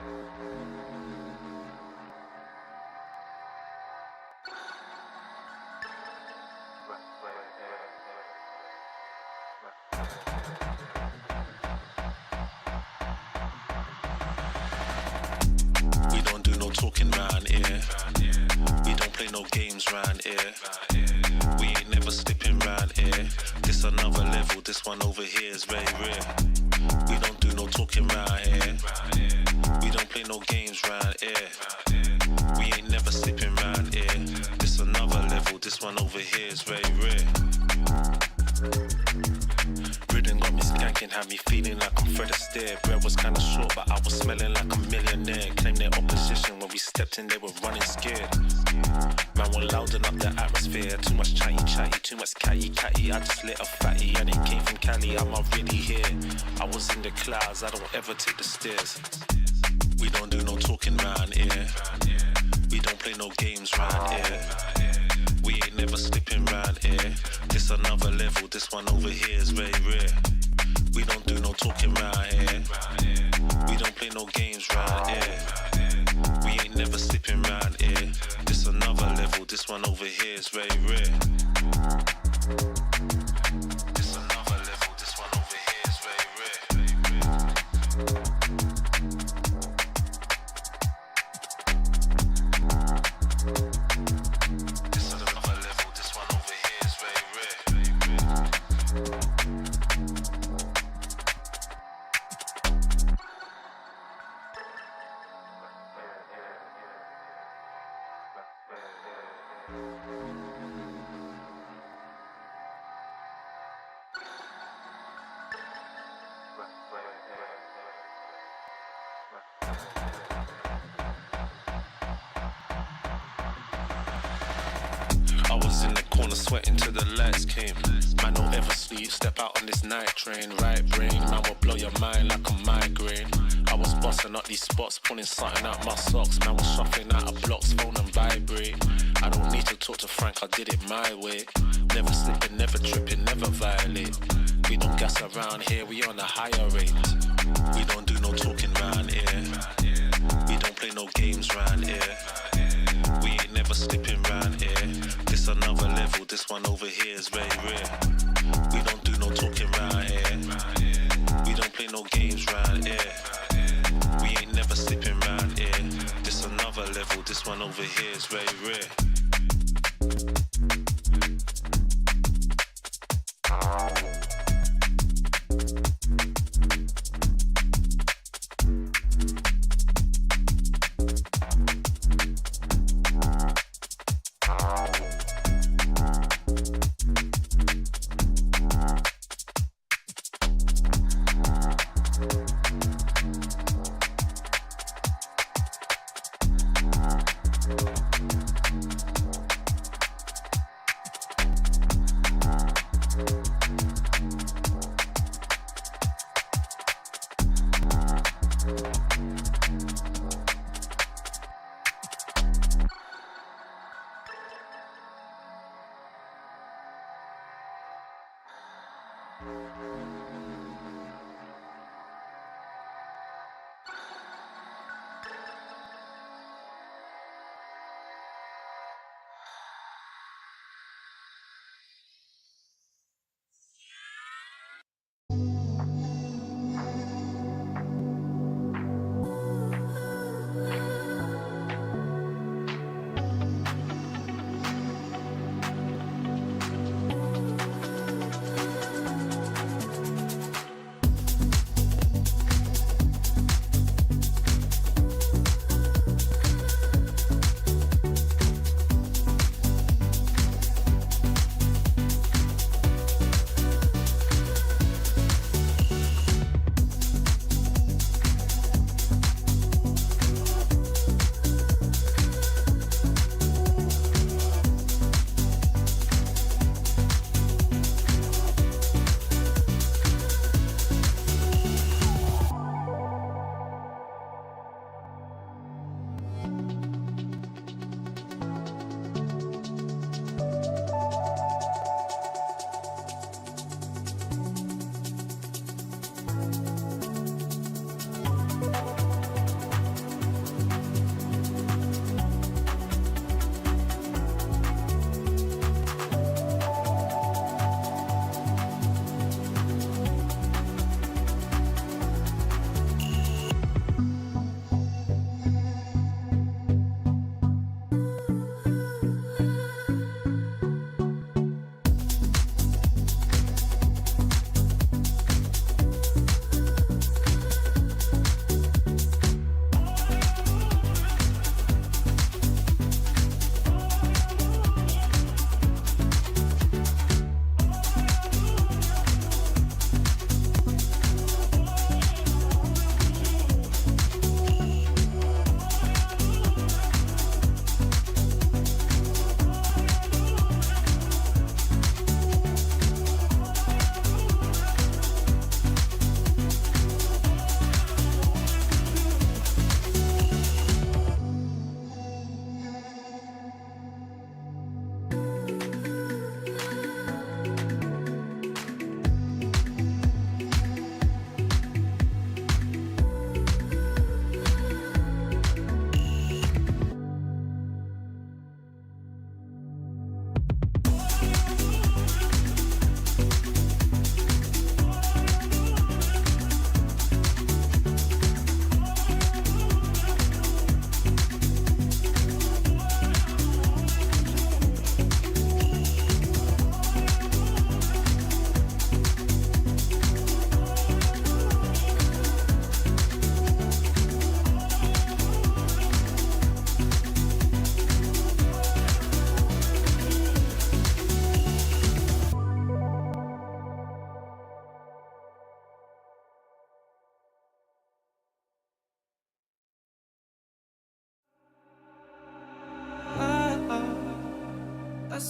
We don't do no talking round here. We don't play no games round here. We ain't never slipping round here. This another level, this one over here is very rare. We don't do no talking round here. We don't play no games round here. We ain't never slipping round here. This another level, this one over here is very rare. Rhythm got me skanking, had me feeling like I'm Fred Astaire. Bread was kinda short, but I was smelling like a millionaire. Claimed their opposition when we stepped in, they were running scared. Man, we're louding up the atmosphere. Too much chatty, too much catty. I just lit a fatty and it came from Cali. I'm not really here. I was in the clouds, I don't ever take the stairs. We don't do no talking round here. We don't play no games round here. We ain't never slipping round here. This another level, this one over here is very rare. We don't do no talking round here. We don't play no games round here. We ain't never slipping round here. This another level, this one over here is very rare. This another level, this one over here is very rare. This another level, this one over here is very rare. I was in the corner sweating till the lights came. Man, don't ever sleep, step out on this night train. Right brain, man will blow your mind like a migraine. I was busting up these spots, pulling something out my socks. Man was shuffling out of blocks, phone and vibrate. I don't need to talk to Frank, I did it my way. Never slipping, never tripping, never violate. We don't gas around here, we on a higher rate. We don't do no talking round here. We don't play no games round here. We ain't never slipping round here. This another level, this one over here is very rare. We don't do no talking round here. We don't play no games round here. We ain't never slipping round here. This another level, this one over here is very rare.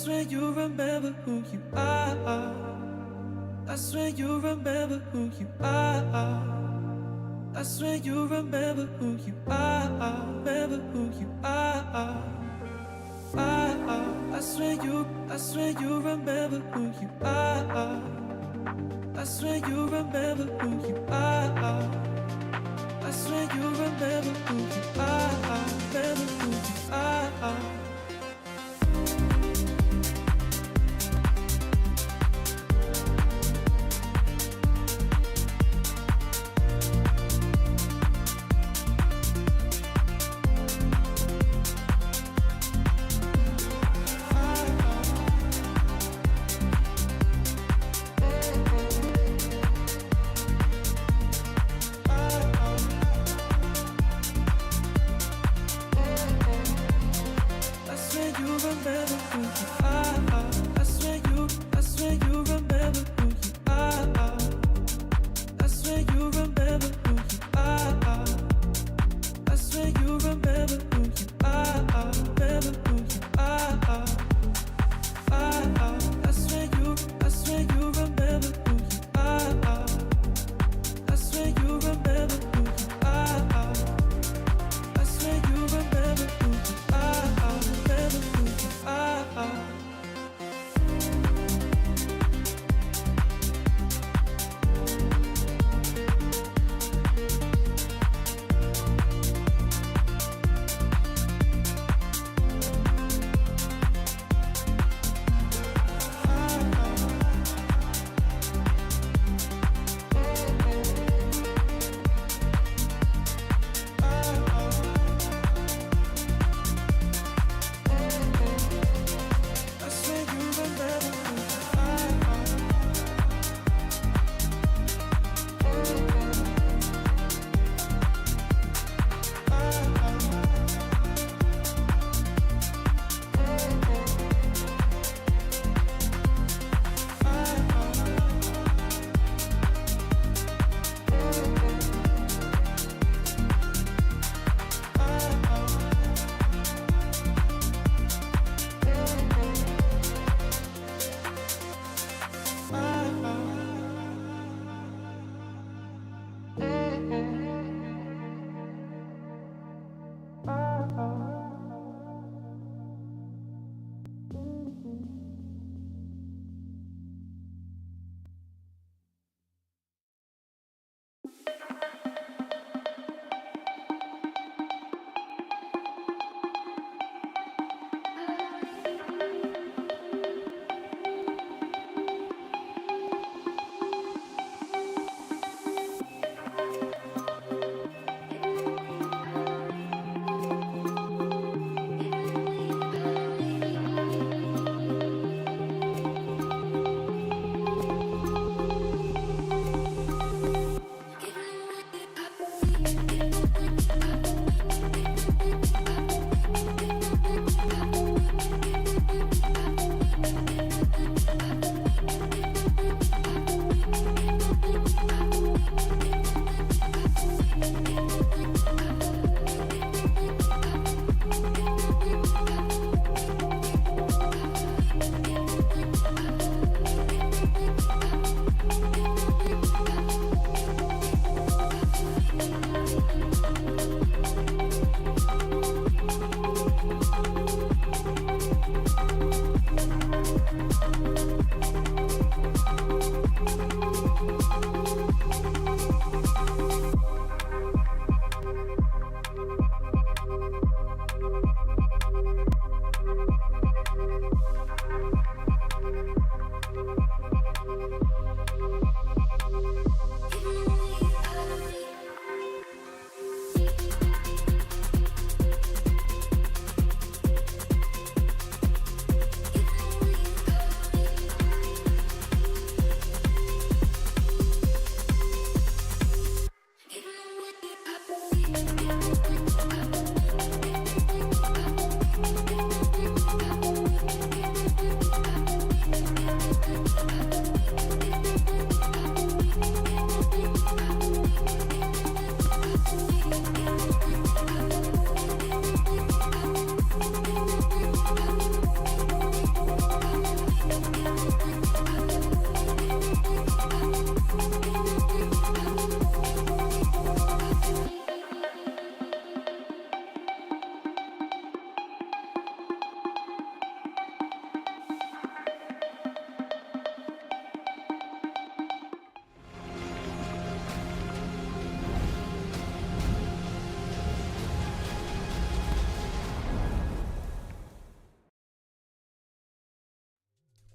swear you remember who you are. I swear you remember who you are. I swear you remember who you are. Remember who you are. I swear you remember who you are. I swear you remember who you are. I swear you remember who you are. Remember who you are.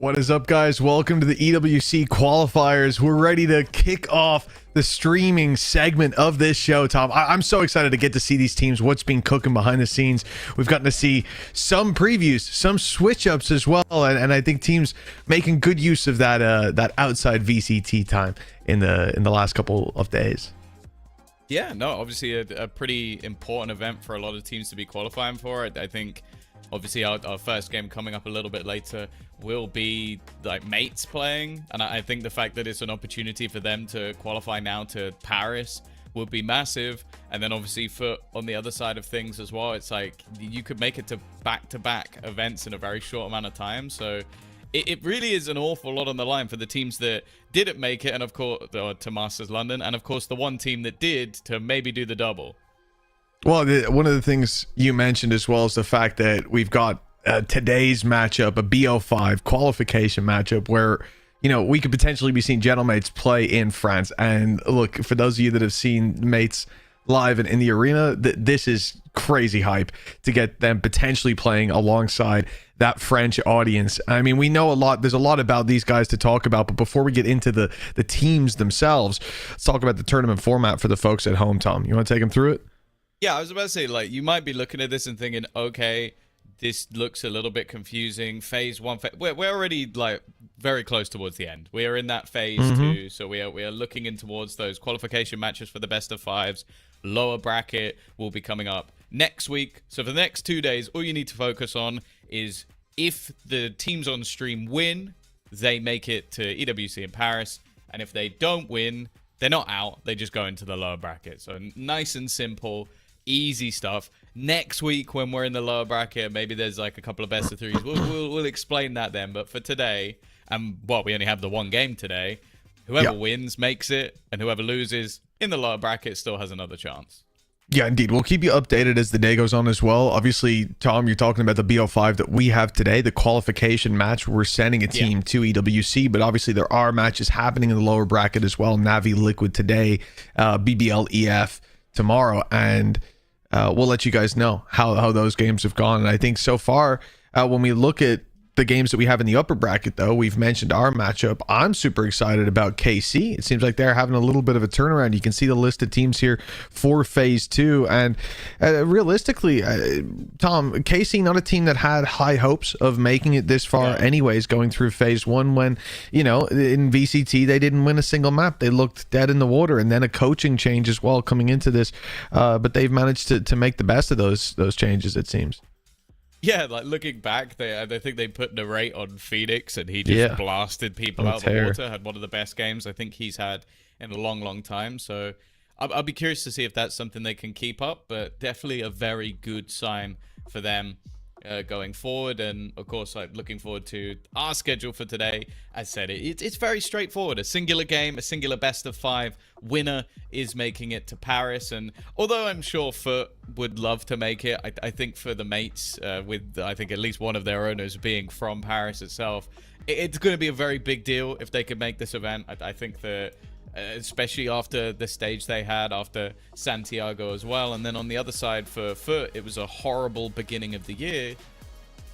What is up, guys? Welcome to the EWC qualifiers. We're ready to kick off the streaming segment of this show, Tom. I'm so excited to get to see these teams, what's been cooking behind the scenes. We've gotten to see some previews, some switch-ups as well, and I think teams making good use of that outside VCT time in the last couple of days. Yeah, no, obviously a pretty important event for a lot of teams to be qualifying for. I think obviously our first game coming up a little bit later will be like mates playing, and I think the fact that it's an opportunity for them to qualify now to Paris would be massive. And then obviously FUT on the other side of things as well, it's like you could make it to back-to-back events in a very short amount of time. So it really is an awful lot on the line for the teams that didn't make it, and of course to Masters London, and of course the one team that did to maybe do the double. Well, one of the things you mentioned as well is the fact that we've got today's matchup, a BO5 qualification matchup, where, you know, we could potentially be seeing Gentlemates play in France. And look, for those of you that have seen Mates live in the arena, this is crazy hype to get them potentially playing alongside that French audience. I mean, we know a lot, there's a lot about these guys to talk about, but before we get into the teams themselves, let's talk about the tournament format for the folks at home. Tom, you want to take them through it? Yeah, I was about to say, like, you might be looking at this and thinking, okay, this looks a little bit confusing. Phase 1, we're already like very close towards the end. We are in that phase 2, so we are looking in towards those qualification matches for the best of 5s. Lower bracket will be coming up next week. So for the next 2 days, all you need to focus on is if the teams on stream win, they make it to EWC in Paris, and if they don't win, they're not out. They just go into the lower bracket. So nice and simple. Easy stuff. Next week when we're in the lower bracket, maybe there's like a couple of best of 3s. We'll explain that then. But for today, and we only have the one game today. Whoever wins makes it, and whoever loses in the lower bracket still has another chance. Yeah, indeed. We'll keep you updated as the day goes on as well. Obviously, Tom, you're talking about the BO5 that we have today, the qualification match. We're sending a team to EWC, but obviously there are matches happening in the lower bracket as well. Navi Liquid today, BBL EF tomorrow, and we'll let you guys know how those games have gone. And I think so far, when we look at the games that we have in the upper bracket, though, we've mentioned our matchup. I'm super excited about KC. It seems like they're having a little bit of a turnaround. You can see the list of teams here for phase 2. And realistically, Tom, KC, not a team that had high hopes of making it this far anyways, going through phase 1 when, you know, in VCT, they didn't win a single map. They looked dead in the water, and then a coaching change as well coming into this. But they've managed to make the best of those changes, it seems. Yeah, like looking back, I think they put Narrate on Phoenix, and he just blasted people out of the water. Had one of the best games I think he's had in a long, long time. So I'll be curious to see if that's something they can keep up, but definitely a very good sign for them going forward. And of course, like looking forward to our schedule for today. As said, it's very straightforward. A singular game, a singular best of 5 winner is making it to Paris. And although I'm sure FUT would love to make it, I think for the mates, with I think at least one of their owners being from Paris itself, it's going to be a very big deal if they could make this event. I think that especially after the stage they had after Santiago as well. And then on the other side for FUT, it was a horrible beginning of the year.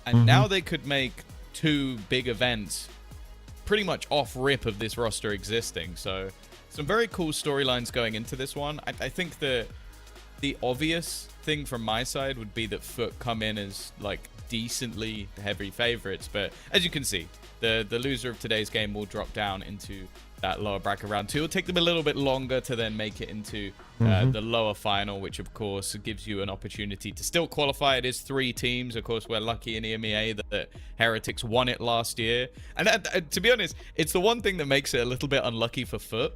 And now they could make 2 big events pretty much off rip of this roster existing. So some very cool storylines going into this one. I think that the obvious thing from my side would be that FUT come in as like decently heavy favorites. But as you can see, the loser of today's game will drop down into that lower bracket round 2. It'll take them a little bit longer to then make it into the lower final, which of course gives you an opportunity to still qualify. It is 3 teams. Of course, we're lucky in EMEA that Heretics won it last year. And to be honest, it's the one thing that makes it a little bit unlucky for FUT,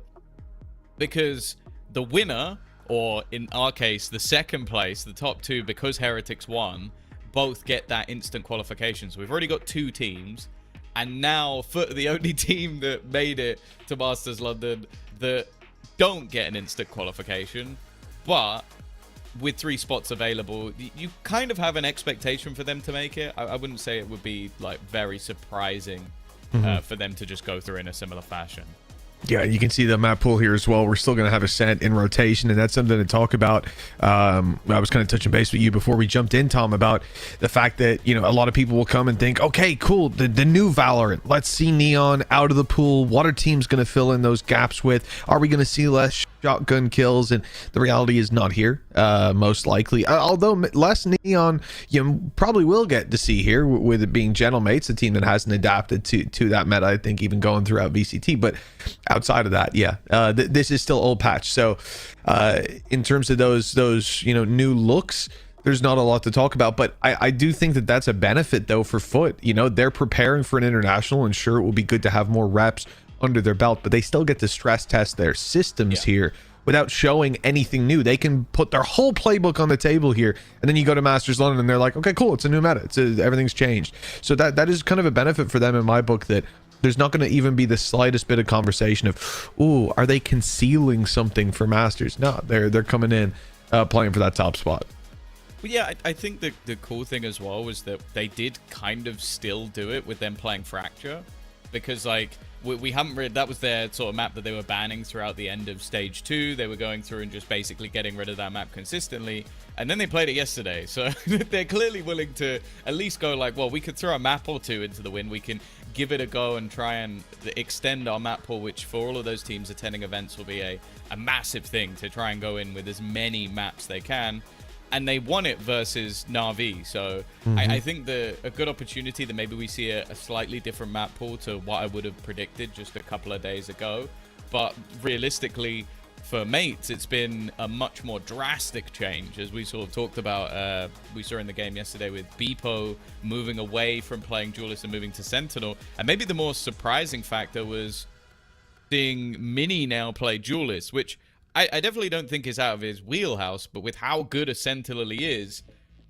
because the winner, or in our case, the second place, the top 2, because Heretics won, both get that instant qualification. So we've already got 2 teams. And now FUT are the only team that made it to Masters London that don't get an instant qualification. But with 3 spots available, you kind of have an expectation for them to make it. I wouldn't say it would be like very surprising for them to just go through in a similar fashion. Yeah, you can see the map pool here as well. We're still going to have a set in rotation, and that's something to talk about. I was kind of touching base with you before we jumped in, Tom, about the fact that, you know, a lot of people will come and think, okay, cool, the new Valorant. Let's see Neon out of the pool. What are teams going to fill in those gaps with? Are we going to see less shotgun kills? And the reality is not here, most likely. Although less Neon, you probably will get to see here with it being Gentlemates, a team that hasn't adapted to that meta, I think, even going throughout VCT. But outside of that, yeah, this is still old patch. So in terms of those you know, new looks, there's not a lot to talk about, but I do think that that's a benefit though for FUT. You know, they're preparing for an international, and sure, it will be good to have more reps under their belt, but they still get to stress test their systems here without showing anything new. They can put their whole playbook on the table here, and then you go to Masters London and they're like, okay, cool, it's a new meta, everything's changed. So that is kind of a benefit for them in my book, that there's not going to even be the slightest bit of conversation of, ooh, are they concealing something for Masters? No, they're coming in playing for that top spot. Well, yeah, I think the cool thing as well was that they did kind of still do it with them playing Fracture, because like we haven't really, that was their sort of map that they were banning throughout the end of stage 2. They were going through and just basically getting rid of that map consistently, and then they played it yesterday. So they're clearly willing to at least go like, well, we could throw a map or two into the wind, we can give it a go and try and extend our map pool, which for all of those teams attending events will be a massive thing, to try and go in with as many maps they can. And they won it versus Na'Vi, so I think a good opportunity that maybe we see a slightly different map pool to what I would have predicted just a couple of days ago. But realistically, for mates, it's been a much more drastic change, as we sort of talked about. We saw in the game yesterday with Bepo moving away from playing Duelist and moving to Sentinel. And maybe the more surprising factor was seeing Mini now play Duelist, which I definitely don't think is out of his wheelhouse, but with how good a Sentinel he is,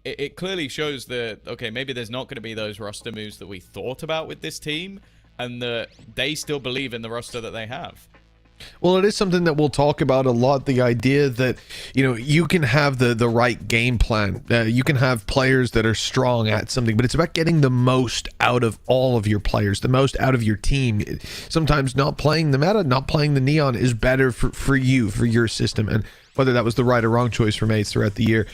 it clearly shows that, okay, maybe there's not going to be those roster moves that we thought about with this team, and that they still believe in the roster that they have. Well, it is something that we'll talk about a lot, the idea that, you know, you can have the right game plan. You can have players that are strong at something, but it's about getting the most out of all of your players, the most out of your team. Sometimes not playing the meta, not playing the Neon is better for you, for your system. And whether that was the right or wrong choice for mates throughout the year,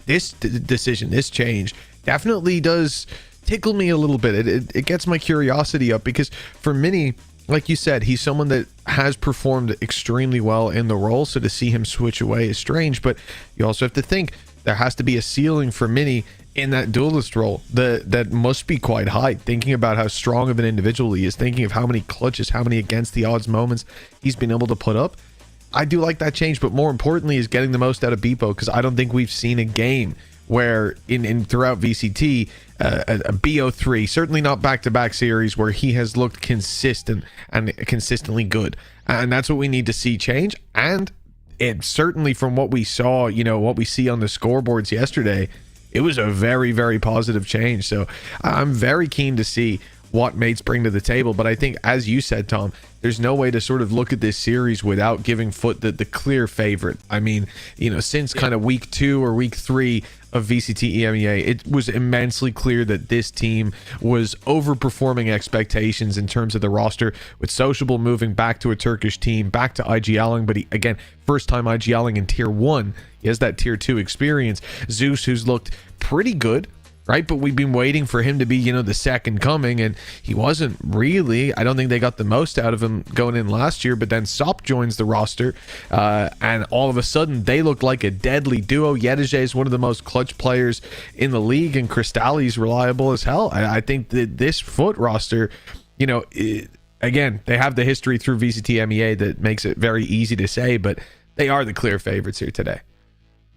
this decision, this change definitely does tickle me a little bit. It gets my curiosity up, because for Mini, like you said, he's someone that has performed extremely well in the role, so to see him switch away is strange. But you also have to think there has to be a ceiling for Mini in that Duelist role that must be quite high, thinking about how strong of an individual he is, thinking of how many clutches, how many against the odds moments he's been able to put up. I do like that change, but more importantly is getting the most out of Bepo, because I don't think we've seen a game where in throughout VCT a BO3, certainly not back-to-back series, where he has looked consistent and consistently good, and that's what we need to see change. And it certainly, from what we saw, you know, what we see on the scoreboards yesterday, it was a very, very positive change. So I'm very keen to see what mates bring to the table. But I think, as you said, Tom, there's no way to sort of look at this series without giving FUT the clear favorite. I mean, you know, since kind of week 2 or week 3 of VCT EMEA, it was immensely clear that this team was overperforming expectations in terms of the roster, with Sociable moving back to a Turkish team, back to IGLing, but again, first time IGLing in tier 1. He has that tier 2 experience. Zeus, who's looked pretty good, right? But we've been waiting for him to be, you know, the second coming, and he wasn't really. I don't think they got the most out of him going in last year, but then Sop joins the roster, and all of a sudden they look like a deadly duo. Yedege is one of the most clutch players in the league, and Cristali's reliable as hell. I think that this FUT roster, you know, again, they have the history through VCT MEA that makes it very easy to say, but they are the clear favorites here today.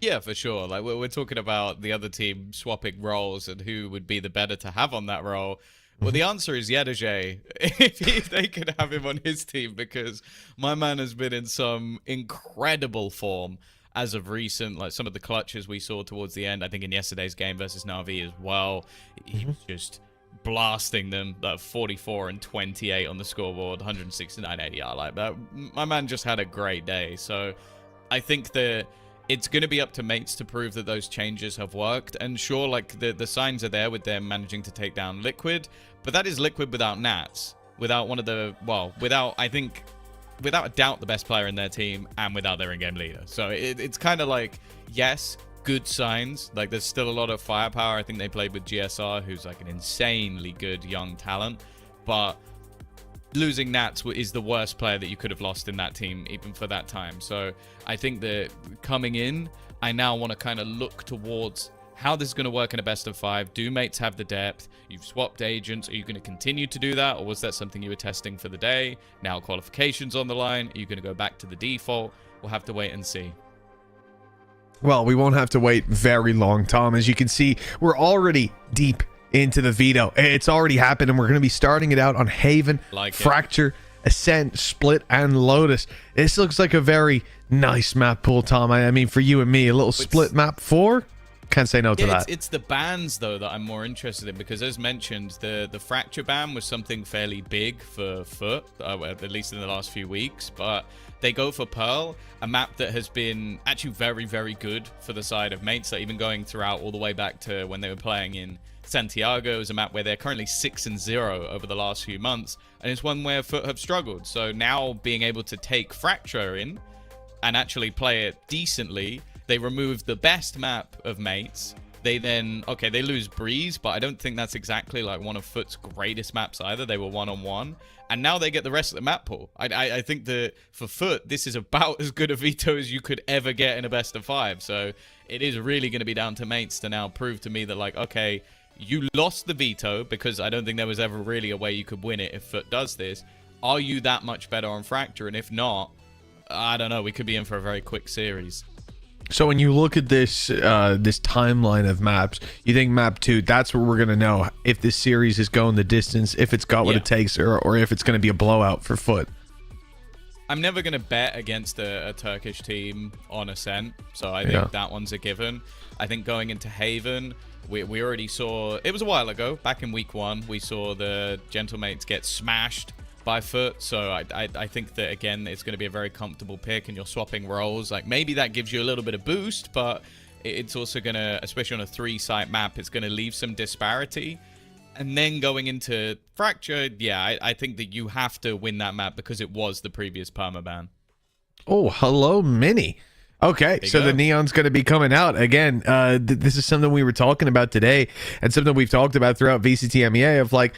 Yeah, for sure. Like we're talking about the other team swapping roles and who would be the better to have on that role. Well, the answer is Yedege, if they could have him on his team, because my man has been in some incredible form as of recent. Like some of the clutches we saw towards the end, I think in yesterday's game versus Na'Vi as well, he was just blasting them, 44 and 28 on the scoreboard, 169 ADR. Like that, my man just had a great day. So I think that it's going to be up to mates to prove that those changes have worked. And sure, like the signs are there with them managing to take down Liquid, but that is Liquid without Nats, without one of the, well, without, I think, without a doubt the best player in their team and without their in-game leader. So it's kind of like, yes, good signs. Like, there's still a lot of firepower. I think they played with GSR, who's like an insanely good young talent, but losing Nats is the worst player that you could have lost in that team, even for that time. So I think that coming in, I now want to kind of look towards how this is going to work in a best of 5. Do mates have the depth? You've swapped agents. Are you going to continue to do that? Or was that something you were testing for the day? Now qualification's on the line. Are you going to go back to the default? We'll have to wait and see. Well, we won't have to wait very long, Tom. As you can see, we're already deep into the Veto. It's already happened, and we're going to be starting it out on Haven, Fracture, Ascent, Split, and Lotus. This looks like a very nice map pool, Tom. I mean, for you and me, a little split map 4. Can't say no to that. It's the bans, though, that I'm more interested in, because as mentioned, the Fracture ban was something fairly big for FUT, at least in the last few weeks, but they go for Pearl, a map that has been actually very, very good for the side of mates, like even going throughout all the way back to when they were playing in Santiago. Is a map where they're currently 6-0 over the last few months, and it's one where FUT have struggled. So now being able to take Fracture in and actually play it decently, they removed the best map of mates. They then, okay, they lose Breeze, but I don't think that's exactly like one of FUT's greatest maps either. They were 1-on-1, and now they get the rest of the map pool. I think that for FUT, this is about as good a Veto as you could ever get in a best of 5. So it is really going to be down to mates to now prove to me that, like, okay, you lost the Veto, because I don't think there was ever really a way you could win it if FUT does this. Are you that much better on Fracture? And if not, I don't know, we could be in for a very quick series. So when you look at this this timeline of maps, you think map 2, that's where we're going to know if this series is going the distance, if it's got what it takes, or if it's going to be a blowout for FUT. I'm never going to bet against a Turkish team on Ascent, so I think that one's a given. I think going into Haven, we already saw, it was a while ago, back in week 1, we saw the Gentlemates get smashed by FUT, so I think that, again, it's going to be a very comfortable pick, and you're swapping roles. Like, maybe that gives you a little bit of boost, but it's also going to, especially on a 3-site map, it's going to leave some disparity. And then going into Fracture, yeah, I think that you have to win that map because it was the previous permaban. Oh, hello, Mini. Okay, so the Neon's going to be coming out again. This is something we were talking about today, and something we've talked about throughout VCT EMEA of, like,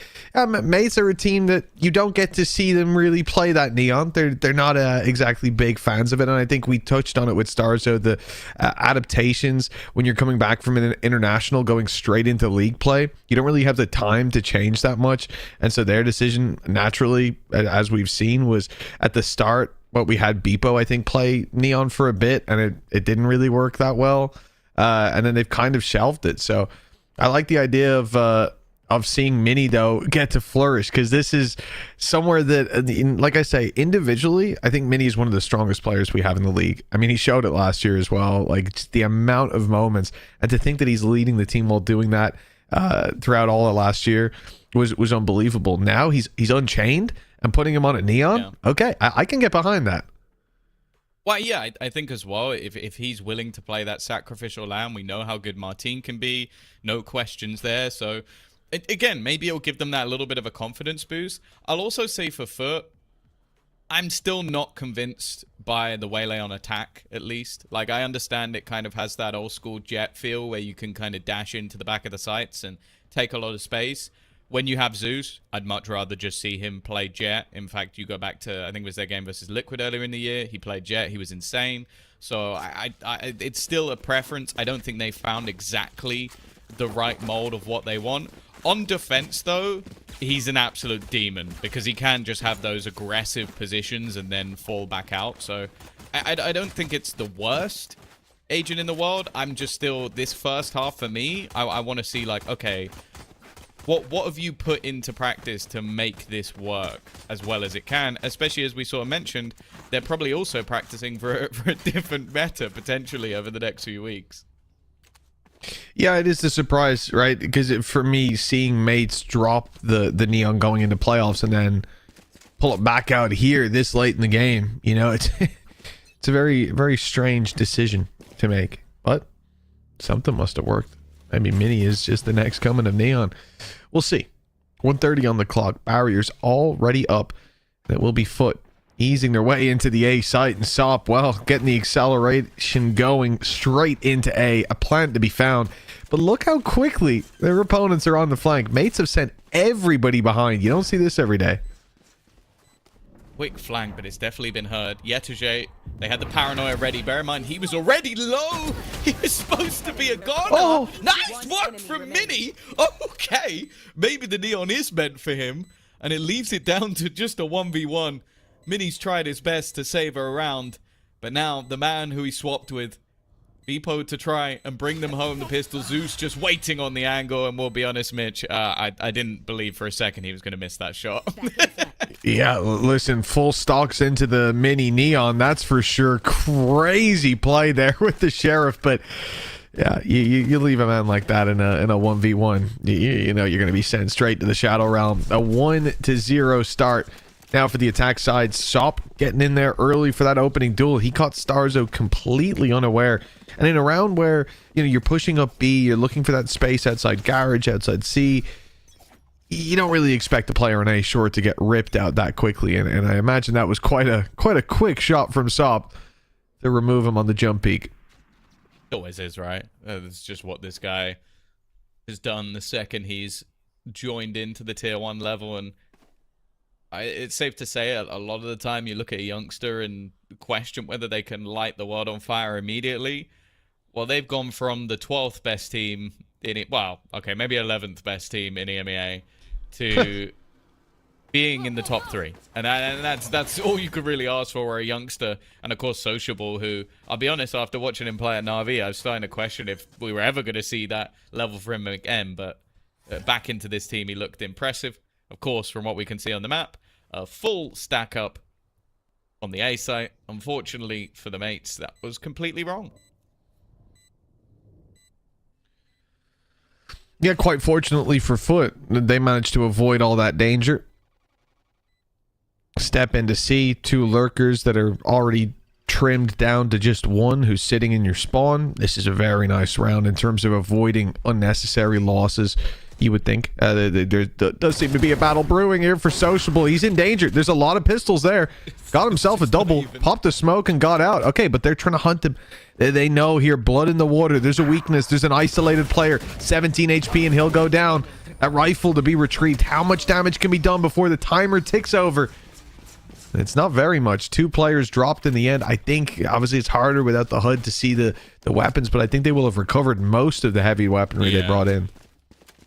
mates are a team that you don't get to see them really play that Neon. They're not exactly big fans of it, and I think we touched on it with Starzo, the adaptations when you're coming back from an international, going straight into league play. You don't really have the time to change that much, and so their decision, naturally, as we've seen, was at the start. But we had Beepo, I think, play Neon for a bit, and it didn't really work that well. And then they've kind of shelved it. So I like the idea of seeing Mini, though, get to flourish, because this is somewhere that, like I say, individually, I think Mini is one of the strongest players we have in the league. I mean, he showed it last year as well, like, just the amount of moments. And to think that he's leading the team while doing that throughout all of last year was unbelievable. Now he's Unchained, and putting him on a Neon, okay, I can get behind that. Well, yeah, I think as well, if he's willing to play that sacrificial lamb, we know how good Martin can be, no questions there. So, again, maybe it'll give them that little bit of a confidence boost. I'll also say for FUT, I'm still not convinced by the Waylay on attack, at least. Like, I understand it kind of has that old school Jet feel where you can kind of dash into the back of the sites and take a lot of space. When you have Zeus, I'd much rather just see him play Jet. In fact, you go back to, I think it was their game versus Liquid earlier in the year. He played Jet. He was insane. So it's still a preference. I don't think they found exactly the right mold of what they want. On defense, though, he's an absolute demon, because he can just have those aggressive positions and then fall back out. So I don't think it's the worst agent in the world. I'm just still, this first half for me, I want to see, like, okay, what have you put into practice to make this work as well as it can? Especially as we sort of mentioned, they're probably also practicing for a different meta potentially over the next few weeks. Yeah, it is the surprise, right? Because for me, seeing mates drop the Neon going into playoffs and then pull it back out here this late in the game, you know, it's a very, very strange decision to make. But something must have worked. I mean, Mini is just the next coming of Neon. We'll see. 1:30 on the clock. Barriers already up. That will be FUT easing their way into the A site, and Sop, well, getting the acceleration going straight into A plant to be found. But look how quickly their opponents are on the flank. Mates have sent everybody behind. You don't see this every day. Quick flank, but it's definitely been heard. Yetuje, they had the paranoia ready. Bear in mind, he was already low. He was supposed to be a goner. Oh. Nice work from Mini. Okay, maybe the neon is meant for him, and it leaves it down to just a 1v1. Mini's tried his best to save her around, but now the man who he swapped with, Veto, to try and bring them home, the pistol. Zeus just waiting on the angle, and we'll be honest, Mitch, I didn't believe for a second he was going to miss that shot. Yeah, listen, full stocks into the mini neon, that's for sure. Crazy play there with the Sheriff, but yeah, you leave a man like that in a 1v1, you know you're going to be sent straight to the Shadow Realm. A 1-0 start. Now for the attack side, Sop getting in there early for that opening duel. He caught Starzo completely unaware. And in a round where, you know, you're pushing up B, you're looking for that space outside garage, outside C, you don't really expect a player in A short to get ripped out that quickly. And I imagine that was quite a quick shot from Sop to remove him on the jump peak. It always is, right? It's just what this guy has done the second he's joined into the tier 1 level. And it's safe to say a lot of the time you look at a youngster and question whether they can light the world on fire immediately. Well, they've gone from the 12th best team in it. Well, okay, maybe 11th best team in EMEA to being in the top 3. And that's all you could really ask for a youngster. And of course, Sociable, who, I'll be honest, after watching him play at Na'Vi, I was starting to question if we were ever going to see that level for him again. But back into this team, he looked impressive. Of course, from what we can see on the map, a full stack up on the A site. Unfortunately for the mates, that was completely wrong. Yeah, quite fortunately for FUT, they managed to avoid all that danger. Step into C, 2 lurkers that are already trimmed down to just 1 who's sitting in your spawn. This is a very nice round in terms of avoiding unnecessary losses, you would think. There does seem to be a battle brewing here for Sociable. He's in danger. There's a lot of pistols there. Got himself a double, popped the smoke and got out. Okay, but they're trying to hunt him. They know here, blood in the water. There's a weakness. There's an isolated player. 17 HP and he'll go down. That rifle to be retrieved. How much damage can be done before the timer ticks over? It's not very much. 2 players dropped in the end. I think, obviously, it's harder without the HUD to see the weapons, but I think they will have recovered most of the heavy weaponry they brought in.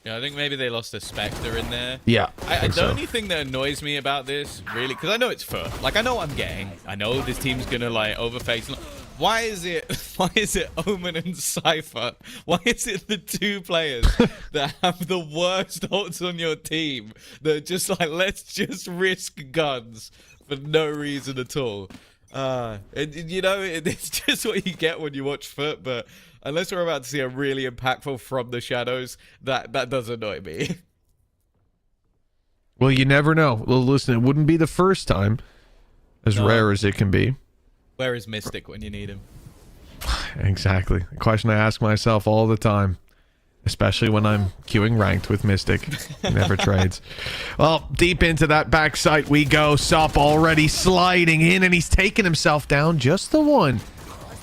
Yeah, I think maybe they lost a Spectre in there. Yeah. The only thing that annoys me about this, really, because I know it's FUT. Like, I know what I'm getting. I know this team's going to, like, overface. Why is it Omen and Cypher? Why is it the 2 players that have the worst ults on your team that are just like, let's just risk guns for no reason at all? You know, it's just what you get when you watch FUT, but unless we're about to see a really impactful from the shadows, that does annoy me. Well, you never know. Well, listen, it wouldn't be the first time, as rare as it can be. Where is Mystic when you need him? Exactly. A question I ask myself all the time, especially when I'm queuing ranked with Mystic. Never trades. Well, deep into that back site we go. Sop already sliding in, and he's taking himself down. Just the 1.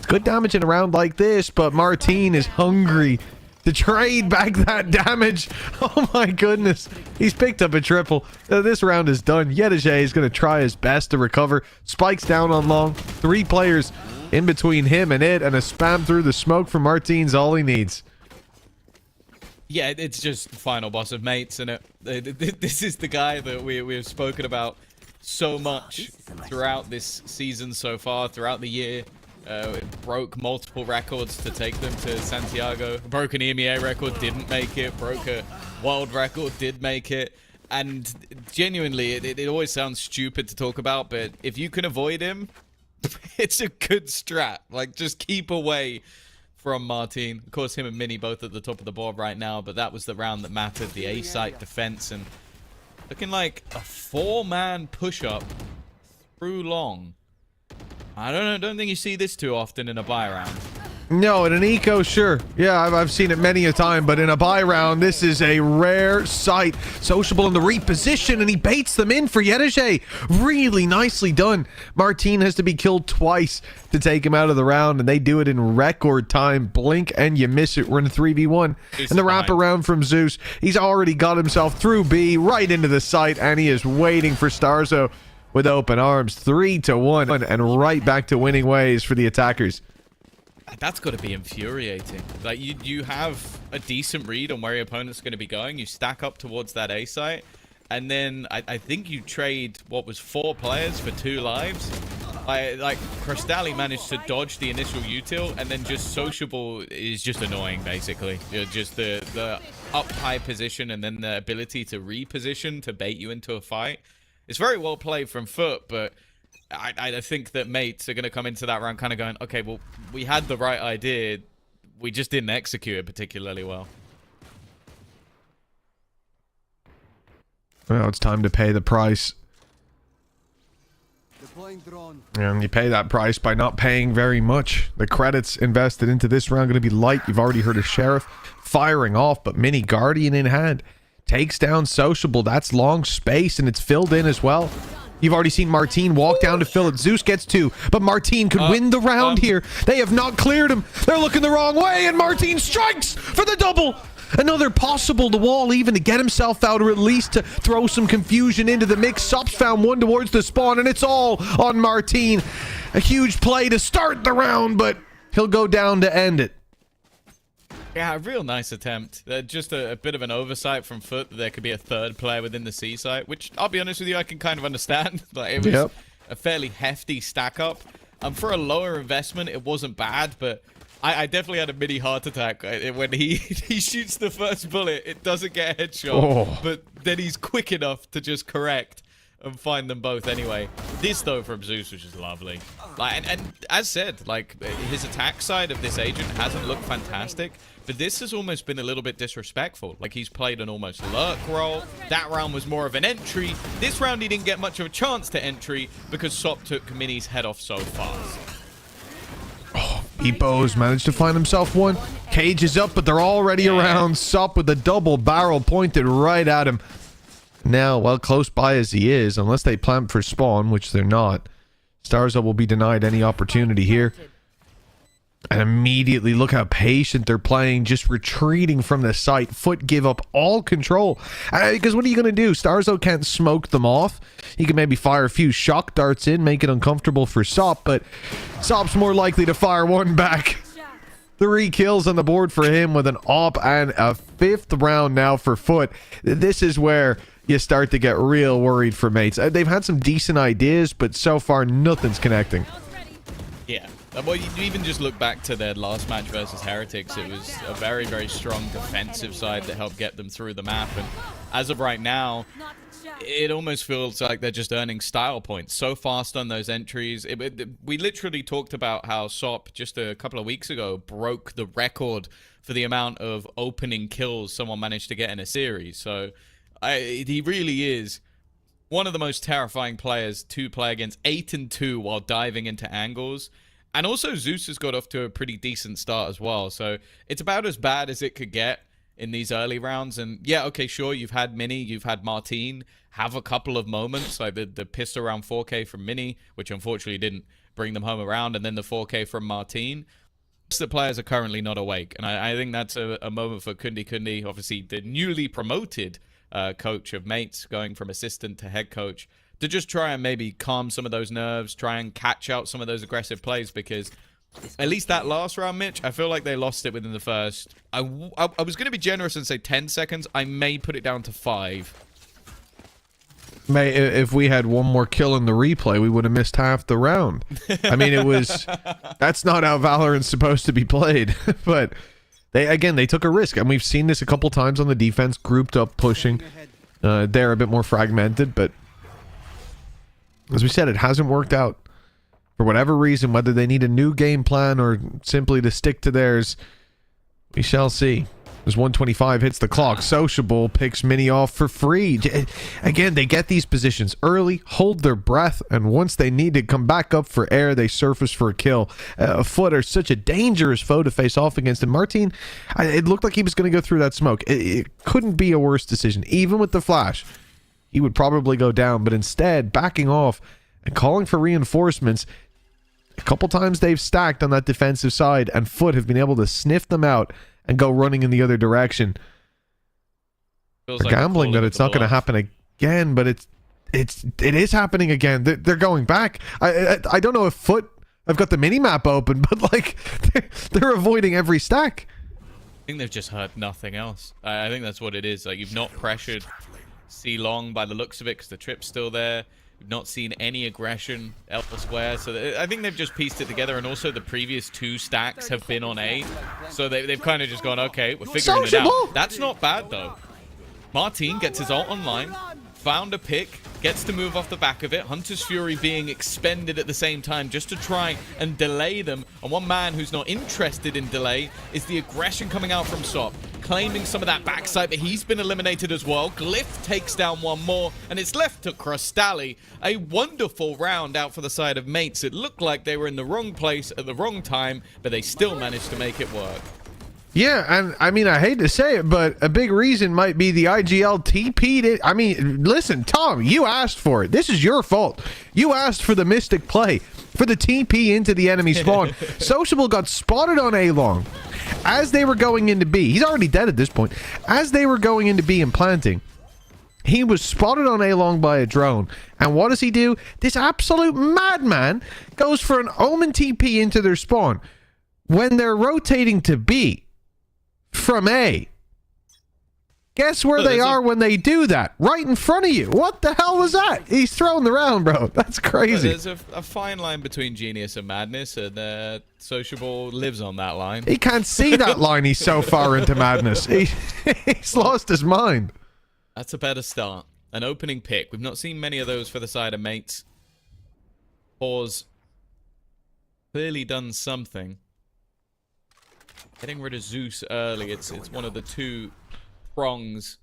Good damage in a round like this, but Martin is hungry to trade back that damage. Oh my goodness. He's picked up a triple. This round is done. Yetuje is going to try his best to recover. Spikes down on long. 3 players in between him and it, and a spam through the smoke from Martin's all he needs. Yeah, it's just final boss of mates, and this is the guy that we've spoken about so much throughout this season so far, throughout the year. It broke multiple records to take them to Santiago. Broke an EMEA record, didn't make it. Broke a world record, did make it. And genuinely, it always sounds stupid to talk about, but if you can avoid him, it's a good strat. Like, just keep away from Martin. Of course, him and Mini both at the top of the board right now, but that was the round that mattered. The A-site defense, and looking like a 4-man push-up through long. I don't know. Don't think you see this too often in a buy round. No, in an eco, sure. Yeah, I've seen it many a time, but in a buy round, this is a rare sight. Sociable in the reposition, and he baits them in for Yedeje. Really nicely done. Martin has to be killed twice to take him out of the round, and they do it in record time. Blink and you miss it. We're in a 3v1. And the wraparound from Zeus. He's already got himself through B, right into the site, and he is waiting for Starzo with open arms. 3-1, and right back to winning ways for the attackers. That's got to be infuriating. Like, you have a decent read on where your opponent's going to be going. You stack up towards that A site, and then I think you trade what was 4 players for 2 lives. Like Crystalli managed to dodge the initial util, and then just Sociable is just annoying, basically. Just the up high position and then the ability to reposition to bait you into a fight. It's very well played from FUT, but I think that mates are going to come into that round kind of going, okay, well, we had the right idea. We just didn't execute it particularly well. Well, it's time to pay the price. And you pay that price by not paying very much. The credits invested into this round going to be light. You've already heard of Sheriff firing off, but Mini Guardian in hand takes down Sociable. That's long space, and it's filled in as well. You've already seen Martin walk down to fill it. Zeus gets 2, but Martin could win the round here. They have not cleared him. They're looking the wrong way, and Martin strikes for the double. Another possible to wall even to get himself out, or at least to throw some confusion into the mix. Sops found one towards the spawn, and it's all on Martin. A huge play to start the round, but he'll go down to end it. Yeah, a real nice attempt. Just a bit of an oversight from FUT that there could be a 3rd player within the C site, which I'll be honest with you, I can kind of understand. Like, it was a fairly hefty stack up. For a lower investment, it wasn't bad, but I definitely had a mini heart attack when he shoots the first bullet. It doesn't get a headshot, but then he's quick enough to just correct and find them both anyway. This, though, from Zeus was just lovely. Like, and as said, like, his attack side of this agent hasn't looked fantastic, but this has almost been a little bit disrespectful. Like, he's played an almost lurk role. That round was more of an entry. This round, he didn't get much of a chance to entry because Sop took Mini's head off so fast. Oh, Beepos managed to find himself one. Cage is up, but they're already around. Sop with a double barrel pointed right at him. Now, well, close by as he is, unless they plant for spawn, which they're not, Starzo will be denied any opportunity here. And immediately, look how patient they're playing, just retreating from the site. FUT give up all control. Because what are you going to do? Starzo can't smoke them off. He can maybe fire a few shock darts in, make it uncomfortable for Sop, but Sop's more likely to fire one back. 3 kills on the board for him with an op, and a 5th round now for FUT. This is where you start to get real worried for mates. They've had some decent ideas, but so far nothing's connecting. Yeah. Well, you even just look back to their last match versus Heretics. It was a very, very strong defensive side that helped get them through the map. And as of right now, it almost feels like they're just earning style points so fast on those entries. We literally talked about how Sop just a couple of weeks ago broke the record for the amount of opening kills someone managed to get in a series. So he really is one of the most terrifying players to play against. 8-2 while diving into angles. And also Zeus has got off to a pretty decent start as well. So it's about as bad as it could get in these early rounds. And yeah, okay, sure, you've had Mini, you've had Martin have a couple of moments, like the pistol around 4K from Mini, which unfortunately didn't bring them home around, and then the 4K from Martin. The players are currently not awake, and I think that's a moment for Kundi, obviously the newly promoted coach of mates, going from assistant to head coach, to just try and maybe calm some of those nerves, try and catch out some of those aggressive plays, because at least that last round, Mitch, I feel like they lost it within the first. I was going to be generous and say 10 seconds. I may put it down to 5. May, if we had one more kill in the replay, we would have missed half the round. I mean, that's not how Valorant's supposed to be played. But they took a risk, and we've seen this a couple times on the defense, grouped up, pushing. They're a bit more fragmented, but as we said, it hasn't worked out for whatever reason, whether they need a new game plan or simply to stick to theirs. We shall see. As 125 hits the clock, Sociable picks Mini off for free. Again, they get these positions early, hold their breath, and once they need to come back up for air, they surface for a kill. FUT are such a dangerous foe to face off against, and Martin, it looked like he was going to go through that smoke. It couldn't be a worse decision. Even with the flash, he would probably go down, but instead, backing off and calling for reinforcements. A couple times they've stacked on that defensive side, and FUT have been able to sniff them out and go running in the other direction. They're like gambling that it's not going to happen again, but it is happening again. They're going back. I don't know if FUT have got the mini map open, but like they're avoiding every stack. I think they've just heard nothing else. I think that's what it is. Like, you've not pressured C Long by the looks of it because the trip's still there. We've not seen any aggression elsewhere, so I think they've just pieced it together, and also the previous 2 stacks have been on A, so they've kind of just gone, okay, we're figuring it out. That's not bad, though. Martin gets his ult online, found a pick, gets to move off the back of it. Hunter's Fury being expended at the same time just to try and delay them, and one man who's not interested in delay is the aggression coming out from Sop, claiming some of that backside, but he's been eliminated as well. Glyph takes down one more, and it's left to Crostali. A wonderful round out for the side of Mates. It looked like they were in the wrong place at the wrong time, but they still managed to make it work. Yeah, and I mean, I hate to say it, but a big reason might be the IGL TP'd it. I mean, listen, Tom, you asked for it. This is your fault. You asked for the Mystic play, for the TP into the enemy spawn. Sociable got spotted on A-Long as they were going into B. He's already dead at this point. As they were going into B and planting, he was spotted on A-Long by a drone. And what does he do? This absolute madman goes for an Omen TP into their spawn when they're rotating to B from A. Guess where they are when they do that? Right in front of you. What the hell was that? He's throwing the round, bro. That's crazy. There's a fine line between genius and madness, and Sociable lives on that line. He can't see that line. He's so far into madness. He's lost his mind. That's a better start. An opening pick. We've not seen many of those for the side of Mates. Pause. Clearly done something. Getting rid of Zeus early. It's one of the 2 prongs.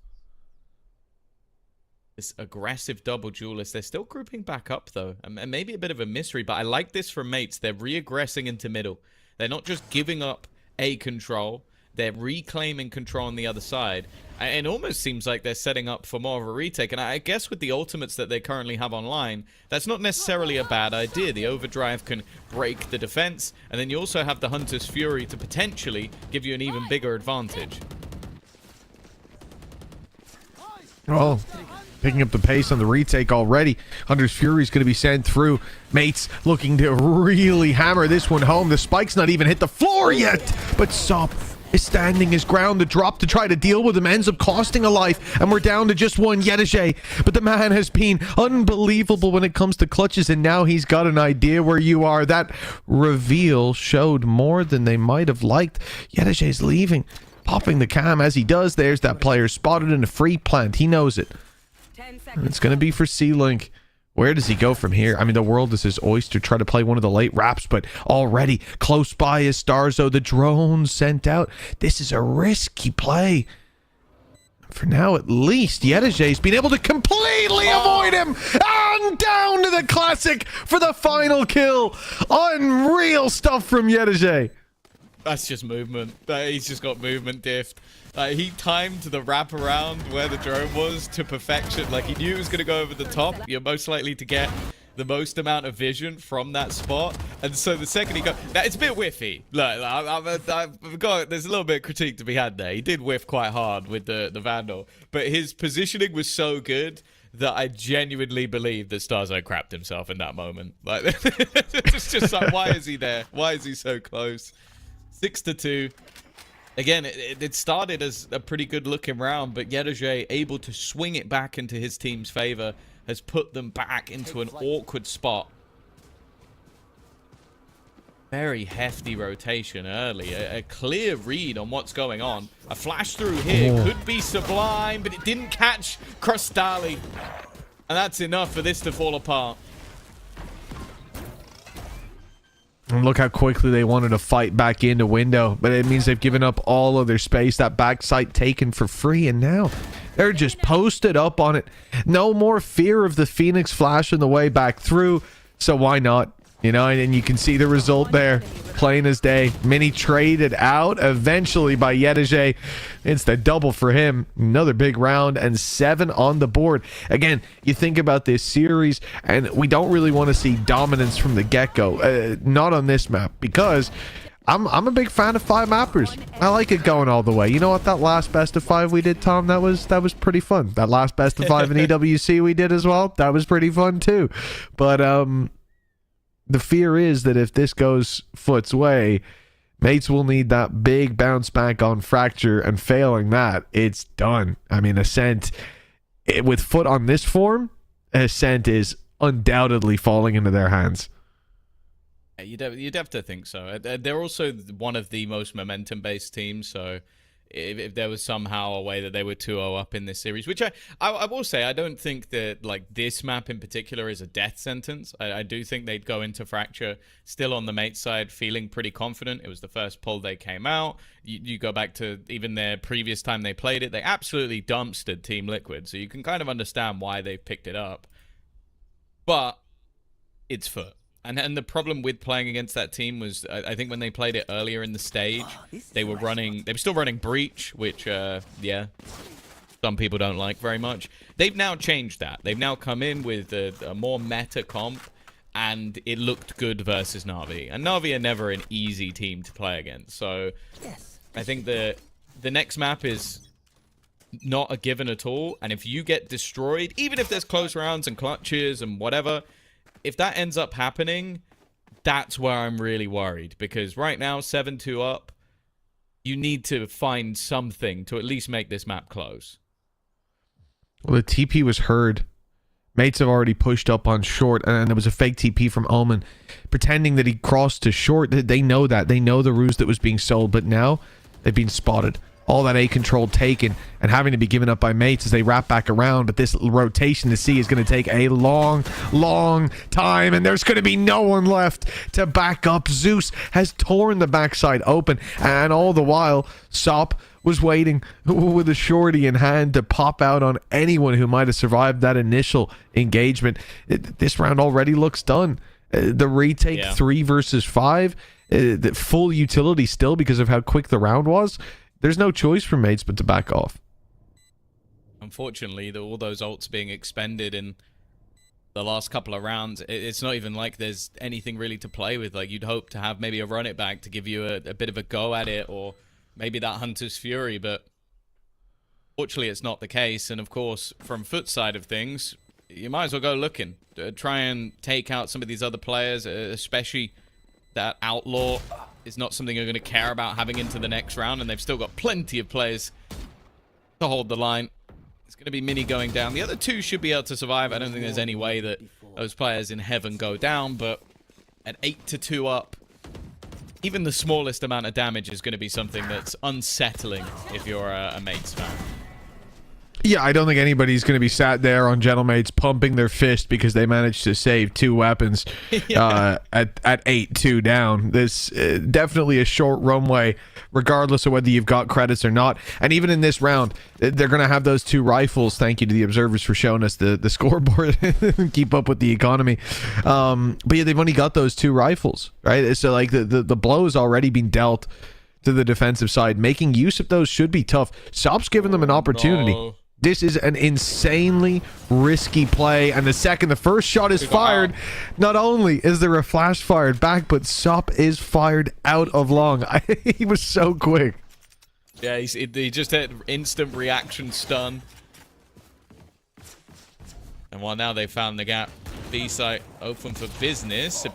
This aggressive double duelist. They're still grouping back up, though. And maybe a bit of a mystery, but I like this from Mates. They're re-aggressing into middle. They're not just giving up A control. They're reclaiming control on the other side. And it almost seems like they're setting up for more of a retake. And I guess with the ultimates that they currently have online, that's not necessarily a bad idea. The overdrive can break the defense, and then you also have the Hunter's Fury to potentially give you an even bigger advantage. Oh, picking up the pace on the retake already. Hunter's Fury is going to be sent through. Mates looking to really hammer this one home. The spike's not even hit the floor yet, but Sop is standing his ground. The drop to try to deal with him ends up costing a life, and we're down to just 1 Yedajay. But the man has been unbelievable when it comes to clutches, and now he's got an idea where you are. That reveal showed more than they might have liked. Yedajay's leaving, popping the cam as he does. There's that player spotted in a free plant. He knows it. And it's going to be for C-Link. Where does he go from here? I mean, the world is his oyster. Try to play one of the late wraps, but already close by is Starzo. The drone sent out. This is a risky play. For now, at least, Yedajay's been able to completely avoid him. And down to the classic for the final kill. Unreal stuff from Yedajay. That's just movement. He's just got movement diff. He timed the wraparound where the drone was to perfection. Like, he knew it was going to go over the top. You're most likely to get the most amount of vision from that spot. And so the second he got... Now, it's a bit whiffy. Look, I've got... There's a little bit of critique to be had there. He did whiff quite hard with the Vandal. But his positioning was so good that I genuinely believe that Starzo crapped himself in that moment. Like, it's just like, why is he there? Why is he so close? 6-2. Again, it started as a pretty good looking round, but Yedajay, able to swing it back into his team's favor, has put them back into an awkward spot. Very hefty rotation early. A clear read on what's going on. A flash through here could be Sublime, but it didn't catch Crostali. And that's enough for this to fall apart. And look how quickly they wanted to fight back into window. But it means they've given up all of their space. That backside taken for free. And now they're just posted up on it. No more fear of the Phoenix flashing the way back through. So why not? You know, and you can see the result there. Plain as day. Mini traded out eventually by Yedege. It's the double for him. Another big round and 7 on the board. Again, you think about this series, and we don't really want to see dominance from the get-go. Not on this map, because I'm a big fan of 5 mappers. I like it going all the way. You know what? That last best of 5 we did, Tom, that was pretty fun. That last best of 5 in EWC we did as well, that was pretty fun too. But the fear is that if this goes FUT's way, mates will need that big bounce back on Fracture, and failing that, it's done. I mean, Ascent, with FUT on this form, Ascent is undoubtedly falling into their hands. You'd have to think so. They're also one of the most momentum-based teams, so if there was somehow a way that they were 2-0 up in this series, which I will say, I don't think that like this map in particular is a death sentence. I do think they'd go into Fracture still on the mate side feeling pretty confident. It was the first pull they came out. You go back to even their previous time they played it, they absolutely dumpstered Team Liquid, so you can kind of understand why they picked it up. But it's FUT. And the problem with playing against that team was, I think when they played it earlier in the stage, they were still running Breach, which, yeah, some people don't like very much. They've now changed that. They've now come in with a more meta comp, and it looked good versus Na'Vi. And Na'Vi are never an easy team to play against. So I think the next map is not a given at all. And if you get destroyed, even if there's close rounds and clutches and whatever, if that ends up happening, that's where I'm really worried. Because right now, 7-2 up, you need to find something to at least make this map close. Well, the TP was heard. Mates have already pushed up on short, and there was a fake TP from Omen, pretending that he crossed to short. They know that. They know the ruse that was being sold, but now they've been spotted. All that A control taken and having to be given up by mates as they wrap back around. But this rotation to C is going to take a long, long time, and there's going to be no one left to back up. Zeus has torn the backside open, and all the while, Sop was waiting with a shorty in hand to pop out on anyone who might have survived that initial engagement. This round already looks done. The retake 3 versus 5, the full utility still because of how quick the round was. There's no choice for mates but to back off. Unfortunately, all those ults being expended in the last couple of rounds, it's not even like there's anything really to play with. Like, you'd hope to have maybe a run it back to give you a bit of a go at it, or maybe that Hunter's Fury, but fortunately it's not the case. And of course, from FUT side of things, you might as well go looking. Try and take out some of these other players, especially that Outlaw is not something you're going to care about having into the next round, and they've still got plenty of players to hold the line. It's going to be Mini going down. The other two should be able to survive. I don't think there's any way that those players in Heaven go down, but at 8-2 up, even the smallest amount of damage is going to be something that's unsettling if you're a mates fan. Yeah, I don't think anybody's going to be sat there on Gentlemates pumping their fist because they managed to save 2 weapons at 8-2 down. This definitely a short runway, regardless of whether you've got credits or not. And even in this round, they're going to have those 2 rifles. Thank you to the observers for showing us the scoreboard. Keep up with the economy. But yeah, they've only got those 2 rifles, right? So like the blow has already been dealt to the defensive side. Making use of those should be tough. Sop's giving them an opportunity. No. This is an insanely risky play, and the first shot is fired, not only is there a flash fired back, but Sop is fired out of long. He was so quick. Yeah, he just had instant reaction stun. And while now they found the gap, B site open for business. A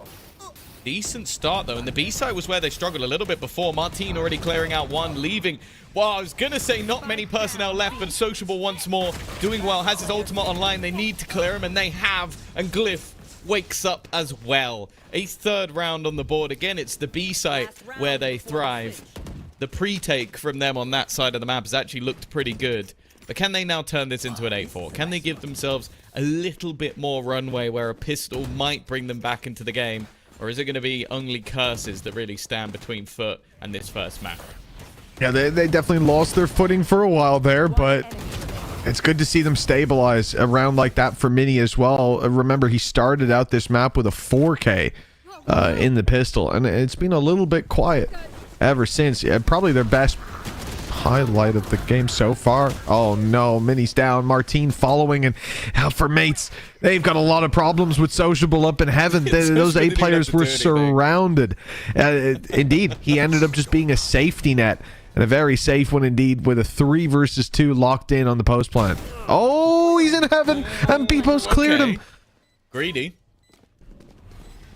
decent start though, and the B site was where they struggled a little bit before. Martin already clearing out one, leaving. Well, I was going to say not many personnel left, but Sociable once more doing well, has his ultimate online. They need to clear him, and they have. And Glyph wakes up as well. A 3rd round on the board. Again, it's the B site where they thrive. The pre-take from them on that side of the map has actually looked pretty good. But can they now turn this into an 8-4? Can they give themselves a little bit more runway where a pistol might bring them back into the game? Or is it going to be only curses that really stand between FUT and this first map? Yeah, they definitely lost their footing for a while there, but it's good to see them stabilize around like that for Mini as well. Remember, he started out this map with a 4K in the pistol, and it's been a little bit quiet ever since. Yeah, probably their best highlight of the game so far. Oh no, Mini's down. Martine following, and for Mates, they've got a lot of problems with Sociable up in heaven. Those A players were surrounded. Indeed, he ended up just being a safety net, and a very safe one indeed, with a 3 versus 2 locked in on the post plant. Oh, he's in heaven, and Peepo's cleared him. Greedy.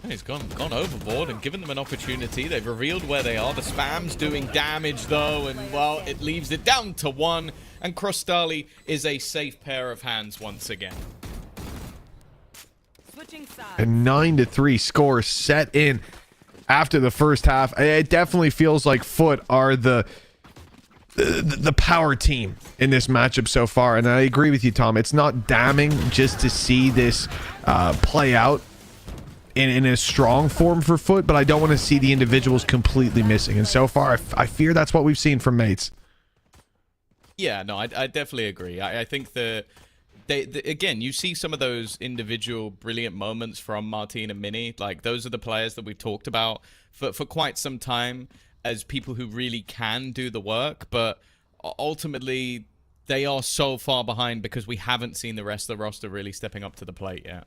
He's gone overboard and given them an opportunity. They've revealed where they are. The spam's doing damage, though, and, well, it leaves it down to 1. And Crostali is a safe pair of hands once again. A 9-3 score set in after the first half. It definitely feels like FUT are the power team in this matchup so far. And I agree with you, Tom. It's not damning just to see this play out in a strong form for FUT, but I don't want to see the individuals completely missing. And so far, I fear that's what we've seen from Mates. Yeah, no, I definitely agree. I think that again, you see some of those individual brilliant moments from Martine and Mini. Like, those are the players that we've talked about for quite some time as people who really can do the work, but ultimately they are so far behind because we haven't seen the rest of the roster really stepping up to the plate yet.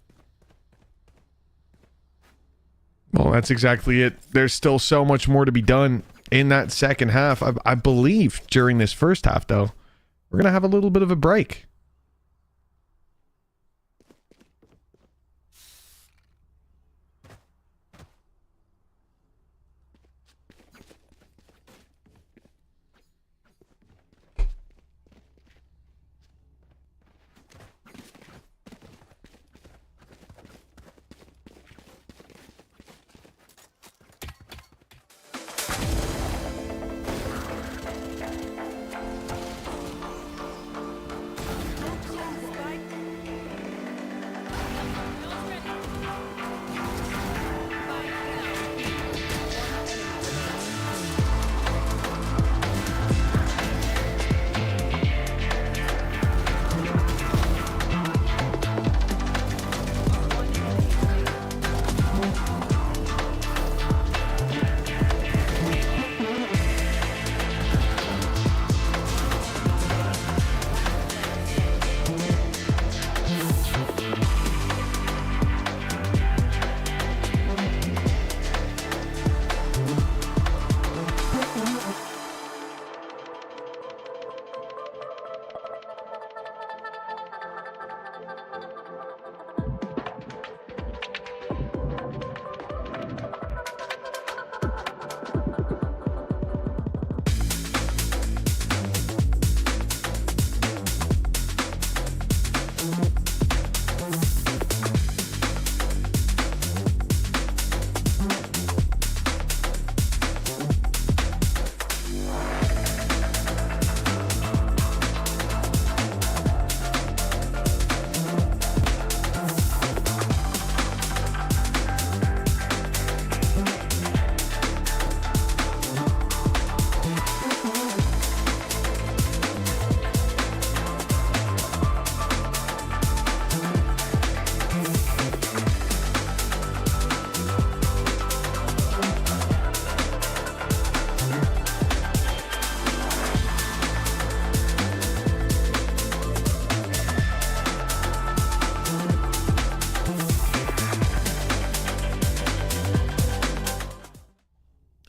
Well, that's exactly it. There's still so much more to be done in that second half. I believe during this first half, though, we're going to have a little bit of a break.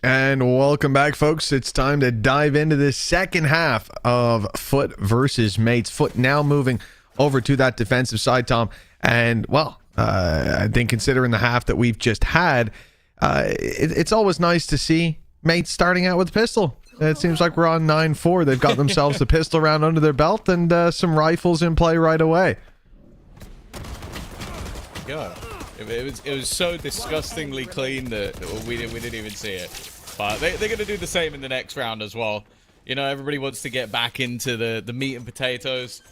And welcome back, folks. It's time to dive into this second half of FUT versus Mates. FUT now moving over to that defensive side, Tom. And, well, I think considering the half that we've just had, it's always nice to see Mates starting out with a pistol. It seems like we're on 9-4. They've got themselves a pistol round under their belt and some rifles in play right away. God, it was so disgustingly clean that we didn't even see it. But they're going to do the same in the next round as well. You know, everybody wants to get back into the meat and potatoes.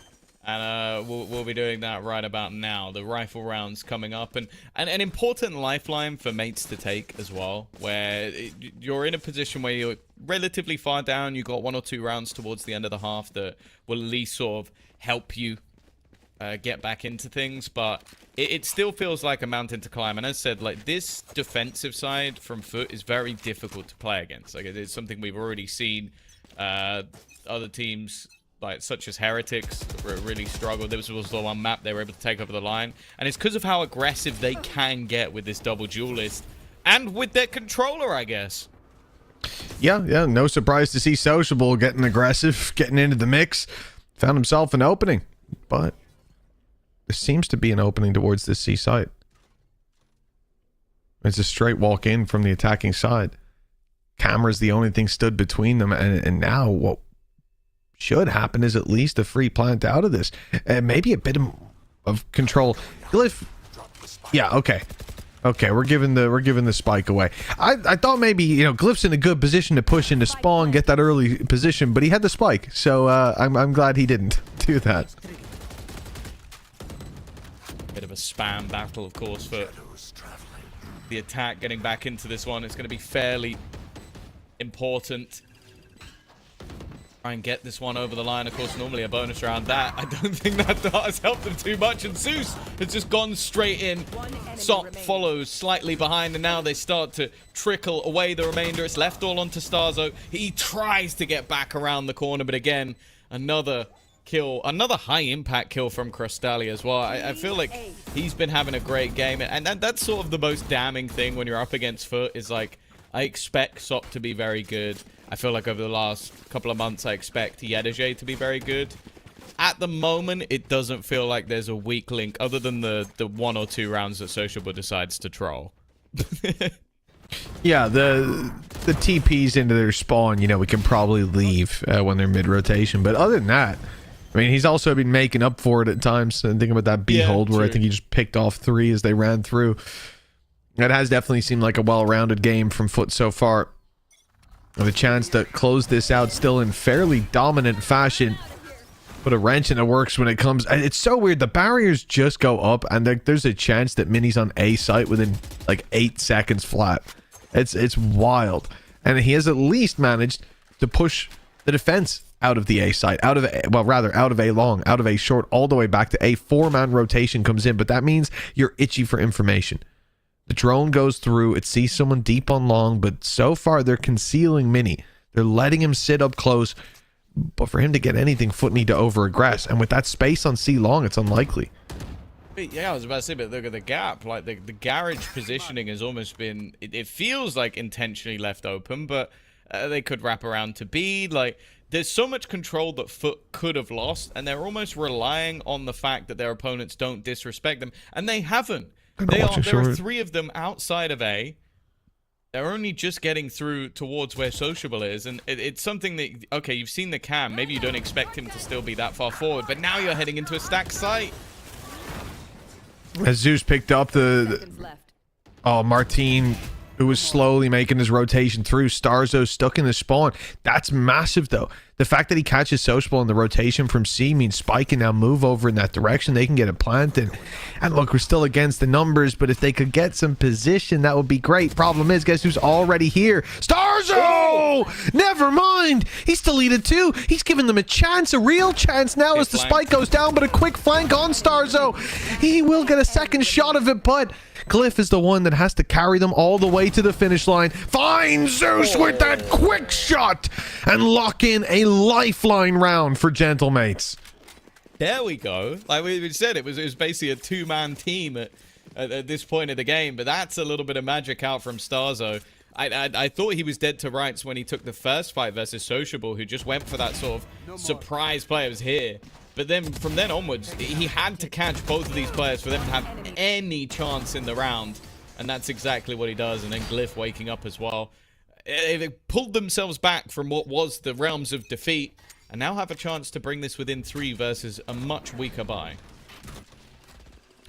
And we'll be doing that right about now. The rifle rounds coming up, and an important lifeline for mates to take as well, where you're in a position where you're relatively far down. You've got 1 or 2 rounds towards the end of the half that will at least sort of help you get back into things, but it still feels like a mountain to climb. And as I said, like, this defensive side from FUT is very difficult to play against. Like, it's something we've already seen other teams, like such as Heretics, really struggled. This was the one map they were able to take over the line, and it's because of how aggressive they can get with this double duelist and with their controller, I guess. Yeah, no surprise to see Sociable getting aggressive, getting into the mix. Found himself an opening, but there seems to be an opening towards this C site. It's a straight walk in from the attacking side. Camera's the only thing stood between them, and now what should happen is at least a free plant out of this, and maybe a bit of control. Glyph, yeah, okay, we're giving the spike away. I thought maybe, you know, Glyph's in a good position to push into spawn, get that early position, but he had the spike, so I'm glad he didn't do that. Bit of a spam battle, of course, for the attack getting back into this one. It's going to be fairly important. Try and get this one over the line. Of course, normally a bonus round. That, I don't think that dart has helped them too much. And Zeus has just gone straight in. Sop follows slightly behind, and now they start to trickle away the remainder. It's left all onto Starzo. He tries to get back around the corner, but again, another kill, another high impact kill from Crostali as well. I feel like he's been having a great game, and that's sort of the most damning thing when you're up against FUT, is like, I expect Sop to be very good. I feel like over the last couple of months, I expect Yedeje to be very good. At the moment, it doesn't feel like there's a weak link other than the 1 or 2 rounds that Sociable decides to troll. Yeah, the TPs into their spawn, you know, we can probably leave when they're mid-rotation. But other than that, I mean, he's also been making up for it at times. And think about that B hold where I think he just picked off 3 as they ran through. It has definitely seemed like a well-rounded game from FUT so far. With a chance to close this out still in fairly dominant fashion. Put a wrench in the works when it comes. It's so weird. The barriers just go up, and there's a chance that Mini's on A site within like 8 seconds flat. It's wild. And he has at least managed to push the defense out of the A site, out of A, well, rather out of A long, out of A short, all the way back to A. 4-man rotation comes in, but that means you're itchy for information. The drone goes through, it sees someone deep on long, but so far they're concealing Mini. They're letting him sit up close, but for him to get anything, FUT need to over-aggress. And with that space on C long, it's unlikely. Yeah, I was about to say, but look at the gap. Like, the garage positioning has almost been... It feels like intentionally left open, but they could wrap around to B. Like, there's so much control that FUT could have lost, and they're almost relying on the fact that their opponents don't disrespect them, and they haven't. There are 3 of them outside of A. They're only just getting through towards where Sociable is, and it's something that, okay, you've seen the cam. Maybe you don't expect him to still be that far forward, but now you're heading into a stacked site. As Zeus picked up Martin, who was slowly making his rotation through. Starzo stuck in the spawn. That's massive, though. The fact that he catches Sociable in the rotation from C means Spike can now move over in that direction. They can get it planted. And look, we're still against the numbers, but if they could get some position, that would be great. Problem is, guess who's already here? Starzo! Oh! Never mind. He's deleted too. He's given them a chance, a real chance now as the spike goes down, but a quick flank on Starzo. He will get a second shot of it, but Glyph is the one that has to carry them all the way to the finish line. Finds Zeus with that quick shot and lock in a lifeline round for Gentlemates. There we go. Like we said, it was basically a 2-man team at this point of the game, but that's a little bit of magic out from Starzo. I thought he was dead to rights when he took the first fight versus Sociable, who just went for that sort of surprise play. It was here. But then from then onwards, he had to catch both of these players for them to have any chance in the round. And that's exactly what he does. And then Glyph waking up as well. They pulled themselves back from what was the realms of defeat and now have a chance to bring this within 3 versus a much weaker buy.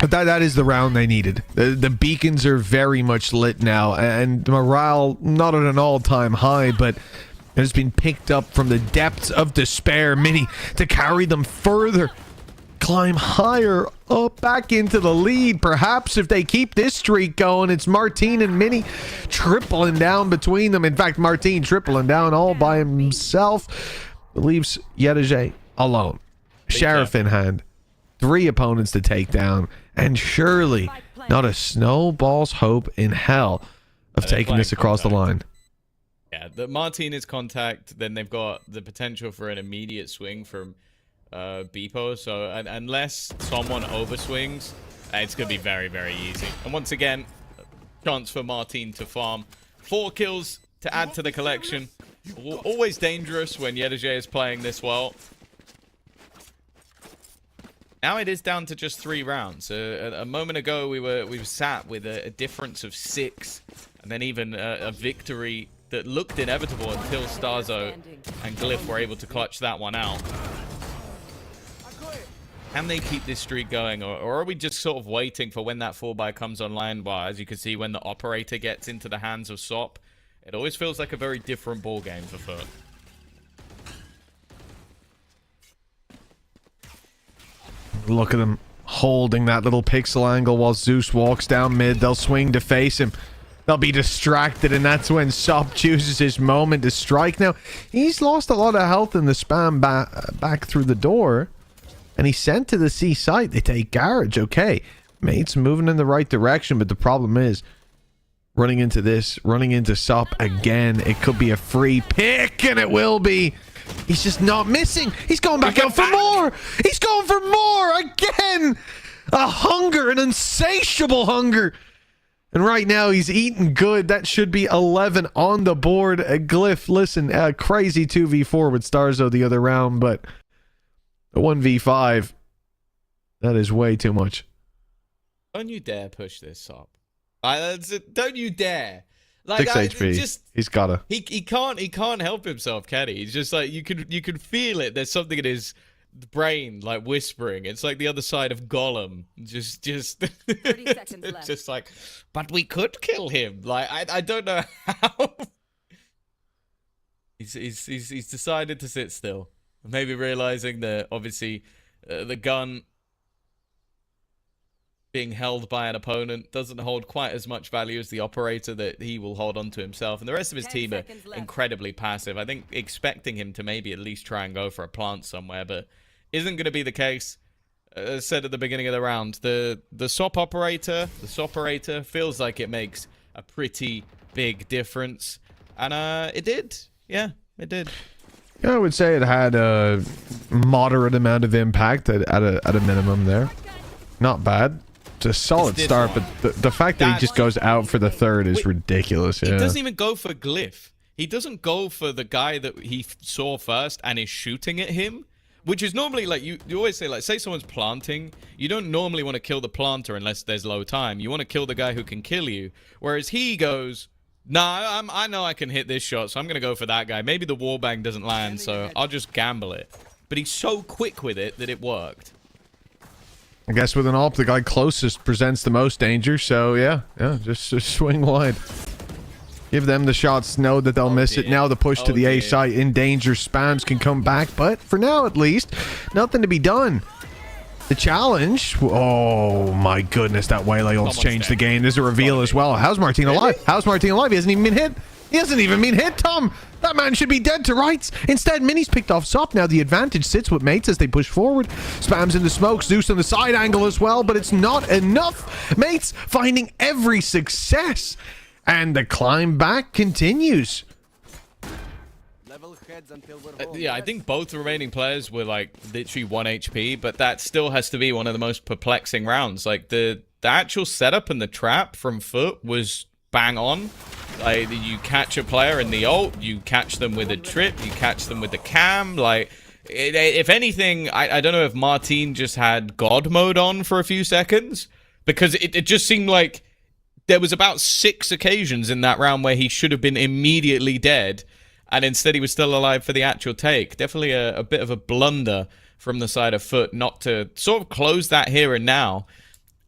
That is the round they needed. The beacons are very much lit now, and morale not at an all-time high, but it has been picked up from the depths of despair. Mini to carry them further climb higher up back into the lead. Perhaps if they keep this streak going, it's Martin and Mini tripling down between them. In fact, Martin tripling down all by himself. Leaves Yedege alone. Sheriff in hand. 3 opponents to take down. And surely not a snowball's hope in hell of taking this across the line. Yeah, the Martin is contact. Then they've got the potential for an immediate swing from Beepo. So unless someone overswings, it's going to be very, very easy. And once again, chance for Martin to farm 4 kills to add to the collection. Always dangerous when Yedege is playing this well. Now it is down to just 3 rounds. A moment ago, we were sat with a difference of 6, and then even a victory that looked inevitable until Starzo and Glyph were able to clutch that one out. Can they keep this streak going, or are we just sort of waiting for when that 4x comes online? Well, as you can see, when the operator gets into the hands of Sop, it always feels like a very different ball game for FUT. Look at them holding that little pixel angle while Zeus walks down mid. They'll swing to face him. They'll be distracted, and that's when Sop chooses his moment to strike. Now, he's lost a lot of health in the spam back through the door, and he's sent to the C site. They take Garage. Okay, mate's moving in the right direction, but the problem is running into Sop again. It could be a free pick, and it will be. He's just not missing. He's going back out for more. He's going for more again. A hunger, an insatiable hunger. And right now he's eating good. That should be 11 on the board. Glyph, listen, a crazy 2v4 with Starzo the other round, but a 1v5, that is way too much. Don't you dare push this, Sop. Don't you dare. Like, 6 HP. He's gotta. He can't help himself, can he? He's just like, you can feel it. There's something in his brain like whispering. It's like the other side of Gollum. Just 30 seconds left. Just like, but we could kill him. Like, I don't know how. He's decided to sit still. Maybe realizing that obviously the gun being held by an opponent doesn't hold quite as much value as the operator that he will hold on to himself. And the rest of his team are incredibly passive. I think expecting him to maybe at least try and go for a plant somewhere, but isn't going to be the case. As said at the beginning of the round, the SOP operator feels like it makes a pretty big difference. And it did. Yeah, it did. Yeah, I would say it had a moderate amount of impact at a minimum there. Not bad. It's a solid start, but the fact that he just goes out for the third is ridiculous. Yeah. He doesn't even go for Glyph. He doesn't go for the guy that he saw first and is shooting at him, which is normally like you always say, like, say someone's planting, you don't normally want to kill the planter unless there's low time. You want to kill the guy who can kill you. Whereas he goes, nah, I know I can hit this shot, so I'm going to go for that guy. Maybe the wallbang doesn't land, so I'll just gamble it. But he's so quick with it that it worked. I guess with an AWP, the guy closest presents the most danger, so yeah, just swing wide. Give them the shots, know that they'll miss it. Now the push to the A site, in danger, spams can come back, but for now at least, nothing to be done. The challenge, oh my goodness, that Waylay ult's changed the game. There's a reveal as well. How's Martin alive? How's Martin alive? He hasn't even been hit. He hasn't even been hit, Tom. That man should be dead to rights. Instead, Mini's picked off Sop. Now the advantage sits with mates as they push forward. Spams in the smoke. Zeus on the side angle as well, but it's not enough. Mates finding every success. And the climb back continues. Yeah, I think both the remaining players were like literally 1 HP, but that still has to be one of the most perplexing rounds. Like the actual setup and the trap from FUT was bang on. Like, you catch a player in the ult, you catch them with a trip, you catch them with the cam. Like, if anything, I don't know if Martin just had God mode on for a few seconds, because it just seemed like there was about 6 occasions in that round where he should have been immediately dead, and instead he was still alive for the actual take. Definitely a bit of a blunder from the side of FUT not to sort of close that here and now.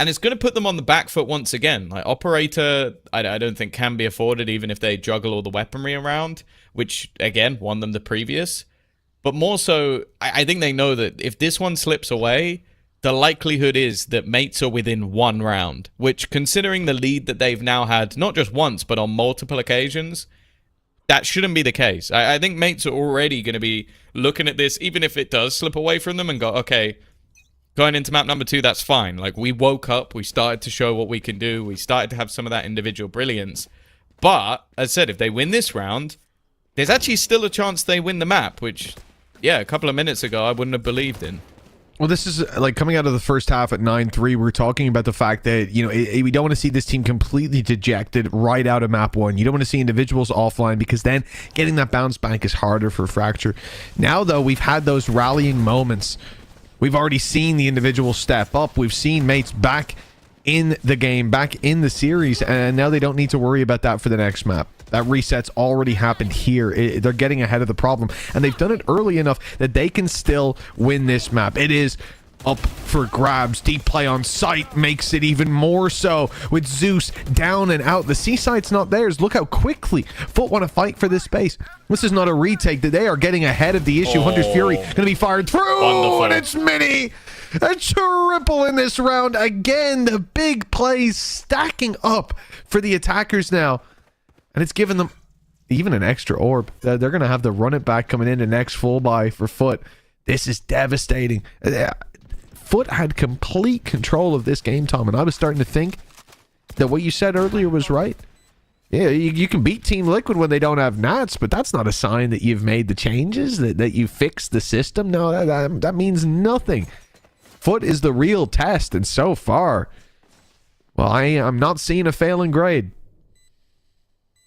And it's going to put them on the back foot once again. Like, operator, I don't think can be afforded, even if they juggle all the weaponry around, which, again, won them the previous. But more so, I think they know that if this one slips away, the likelihood is that mates are within 1 round, which, considering the lead that they've now had, not just once, but on multiple occasions, that shouldn't be the case. I think mates are already going to be looking at this, even if it does slip away from them, and go, okay, going into map number 2, that's fine. Like, we woke up, we started to show what we can do, we started to have some of that individual brilliance. But, as I said, if they win this round, there's actually still a chance they win the map, which, yeah, a couple of minutes ago, I wouldn't have believed in. Well, this is like coming out of the first half at 9-3. We're talking about the fact that, you know, we don't want to see this team completely dejected right out of map 1. You don't want to see individuals offline, because then getting that bounce back is harder for Fracture. Now, though, we've had those rallying moments. We've already seen the individual step up. We've seen mates back in the game, back in the series, and now they don't need to worry about that for the next map. That reset's already happened here. They're getting ahead of the problem, and they've done it early enough that they can still win this map. It is up for grabs. Deep play on site makes it even more so, with Zeus down and out. The C site's not theirs. Look how quickly FUT want to fight for this space. This is not a retake. That they are getting ahead of the issue. Hunter's Fury going to be fired through. Wonderful. And it's Mini. A triple in this round. Again, the big plays stacking up for the attackers now. And it's given them even an extra orb. They're going to have to run it back coming into next full buy for FUT. This is devastating. FUT had complete control of this game, Tom, and I was starting to think that what you said earlier was right. Yeah, you can beat Team Liquid when they don't have Nats, but that's not a sign that you've made the changes, that you fixed the system. No, that means nothing. FUT is the real test, and so far, well, I'm not seeing a failing grade.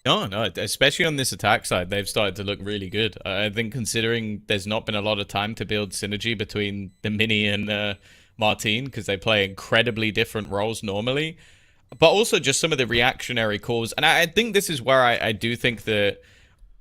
No, especially on this attack side, they've started to look really good. I think, considering there's not been a lot of time to build synergy between the Mini and Martine, because they play incredibly different roles normally, but also just some of the reactionary calls. And I think this is where I do think that,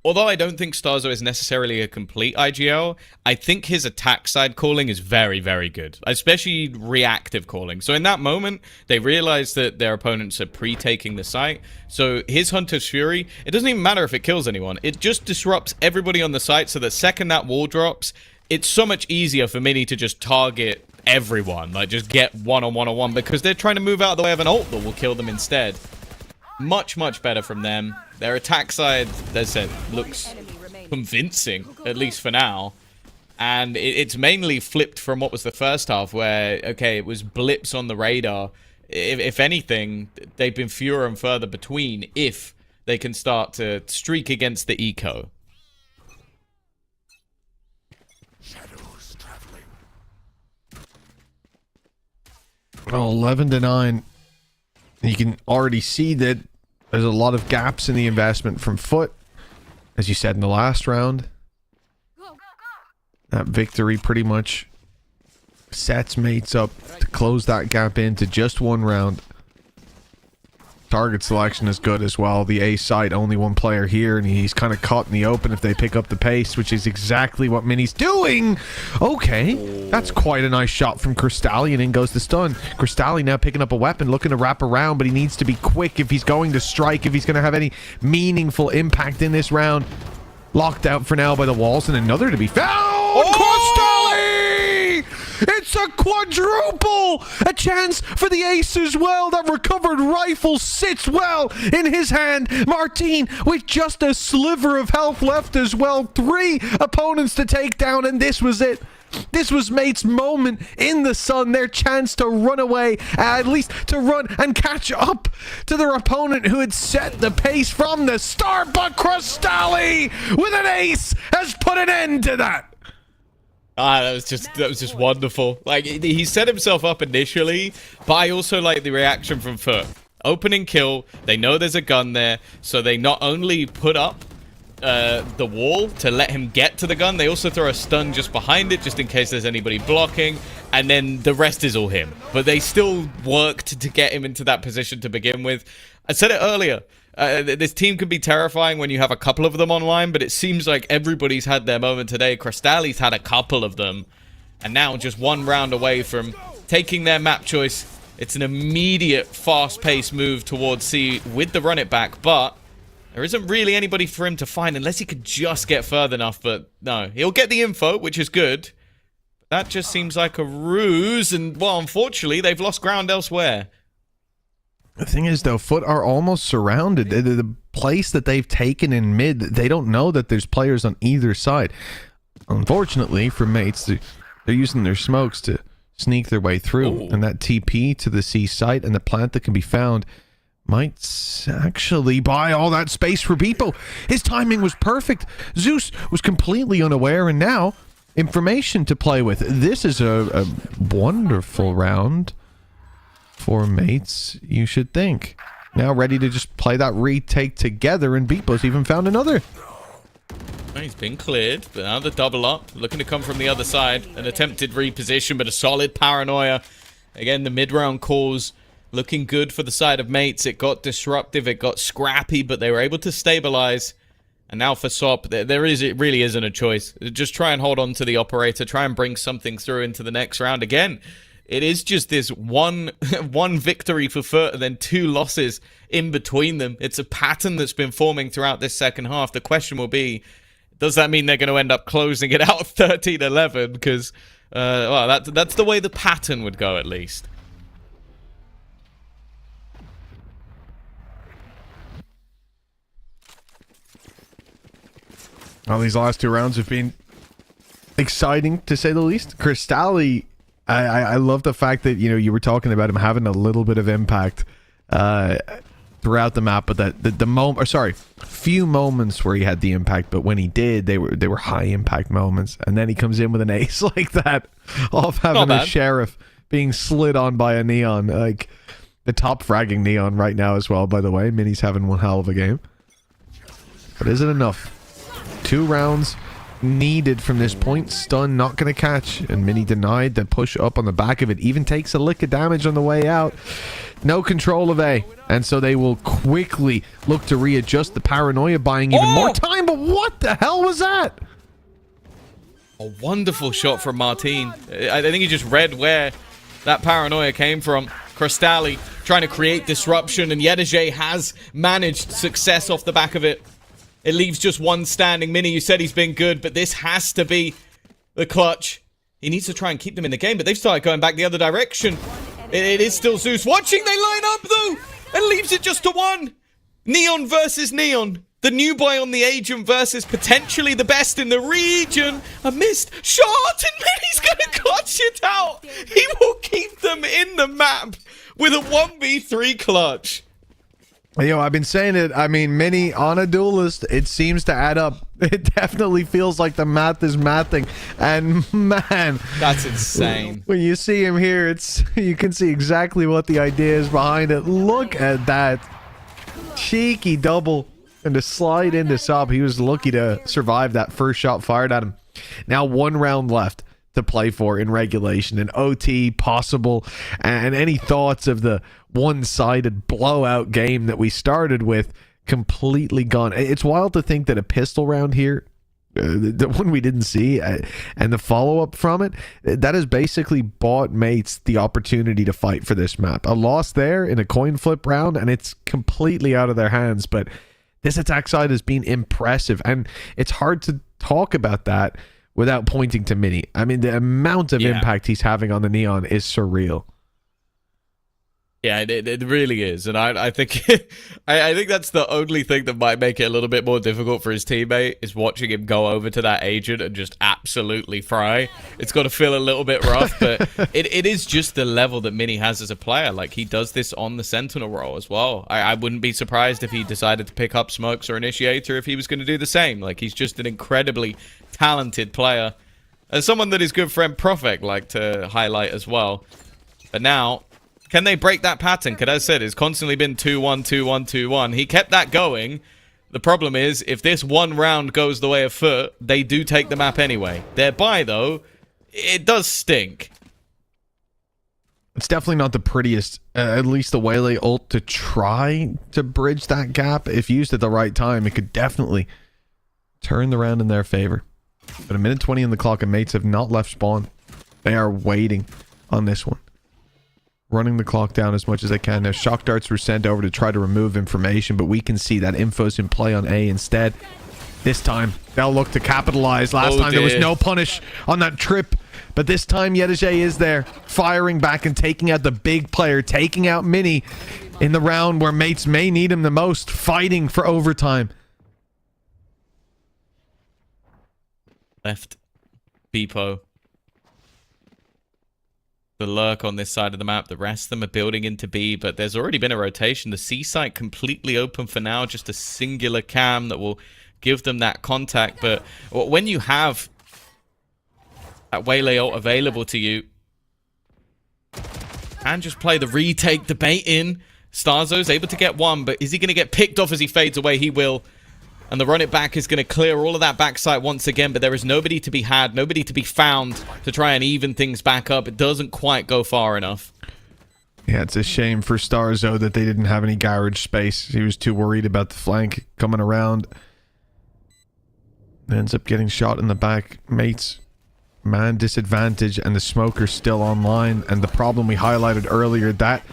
although I don't think Starzo is necessarily a complete IGL, I think his attack side calling is very, very good, especially reactive calling. So in that moment, they realize that their opponents are pre-taking the site. So his Hunter's Fury, it doesn't even matter if it kills anyone. It just disrupts everybody on the site, so the second that wall drops, it's so much easier for Mini to just target everyone, like just get one-on-one-on-one, because they're trying to move out of the way of an ult that will kill them instead. Much, much better from them. Their attack side, as I said, looks convincing, at least for now. And it's mainly flipped from what was the first half, where, okay, it was blips on the radar. If anything, they've been fewer and further between if they can start to streak against the eco. Shadows traveling. Well, 11-9. You can already see that there's a lot of gaps in the investment from FUT, as you said in the last round. That victory pretty much sets mates up to close that gap into just 1 round. Target selection is good as well. The A site, only 1 player here, and he's kind of caught in the open if they pick up the pace, which is exactly what Mini's doing. Okay, that's quite a nice shot from Cristalli, and in goes the stun. Cristalli now picking up a weapon, looking to wrap around, but he needs to be quick if he's going to strike, if he's going to have any meaningful impact in this round. Locked out for now by the walls, and another to be found. Cristalli! It's a quadruple! A chance for the ace as well. That recovered rifle sits well in his hand. Martine with just a sliver of health left as well. 3 opponents to take down, and this was it. This was mates' moment in the sun, their chance to run away, at least to run and catch up to their opponent who had set the pace from the start. But Cristalli with an ace has put an end to that. That was just wonderful. Like, he set himself up initially, but I also like the reaction from FUT. Opening kill, they know there's a gun there, so they not only put up the wall to let him get to the gun, they also throw a stun just behind it, just in case there's anybody blocking, and then the rest is all him. But they still worked to get him into that position to begin with. I said it earlier. This team can be terrifying when you have a couple of them online, but it seems like everybody's had their moment today. Cristalli's had a couple of them, and now just 1 round away from taking their map choice. It's an immediate, fast-paced move towards C with the run it back, but there isn't really anybody for him to find unless he could just get further enough. But no, he'll get the info, which is good. That just seems like a ruse, and, well, unfortunately, they've lost ground elsewhere. The thing is, though, FUT are almost surrounded. The place that they've taken in mid, they don't know that there's players on either side. Unfortunately, for mates, they're using their smokes to sneak their way through. Ooh. And that TP to the C site and the plant that can be found might actually buy all that space for Beepo. His timing was perfect. Zeus was completely unaware, and now information to play with. This is a wonderful round for mates, you should think. Now ready to just play that retake together, and Beepo's even found another. He's been cleared, but now the double up, looking to come from the other side. An attempted reposition, but a solid paranoia. Again, the mid-round calls looking good for the side of mates. It got disruptive, it got scrappy, but they were able to stabilize. And now for SOP, it really isn't a choice. Just try and hold on to the operator, try and bring something through into the next round. Again, it is just this one victory for FUT and then 2 losses in between them. It's a pattern that's been forming throughout this second half. The question will be, does that mean they're going to end up closing it out 13-11? Because, well, that's the way the pattern would go, at least. Well, these last 2 rounds have been exciting, to say the least. Cristalli, I love the fact that, you know, you were talking about him having a little bit of impact throughout the map, but that few moments where he had the impact, but when he did, they were high impact moments. And then he comes in with an ace like that, off having a sheriff being slid on by a Neon. Like, the top fragging Neon right now as well, by the way. Mini's having one hell of a game. But is it enough? 2 rounds needed from this point. Stun not going to catch, and Mini denied the push up on the back of it. Even takes a lick of damage on the way out. No control of A, and so they will quickly look to readjust the paranoia, buying even more time. But what the hell was that? A wonderful shot from Martin. I think he just read where that paranoia came from. Cristalli trying to create disruption, and Yedege has managed success off the back of it. It leaves just one standing. Mini, you said he's been good, but this has to be the clutch. He needs to try and keep them in the game, but they've started going back the other direction. It is still Zeus watching. They line up, though, and leaves it just to 1. Neon versus Neon. The new boy on the agent versus potentially the best in the region. A missed shot, and Mini's going to clutch it out. He will keep them in the map with a 1v3 clutch. Yo, I've been saying it. I mean, Mini on a duelist, it seems to add up. It definitely feels like the math is mathing. And man, that's insane. When you see him here, you can see exactly what the idea is behind it. Look at that cheeky double and to slide into sub. He was lucky to survive that first shot fired at him. Now 1 round left to play for in regulation, an OT possible, and any thoughts of the one-sided blowout game that we started with completely gone. It's wild to think that a pistol round here, the one we didn't see, and the follow-up from it, that has basically bought mates the opportunity to fight for this map. A loss there in a coin flip round, and it's completely out of their hands. But this attack side has been impressive, and it's hard to talk about that without pointing to Mini. I mean, the amount of impact he's having on the Neon is surreal. Yeah, it really is, and I think I think that's the only thing that might make it a little bit more difficult for his teammate is watching him go over to that agent and just absolutely fry. It's got to feel a little bit rough, but it is just the level that Mini has as a player. Like, he does this on the Sentinel role as well. I wouldn't be surprised if he decided to pick up smokes or initiator if he was going to do the same. Like, he's just an incredibly talented player. As someone that his good friend Profek like to highlight as well. But now, can they break that pattern? Because as I said, it's constantly been 2-1, 2-1, 2-1. He kept that going. The problem is, if this 1 round goes the way of FUT, they do take the map anyway. Thereby, though, it does stink. It's definitely not the prettiest, at least the Waylay ult to try to bridge that gap. If used at the right time, it could definitely turn the round in their favor. But 1:20 on the clock, and mates have not left spawn. They are waiting on this one. Running the clock down as much as they can. Now, shock darts were sent over to try to remove information, but we can see that info's in play on A instead. This time, they'll look to capitalize. Last time there was no punish on that trip But this time, Yedeje is there, firing back and taking out the big player, taking out Mini in the round where mates may need him the most, fighting for overtime. Left. Beepo. The lurk on this side of the map. The rest of them are building into B, but there's already been a rotation. The C site completely open for now. Just a singular cam that will give them that contact. But when you have that Waylay ult available to you, and just play the retake, the bait in. Starzo's able to get one, but is he going to get picked off as he fades away? He will. And the run it back is going to clear all of that backside once again, but there is nobody to be had, nobody to be found to try and even things back up. It doesn't quite go far enough. Yeah, it's a shame for Starzo that they didn't have any garage space. He was too worried about the flank coming around. Ends up getting shot in the back. Mates, man disadvantage, and the smoker's still online. And the problem we highlighted earlier, that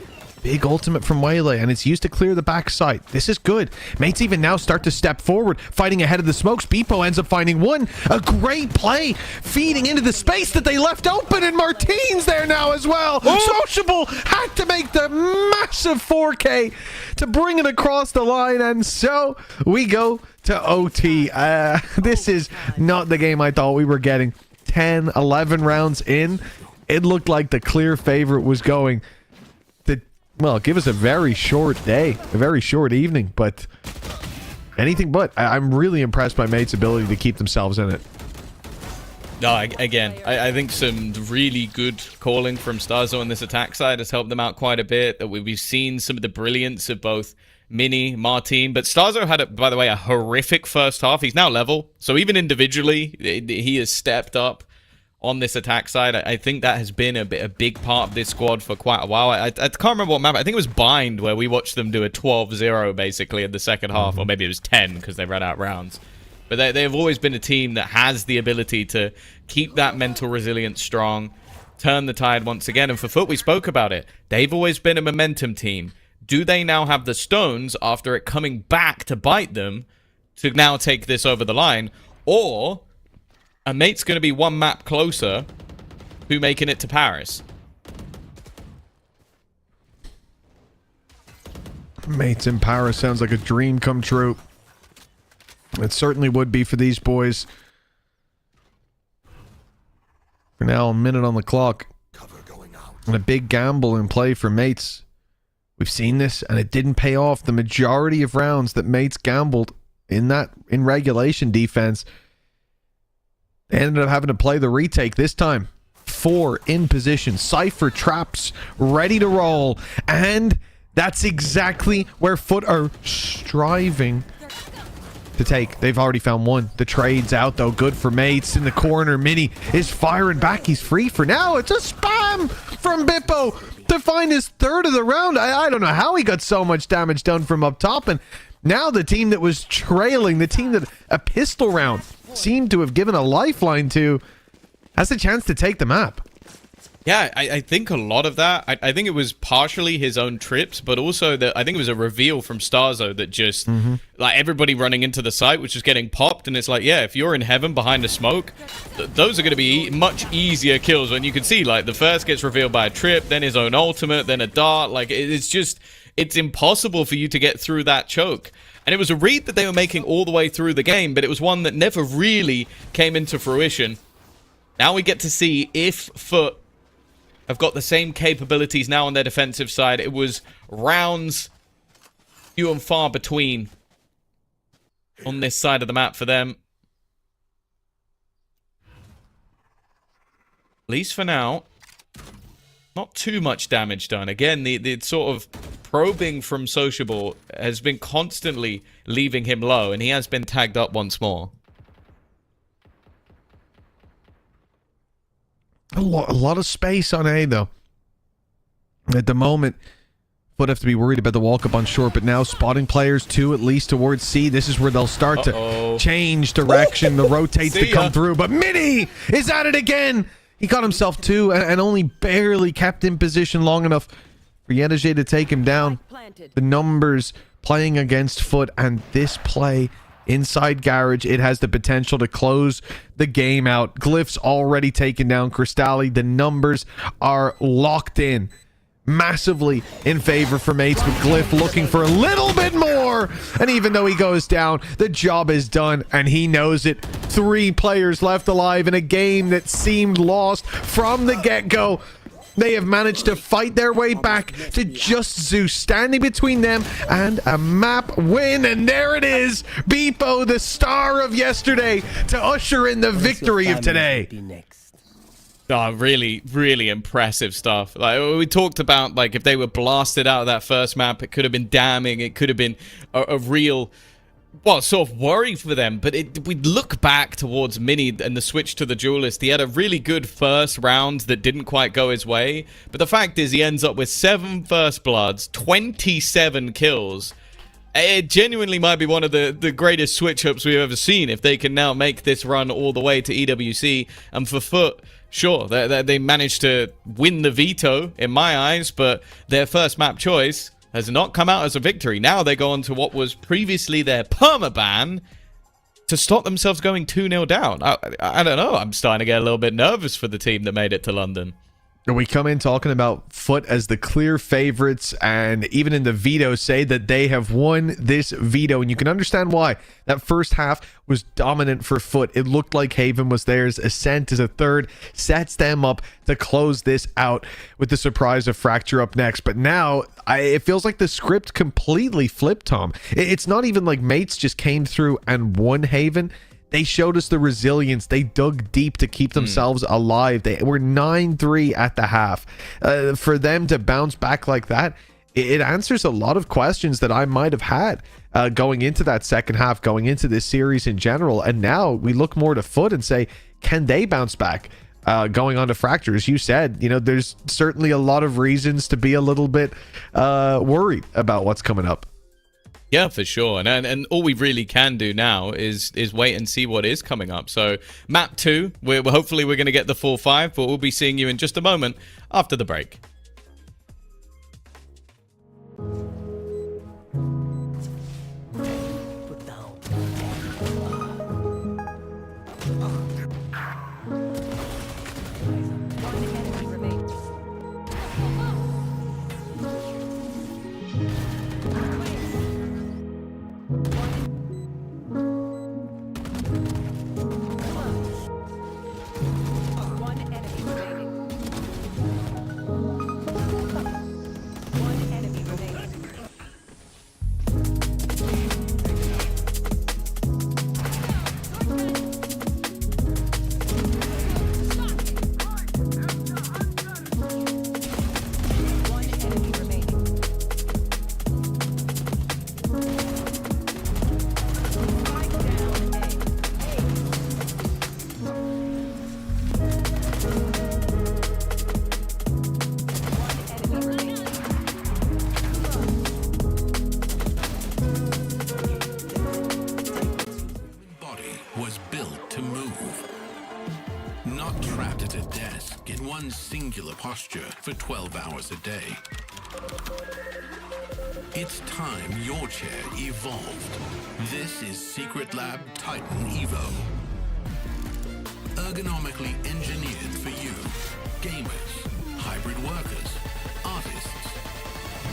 big ultimate from Waylay, and it's used to clear the backside. This is good. Mates even now start to step forward, fighting ahead of the smokes. Beepo ends up finding one. A great play, feeding into the space that they left open, and Martine's there now as well. Sociable had to make the massive 4K to bring it across the line, and so we go to OT. This is not the game I thought we were getting. 10, 11 rounds in, it looked like the clear favorite was going. Well, give us a very short day, a very short evening, but anything but. I'm really impressed by Mates' ability to keep themselves in it. No, again, I think some really good calling from Starzo on this attack side has helped them out quite a bit. That we've seen some of the brilliance of both Mini, Martine, but Starzo had, by the way, a horrific first half. He's now level, so even individually, he has stepped up on this attack side. I think that has been a big part of this squad for quite a while. I can't remember what map. I think it was Bind, where we watched them do a 12-0 basically in the second half, or maybe it was 10 because they ran out rounds. But they've always been a team that has the ability to keep that mental resilience strong, turn the tide once again. And for FUT, we spoke about it. They've always been a momentum team. Do they now have the stones after it coming back to bite them to now take this over the line? Or a Mate's going to be one map closer to making it to Paris? Mates in Paris sounds like a dream come true. It certainly would be for these boys. For now, a minute on the clock. And a big gamble in play for Mates. We've seen this, and it didn't pay off. The majority of rounds that Mates gambled in regulation defense, they ended up having to play the retake this time. 4 in position. Cypher traps ready to roll. And that's exactly where FUT are striving to take. They've already found one. The trade's out, though. Good for Mates in the corner. Mini is firing back. He's free for now. It's a spam from Bippo to find his third of the round. I don't know how he got so much damage done from up top. And now the team that was trailing, the team that a pistol round seemed to have given a lifeline to, has a chance to take the map. Yeah, I think a lot of that, I think it was partially his own trips, but also that I think it was a reveal from Starzo that just, like, everybody running into the site was just getting popped, and it's like, yeah, if you're in heaven behind a smoke, those are going to be much easier kills. When you can see, like, the first gets revealed by a trip, then his own ultimate, then a dart, like, it's just, it's impossible for you to get through that choke. And it was a read that they were making all the way through the game, but it was one that never really came into fruition. Now we get to see if FUT have got the same capabilities now on their defensive side. It was rounds few and far between on this side of the map for them. At least for now, not too much damage done. Again, the sort of probing from Sociable has been constantly leaving him low, and he has been tagged up once more. A lot of space on A, though. At the moment, FUT have to be worried about the walk-up on short, but now spotting players too, at least towards C. This is where they'll start to change direction. The rotates to come through, but Mini is at it again. He got himself 2 and only barely kept in position long enough for Yedeje to take him down. The numbers playing against FUT, and this play inside Garage. It has the potential to close the game out. Glyph's already taken down Cristalli. The numbers are locked in massively in favor for Mates, with Glyph looking for a little bit more. And even though he goes down, the job is done, and he knows it. 3 players left alive in a game that seemed lost from the get-go. They have managed to fight their way back to just Zeus standing between them and a map win. And there it is, Beepo, the star of yesterday, to usher in the victory of today. Oh, really, really impressive stuff. Like we talked about, like if they were blasted out of that first map, it could have been damning. It could have been a real, well, sort of worry for them. But we look back towards Mini and the switch to the Duelist. He had a really good first round that didn't quite go his way. But the fact is, he ends up with 7 first bloods, 27 kills. It genuinely might be one of the greatest switch-ups we've ever seen if they can now make this run all the way to EWC. And for FUT, sure, they managed to win the Veto, in my eyes, but their first map choice has not come out as a victory. Now they go on to what was previously their permaban to stop themselves going 2-0 down. I don't know. I'm starting to get a little bit nervous for the team that made it to London. We come in talking about FUT as the clear favorites, and even in the Veto say that they have won this Veto, and you can understand why. That first half was dominant for FUT. It looked like Haven was theirs. Ascent is a third, sets them up to close this out with the surprise of Fracture up next. But now it feels like the script completely flipped, Tom. It's not even like Mates just came through and won Haven. They showed us the resilience. They dug deep to keep themselves alive. They were 9-3 at the half. For them to bounce back like that, it answers a lot of questions that I might have had going into that second half, going into this series in general. And now we look more to FUT and say, can they bounce back? Going on to Fracture, as you said, you know, there's certainly a lot of reasons to be a little bit worried about what's coming up. Yeah, for sure. And all we really can do now is wait and see what is coming up. So map 2, hopefully we're going to get the full 5, but we'll be seeing you in just a moment after the break. Posture for 12 hours a day. It's time your chair evolved. This is Secret Lab Titan Evo. Ergonomically engineered for you, gamers, hybrid workers, artists,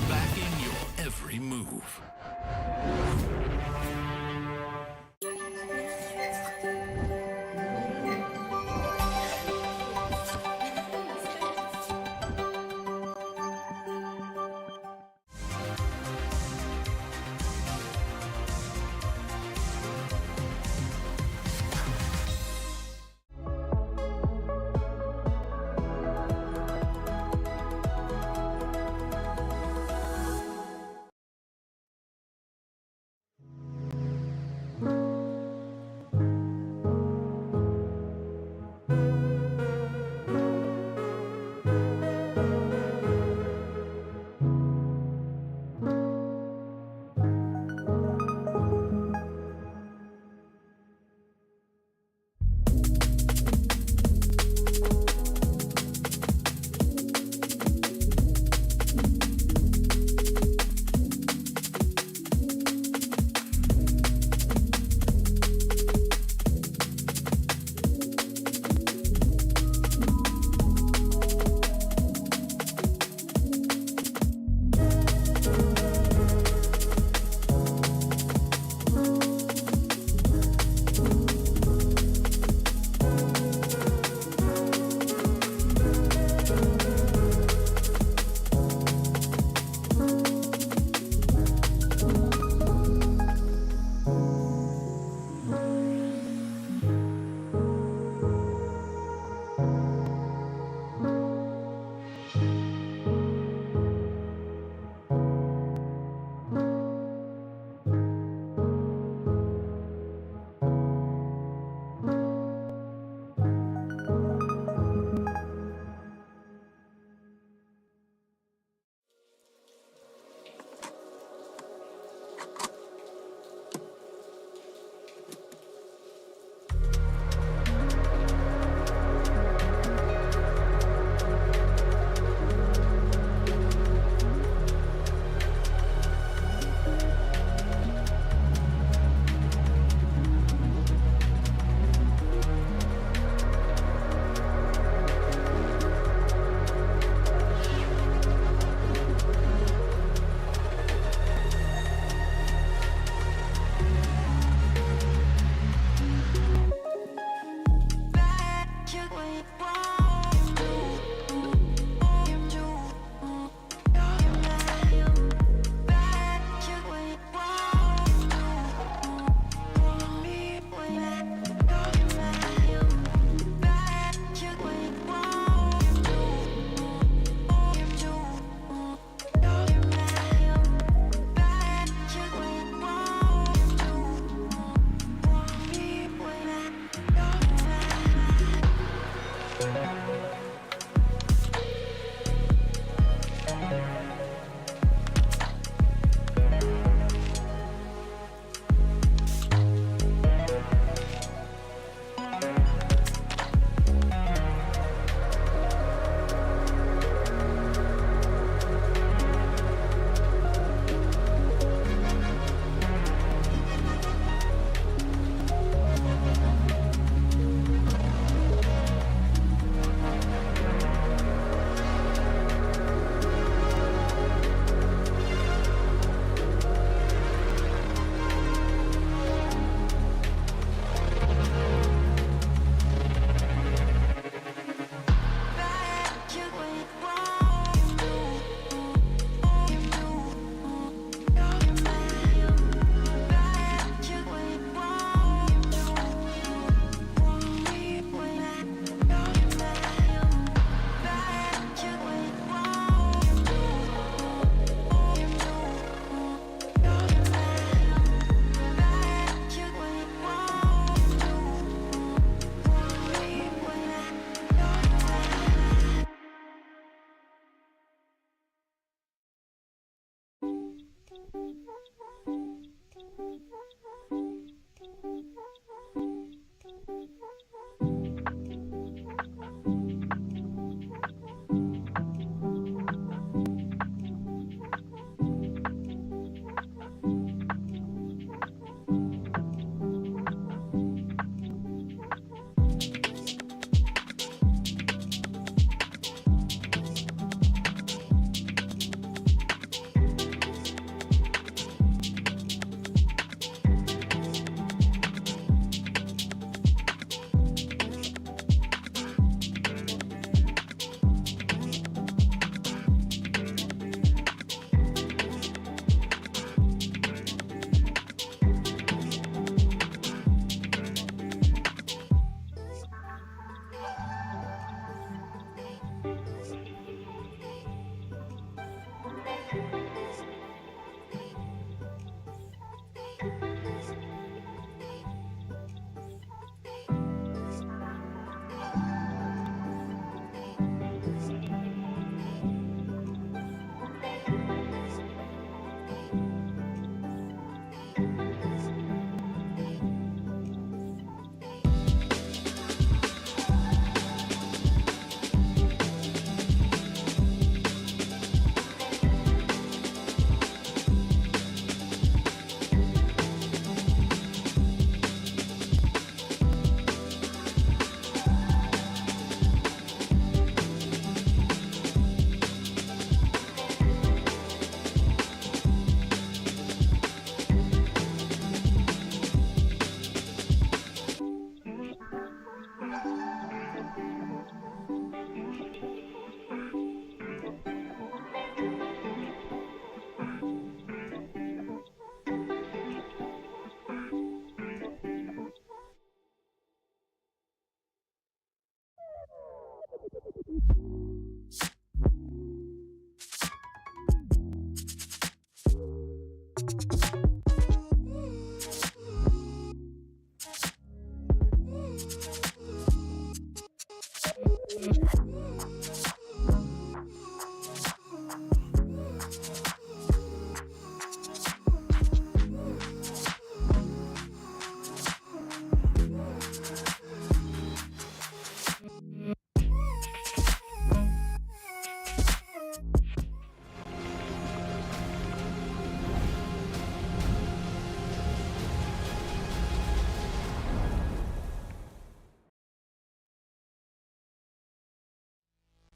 backing your every move.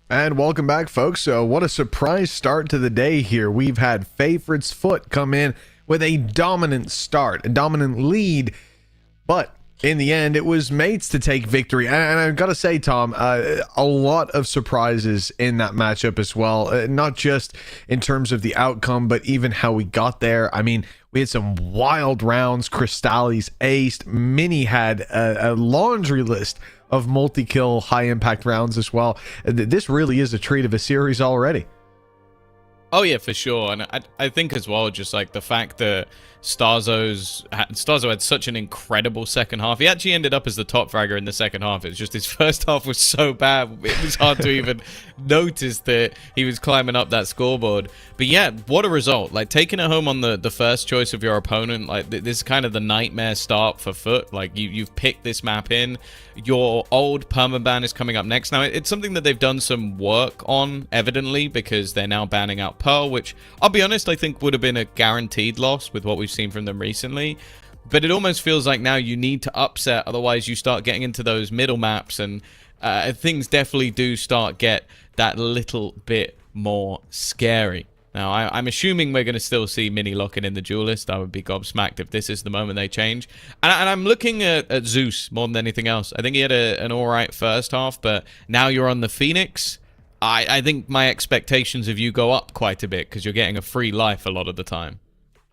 And welcome back, folks. So what a surprise start to the day here. We've had Favorites FUT come in with a dominant start, a dominant lead, but in the end, it was Mates to take victory. And I've got to say, Tom, a lot of surprises in that matchup as well. Not just in terms of the outcome, but even how we got there. I mean, we had some wild rounds. Crystallis aced. Mini had a laundry list of multi-kill, high-impact rounds as well. This really is a treat of a series already. Oh, yeah, for sure. And I think as well, just like the fact that Starzo had such an incredible second half. He actually ended up as the top fragger in the second half. It was just his first half was so bad. It was hard to even notice that he was climbing up that scoreboard. But yeah, what a result. Like taking it home on the first choice of your opponent. Like this is kind of the nightmare start for FUT. Like you've picked this map in. Your old permaban is coming up next. Now, it's something that they've done some work on, evidently, because they're now banning out Pearl, which, I'll be honest, I think would have been a guaranteed loss with what we've seen from them recently. But it almost feels like now you need to upset, otherwise you start getting into those middle maps, and things definitely do start get that little bit more scary. Now, I'm assuming we're going to still see Mini locking in the duelist. I would be gobsmacked if this is the moment they change. And I'm looking at Zeus more than anything else. I think he had an alright first half, but now you're on the Phoenix. I think my expectations of you go up quite a bit because you're getting a free life a lot of the time.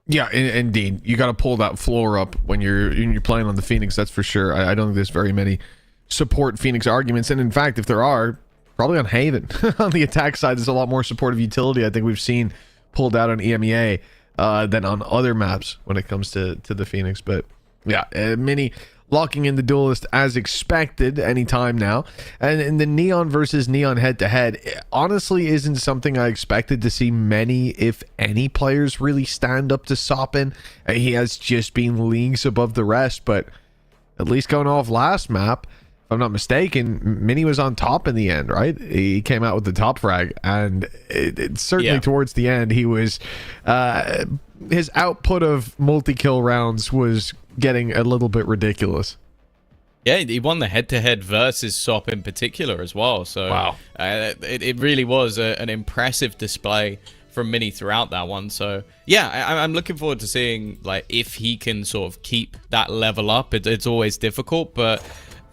Yeah, indeed. You got to pull that floor up when you're playing on the Phoenix, that's for sure. I don't think there's very many support Phoenix arguments. And in fact, if there are, probably on Haven. On the attack side, there's a lot more supportive utility I think we've seen pulled out on EMEA than on other maps when it comes to the Phoenix. But yeah, Mini locking in the duelist as expected anytime now. And in the Neon versus Neon head-to-head, honestly isn't something I expected to see many, if any, players really stand up to Soppin. He has just been leagues above the rest, but at least going off last map, if I'm not mistaken, Mini was on top in the end, right? He came out with the top frag, and it certainly towards the end, he was his output of multi-kill rounds was getting a little bit ridiculous. Yeah, he won the head-to-head versus Sop in particular as well. So wow, it really was an impressive display from Mini throughout that one. So yeah, I'm looking forward to seeing like if he can sort of keep that level up. It's always difficult, but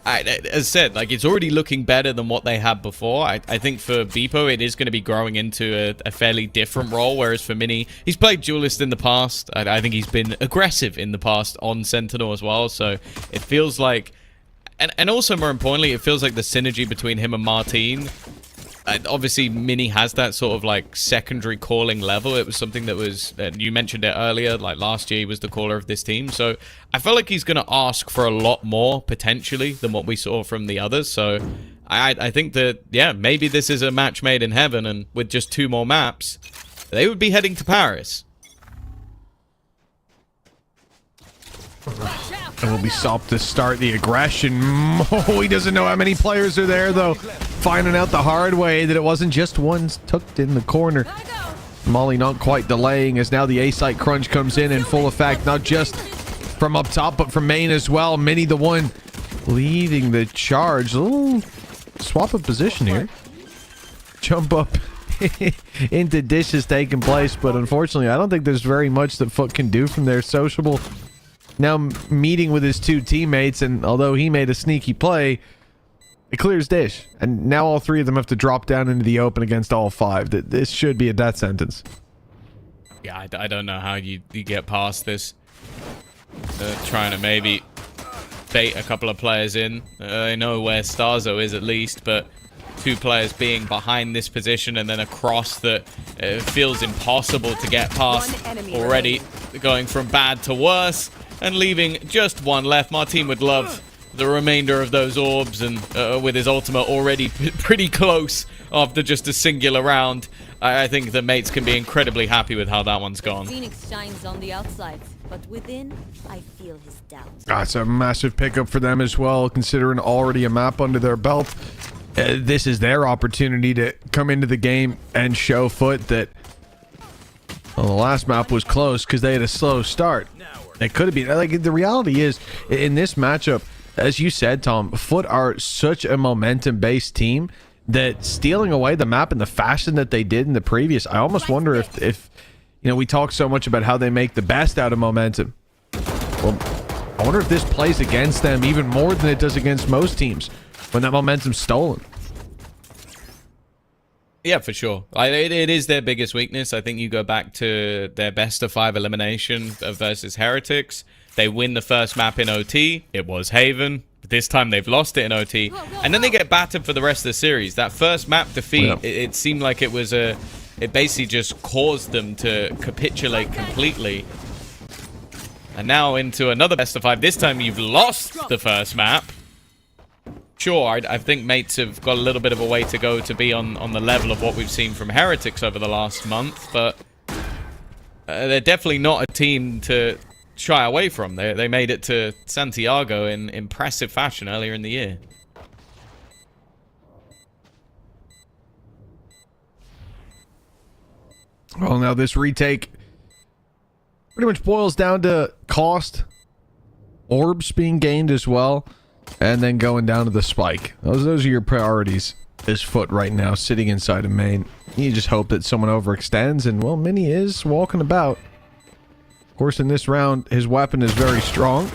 as I said, like it's already looking better than what they had before. I think for Beepo, it is going to be growing into a fairly different role, whereas for Mini, he's played Duelist in the past. I think he's been aggressive in the past on Sentinel as well, so it feels like, and also more importantly, it feels like the synergy between him and Martin. Obviously, Mini has that sort of like secondary calling level. It was something that was, you mentioned it earlier, like last year he was the caller of this team. So I felt like he's going to ask for a lot more potentially than what we saw from the others. So I think that, yeah, maybe this is a match made in heaven, and with just 2 more maps, they would be heading to Paris. And will be stopped to start the aggression. Oh, he doesn't know how many players are there, though. Finding out the hard way that it wasn't just one tucked in the corner. Molly not quite delaying as now the A-site crunch comes in full effect, not just from up top, but from main as well. Mini the one leading the charge. A little swap of position here. Jump up into dishes taking place, but unfortunately, I don't think there's very much that FUT can do from there. Sociable now meeting with his 2 teammates, and although he made a sneaky play, it clears dish. And now all 3 of them have to drop down into the open against all 5. This should be a death sentence. Yeah, I don't know how you get past this. Trying to maybe bait a couple of players in. I know where Starzo is at least, but 2 players being behind this position and then across that feels impossible to get past. Already going from bad to worse and leaving just 1 left. Martin would love the remainder of those orbs, and with his ultimate already pretty close after just a singular round, I think the mates can be incredibly happy with how that one's gone. Phoenix shines on the outside, but within, I feel his doubt. That's a massive pickup for them as well, considering already a map under their belt. This is their opportunity to come into the game and show FUT that, well, the last map was close because they had a slow start. It could have been, like, the reality is, in this matchup, as you said, Tom, FUT are such a momentum-based team that stealing away the map in the fashion that they did in the previous, I almost wonder if you know, we talk so much about how they make the best out of momentum. Well, I wonder if this plays against them even more than it does against most teams when that momentum's stolen. Yeah, for sure. It is their biggest weakness. I think you go back to their best of 5 elimination versus Heretics. They win the first map in OT. It was Haven. This time they've lost it in OT. And then they get battered for the rest of the series. That first map defeat, it seemed like it was a... It basically just caused them to capitulate completely. And now into another best of 5. This time you've lost the first map. Sure, I think mates have got a little bit of a way to go to be on the level of what we've seen from Heretics over the last month, but they're definitely not a team to shy away from. They made it to Santiago in impressive fashion earlier in the year. Well, now this retake pretty much boils down to cost, orbs being gained as well, and then going down to the spike. Those are your priorities as FUT right now, sitting inside a main. You just hope that someone overextends, and, well, Mini is walking about. Of course, in this round, his weapon is very strong,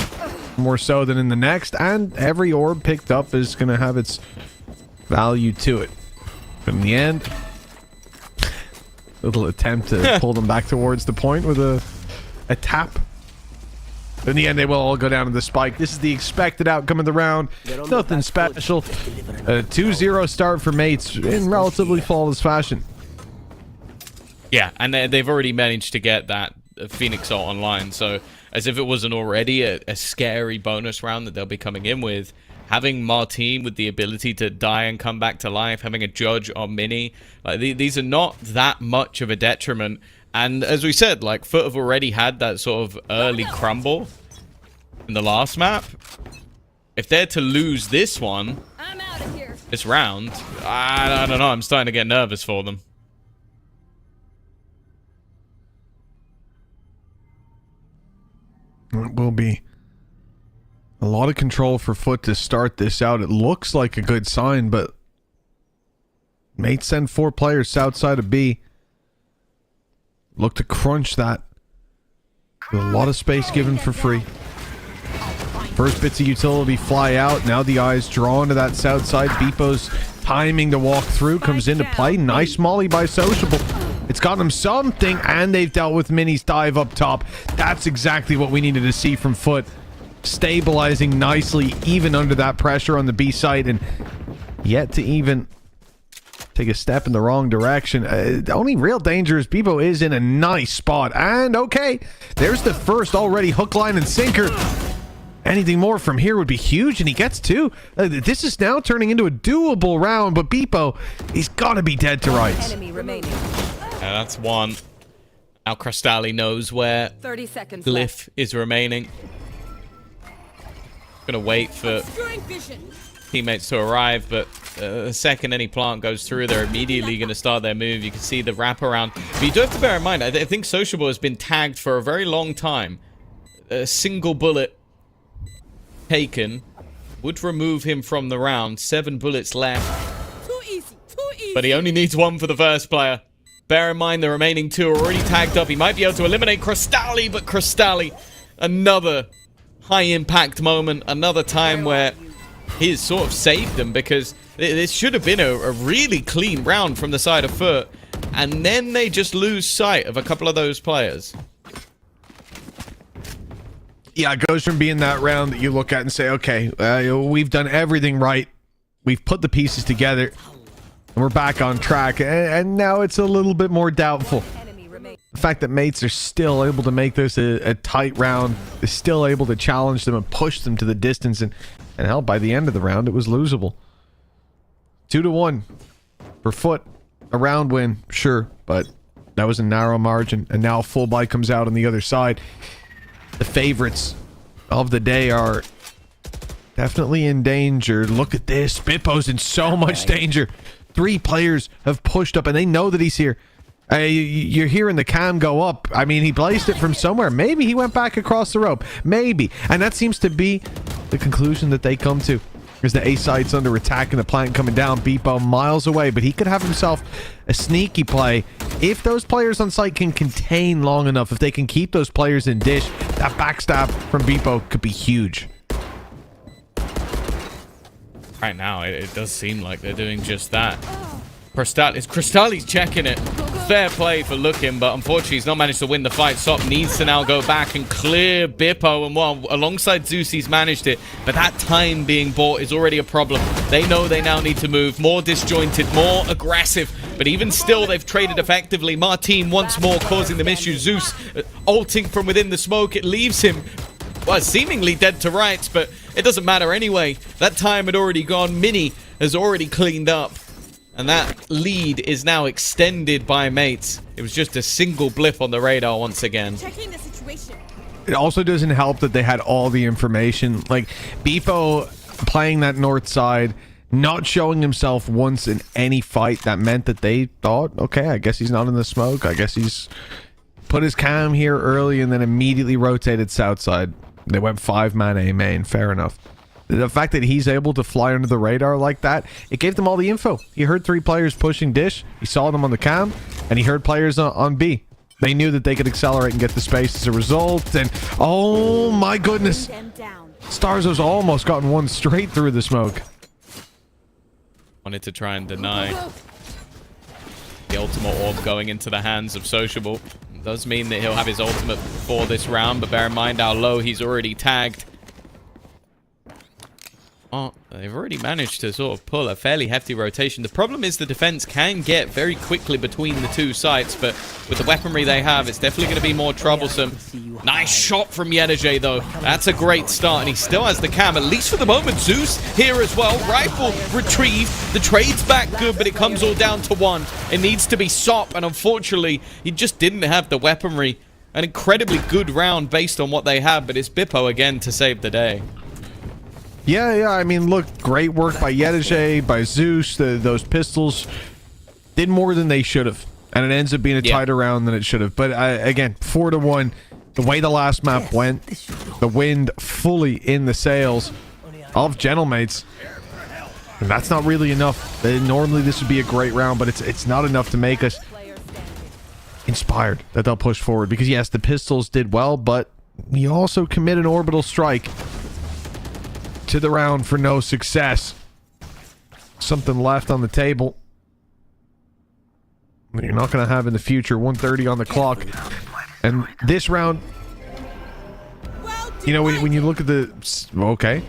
more so than in the next, and every orb picked up is going to have its value to it. But in the end, little attempt to pull them back towards the point with a tap. In the end, they will all go down to the spike. This is the expected outcome of the round. Nothing special. A 2-0 start for mates in relatively flawless fashion. Yeah, and they've already managed to get that Phoenix ult online, so as if it wasn't already a scary bonus round that they'll be coming in with. Having Martine with the ability to die and come back to life, having a judge on Mini, like these are not that much of a detriment. And as we said, like, FUT have already had that sort of early crumble in the last map. If they're to lose this one, this round, I don't know, I'm starting to get nervous for them. It will be a lot of control for FUT to start this out. It looks like a good sign, but mates send 4 players south side of B. Look to crunch that. With a lot of space given for free. First bits of utility fly out. Now the eyes drawn to that south side. Beepo's timing to walk through comes into play. Nice molly by Sociable. It's gotten him something, and they've dealt with Mini's dive up top. That's exactly what we needed to see from FUT. Stabilizing nicely, even under that pressure on the B side, and yet to even take a step in the wrong direction. The only real danger is Bebo is in a nice spot. And okay, there's the first already hook, line, and sinker. Anything more from here would be huge, and he gets 2. This is now turning into a doable round, but Beepo, he's got to be dead to rights. Enemy remaining. That's 1. Now Crystalli knows where 30 seconds Glyph left. is remaining. Gonna wait for teammates to arrive, but the second any plant goes through, they're immediately going to start their move. You can see the wraparound. But you do have to bear in mind, I think Sociable has been tagged for a very long time. A single bullet taken would remove him from the round. 7 bullets left. Too easy. But he only needs 1 for the first player. Bear in mind the remaining 2 are already tagged up. He might be able to eliminate Crystalli, but Crystalli, another high impact moment, another time where he's sort of saved them, because this should have been a really clean round from the side of FUT, and then they just lose sight of a couple of those players. Yeah, it goes from being that round that you look at and say, okay, we've done everything right. We've put the pieces together, and we're back on track, and now it's a little bit more doubtful. The fact that mates are still able to make this a tight round, is still able to challenge them and push them to the distance, and And hell, by the end of the round, it was losable. 2-1 for FUT. A round win, sure, but that was a narrow margin. And now full buy comes out on the other side. The favorites of the day are definitely in danger. Look at this. Bippo's in so much danger. 3 players have pushed up, and they know that he's here. You're hearing the cam go up. I mean, he placed it from somewhere. Maybe he went back across the rope. Maybe. And that seems to be the conclusion that they come to. Is the A site's under attack and the plant coming down. Bippo miles away, but he could have himself a sneaky play. If those players on site can contain long enough, if they can keep those players in dish, that backstab from Bippo could be huge. Right now, it does seem like they're doing just that. Crystalli's checking it. Fair play for looking, but unfortunately he's not managed to win the fight. Sop needs to now go back and clear Bippo, and well, alongside Zeus he's managed it, but that time being bought is already a problem. They know they now need to move more disjointed, more aggressive, but even still they've traded effectively. Martin once more causing them issues. Zeus ulting from within the smoke. It leaves him, well, seemingly dead to rights, but it doesn't matter anyway. That time had already gone. Mini has already cleaned up. And that lead is now extended by mates. It was just a single blip on the radar once again. Checking the situation. It also doesn't help that they had all the information. Like, Bippo playing that north side, not showing himself once in any fight. That meant that they thought, okay, I guess he's not in the smoke. I guess he's put his cam here early and then immediately rotated south side. They went 5-man A main. Fair enough. The fact that he's able to fly under the radar like that, it gave them all the info. He heard 3 players pushing dish. He saw them on the cam, and he heard players on B. They knew that they could accelerate and get the space as a result. And oh my goodness, Starzo's almost gotten one straight through the smoke. Wanted to try and deny the ultimate orb going into the hands of Sociable. It does mean that he'll have his ultimate for this round, but bear in mind how low he's already tagged. Oh, they've already managed to sort of pull a fairly hefty rotation. The problem is the defense can get very quickly between the 2 sites, but with the weaponry they have, it's definitely going to be more troublesome. Nice shot from Yedege, though. That's a great start, and he still has the cam, at least for the moment. Zeus here as well. Rifle retrieved. The trade's back good, but it comes all down to 1. It needs to be Sop, and unfortunately, he just didn't have the weaponry. An incredibly good round based on what they have, but it's Bippo again to save the day. Yeah, I mean, look, great work by Yedege, by Zeus. Those pistols did more than they should have. And it ends up being a tighter round than it should have. But again, 4-1. The way the last map went, the wind fully in the sails of Gentlemates. And that's not really enough. Normally this would be a great round, but it's not enough to make us inspired that they'll push forward. Because yes, the pistols did well, but he also committed an orbital strike to the round for no success. Something left on the table that you're not going to have in the future. 1:30 on the clock. And this round, you know, when you look at the... Okay.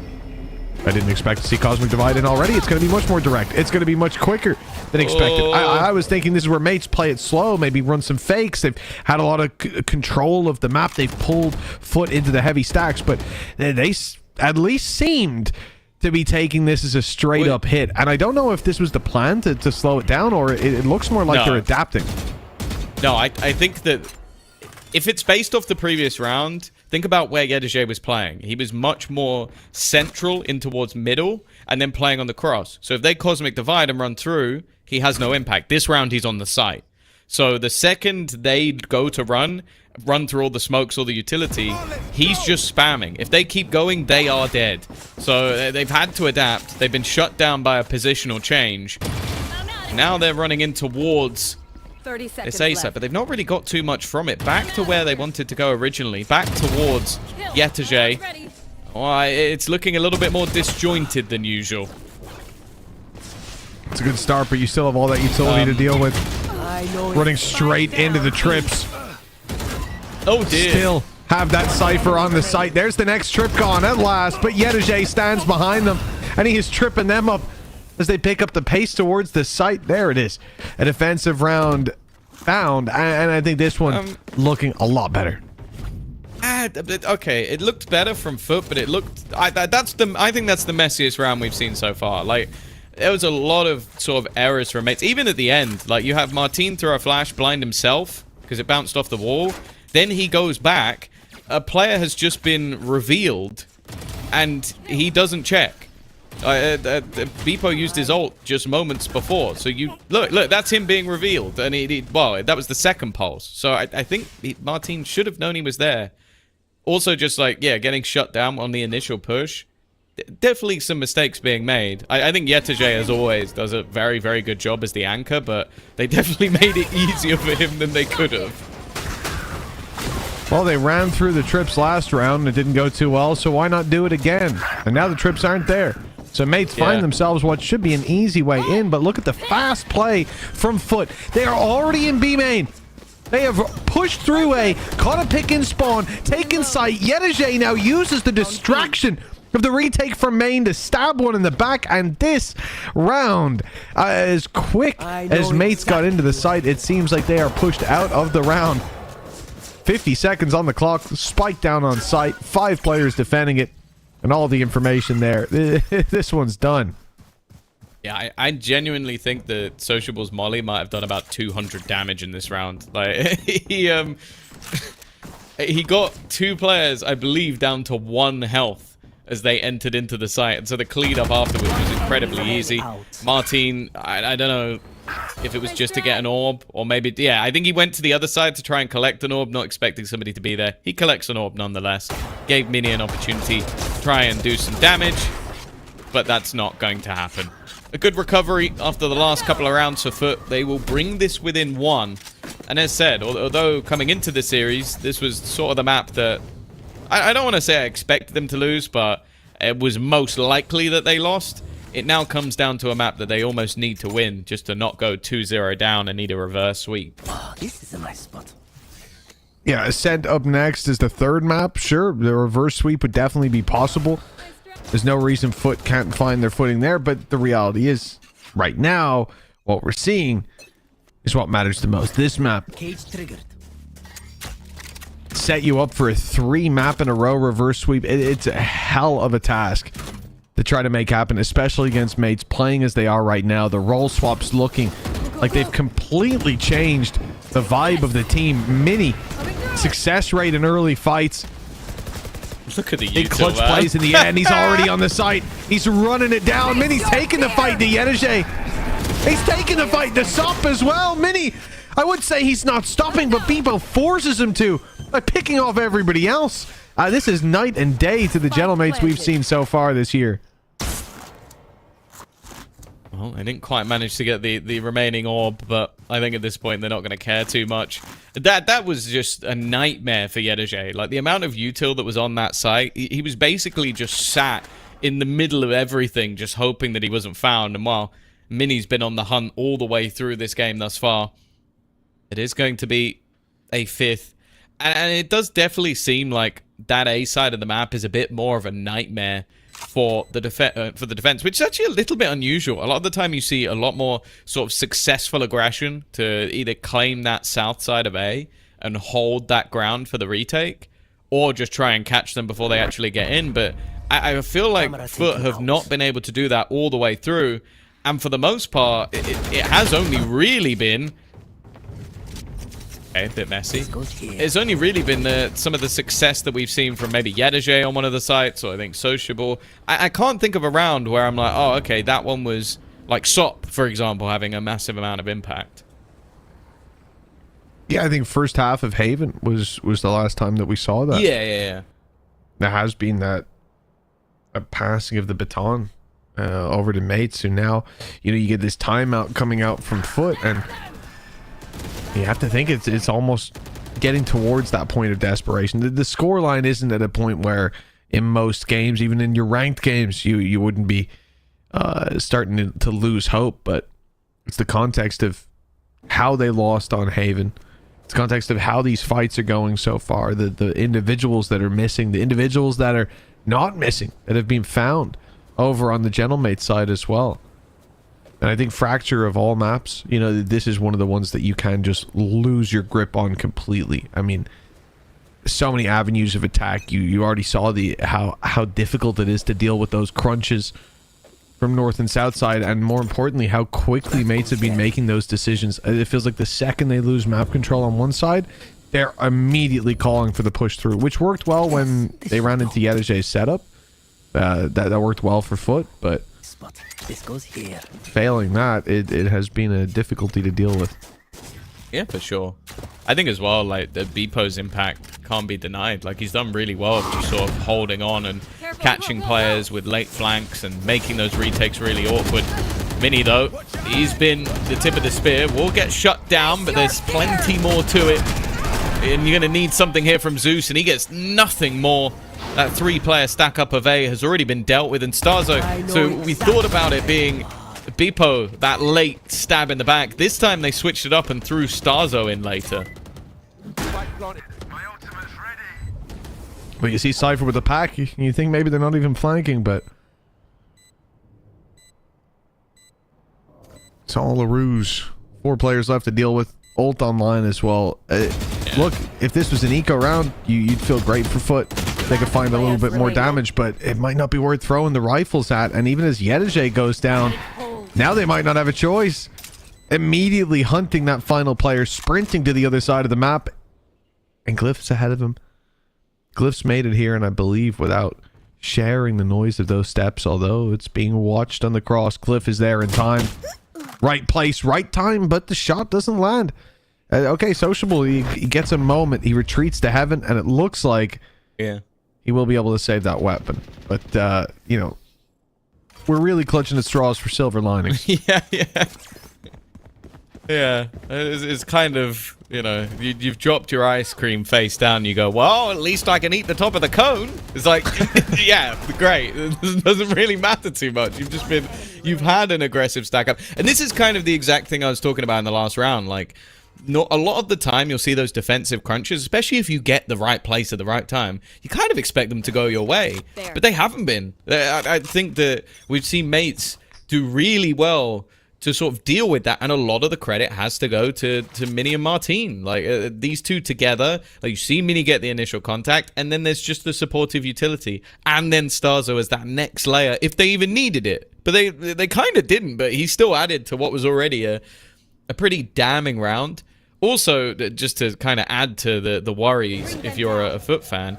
I didn't expect to see Cosmic Divide in already. It's going to be much more direct. It's going to be much quicker than expected. I was thinking this is where mates play it slow, maybe run some fakes. They've had a lot of control of the map. They've pulled FUT into the heavy stacks, but they at least seemed to be taking this as a straight up hit. And I don't know if this was the plan to slow it down, or it looks more like they're adapting. No, I think that if it's based off the previous round, think about where Yedege was playing. He was much more central in towards middle and then playing on the cross. So if they Cosmic Divide and run through, he has no impact. This round, he's on the site. So the second they go to run through all the smokes or the utility, he's just spamming. If they keep going, they are dead. So they've had to adapt. They've been shut down by a positional change. Now they're running in towards this A site, but they've not really got too much from it. Back to where they wanted to go originally. Back towards Yetege. Oh, it's looking a little bit more disjointed than usual. It's a good start, but you still have all that utility to deal with. Running straight into the trips. Oh dear. Still have that Cypher on the site. There's the next trip gone at last, but Yedege stands behind them, and he is tripping them up as they pick up the pace towards the site. There it is. A defensive round found, and I think this one looking a lot better. Okay, it looked better from FUT, but it looked... I think that's the messiest round we've seen so far. Like, there was a lot of sort of errors from mates. Even at the end, like, you have Martin throw a flash, blind himself, because it bounced off the wall. Then he goes back. A player has just been revealed, and he doesn't check. Veto used his ult just moments before. So you... Look, that's him being revealed. And well, that was the second pulse. So I think Martin should have known he was there. Also, just like, yeah, getting shut down on the initial push. Definitely some mistakes being made. I think EWC26, as always, does a very, very good job as the anchor, but they definitely made it easier for him than they could have. Well, they ran through the trips last round and it didn't go too well, so why not do it again? And now the trips aren't there. So mates find themselves what should be an easy way in, but look at the fast play from FUT. They are already in B main. They have pushed through A, caught a pick in spawn, taken sight. EWC26 now uses the distraction of the retake from main to stab one in the back, and this round, as quick as mates got into the site, it seems like they are pushed out of the round. 50 seconds on the clock, spike down on site, 5 players defending it, and all the information there. This one's done. Yeah, I genuinely think that Sociable's Molly might have done about 200 damage in this round. Like, he got 2 players, I believe, down to 1 health as they entered into the site. And so the clean up afterwards was incredibly easy. Martin, I don't know if it was just to get an orb, or maybe, yeah, I think he went to the other side to try and collect an orb, not expecting somebody to be there. He collects an orb nonetheless. Gave Mini an opportunity to try and do some damage, but that's not going to happen. A good recovery after the last couple of rounds for FUT. They will bring this within 1. And as said, although coming into the series, this was sort of the map that... I don't want to say I expected them to lose, but it was most likely that they lost. It now comes down to a map that they almost need to win just to not go 2-0 down and need a reverse sweep. Oh, this is a nice spot. Yeah, Ascent up next is the 3rd map. Sure, the reverse sweep would definitely be possible. There's no reason FUT can't find their footing there, but the reality is, right now, what we're seeing is what matters the most. This map Cage triggered. set you up for a 3 map in a row reverse sweep. It's a hell of a task to try to make happen, especially against mates playing as they are right now. The role swaps looking like they've completely changed the vibe of the team. Mini success rate in early fights. Look at the big clutch plays in the end. He's already on the site. He's running it down. Mini's taking the fight to EWC26. He's taking the fight to Sop as well. Mini, I would say he's not stopping, but Bebo forces him to by picking off everybody else. This is night and day to the gentlemates we've seen so far this year. Well, they didn't quite manage to get the remaining orb, but I think at this point they're not going to care too much. That was just a nightmare for EWC26. Like, the amount of util that was on that site, he was basically just sat in the middle of everything, just hoping that he wasn't found. And while Mini's been on the hunt all the way through this game thus far, it is going to be a 5th. And it does definitely seem like that A side of the map is a bit more of a nightmare for the defense, which is actually a little bit unusual. A lot of the time you see a lot more sort of successful aggression to either claim that south side of A and hold that ground for the retake, or just try and catch them before they actually get in. But I feel like FUT have not been able to do that all the way through, and for the most part, it has only really been... Okay, a bit messy. It's only really been some of the success that we've seen from maybe EWC26 on one of the sites, or I think Sociable. I can't think of a round where I'm like, oh, okay, that one was like SOP, for example, having a massive amount of impact. Yeah, I think first half of Haven was the last time that we saw that. Yeah. There has been that a passing of the baton over to mates, who now, you get this timeout coming out from FUT, and you have to think it's almost getting towards that point of desperation. The scoreline isn't at a point where in most games, even in your ranked games, you wouldn't be starting to lose hope, but it's the context of how they lost on Haven. It's the context of how these fights are going so far, the individuals that are missing, the individuals that are not missing, that have been found over on the Gentlemate side as well. And I think Fracture of all maps, this is one of the ones that you can just lose your grip on completely. I mean, so many avenues of attack. You already saw how difficult it is to deal with those crunches from north and south side, and more importantly, how quickly mates have been making those decisions. It feels like the second they lose map control on one side, they're immediately calling for the push through, which worked well when they ran into Yedij's setup. That worked well for FUT, but this goes here. Failing that, it has been a difficulty to deal with. Yeah, for sure. I think as well, like, the Bepo's impact can't be denied. Like, he's done really well just sort of holding on and catching players with late flanks and making those retakes really awkward. Mini, though, he's been the tip of the spear. Will get shut down, but there's plenty more to it. And you're going to need something here from Zeus, and he gets nothing more. That 3-player stack up of A has already been dealt with in Starzo. So we thought about it being Bepo, that late stab in the back. This time they switched it up and threw Starzo in later. But you see Cypher with the pack, you think maybe they're not even flanking, but it's all a ruse. 4 players left to deal with. Ult online as well. Look, if this was an eco round, you'd feel great for FUT. They could find a little bit more damage, but it might not be worth throwing the rifles at. And even as Yedij goes down, now they might not have a choice. Immediately hunting that final player, sprinting to the other side of the map, and Glyph's ahead of him. Glyph's made it here, and I believe without sharing the noise of those steps, although it's being watched on the cross. Glyph is there in time. Right place, right time, but the shot doesn't land. Okay, Sociable, he gets a moment. He retreats to heaven, and it looks like he will be able to save that weapon. But, you know, we're really clutching at straws for silver linings. Yeah, it's kind of, you know, you've dropped your ice cream face down. You go, well, at least I can eat the top of the cone. It's like, yeah, great. It doesn't really matter too much. You've had an aggressive stack up. And this is kind of the exact thing I was talking about in the last round. Like, not a lot of the time you'll see those defensive crunches, especially if you get the right place at the right time. You kind of expect them to go your way, but they haven't been. I think that we've seen mates do really well to sort of deal with that, and a lot of the credit has to go to Mini and Martine. Like, these two together, like, you see Mini get the initial contact, and then there's just the supportive utility, and then Starzo as that next layer, if they even needed it. But they kind of didn't, but he still added to what was already a pretty damning round. Also, just to kind of add to the worries, if you're a FUT fan,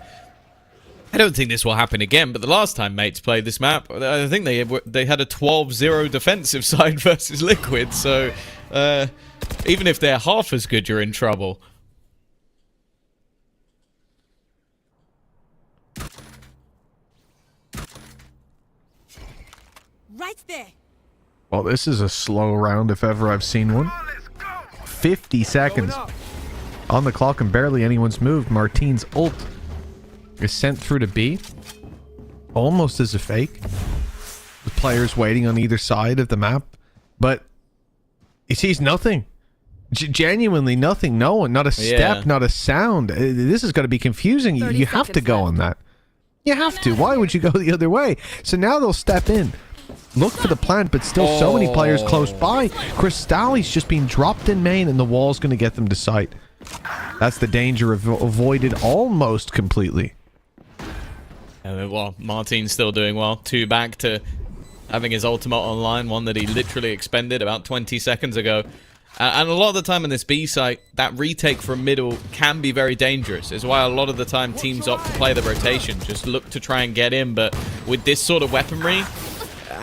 I don't think this will happen again, but the last time mates played this map, I think they had a 12-0 defensive side versus Liquid, so even if they're half as good, you're in trouble. Right there. Well, this is a slow round if ever I've seen one. 50 seconds on the clock and barely anyone's moved. Martine's ult is sent through to B, almost as a fake, with players waiting on either side of the map, but he sees nothing. Genuinely nothing. No one, not a step, not a sound. This is going to be confusing. You have to go on that. You have to. Why would you go the other way? So now they'll step in, look for the plant, but still so many players close by. Crystalli's just being dropped in main, and the wall's going to get them to sight. That's the danger avoided almost completely. Well, Martine's still doing well. 2 back to having his ultimate online, one that he literally expended about 20 seconds ago. And a lot of the time on this B site, that retake from middle can be very dangerous. It's why a lot of the time teams opt to play the rotation, just look to try and get in. But with this sort of weaponry,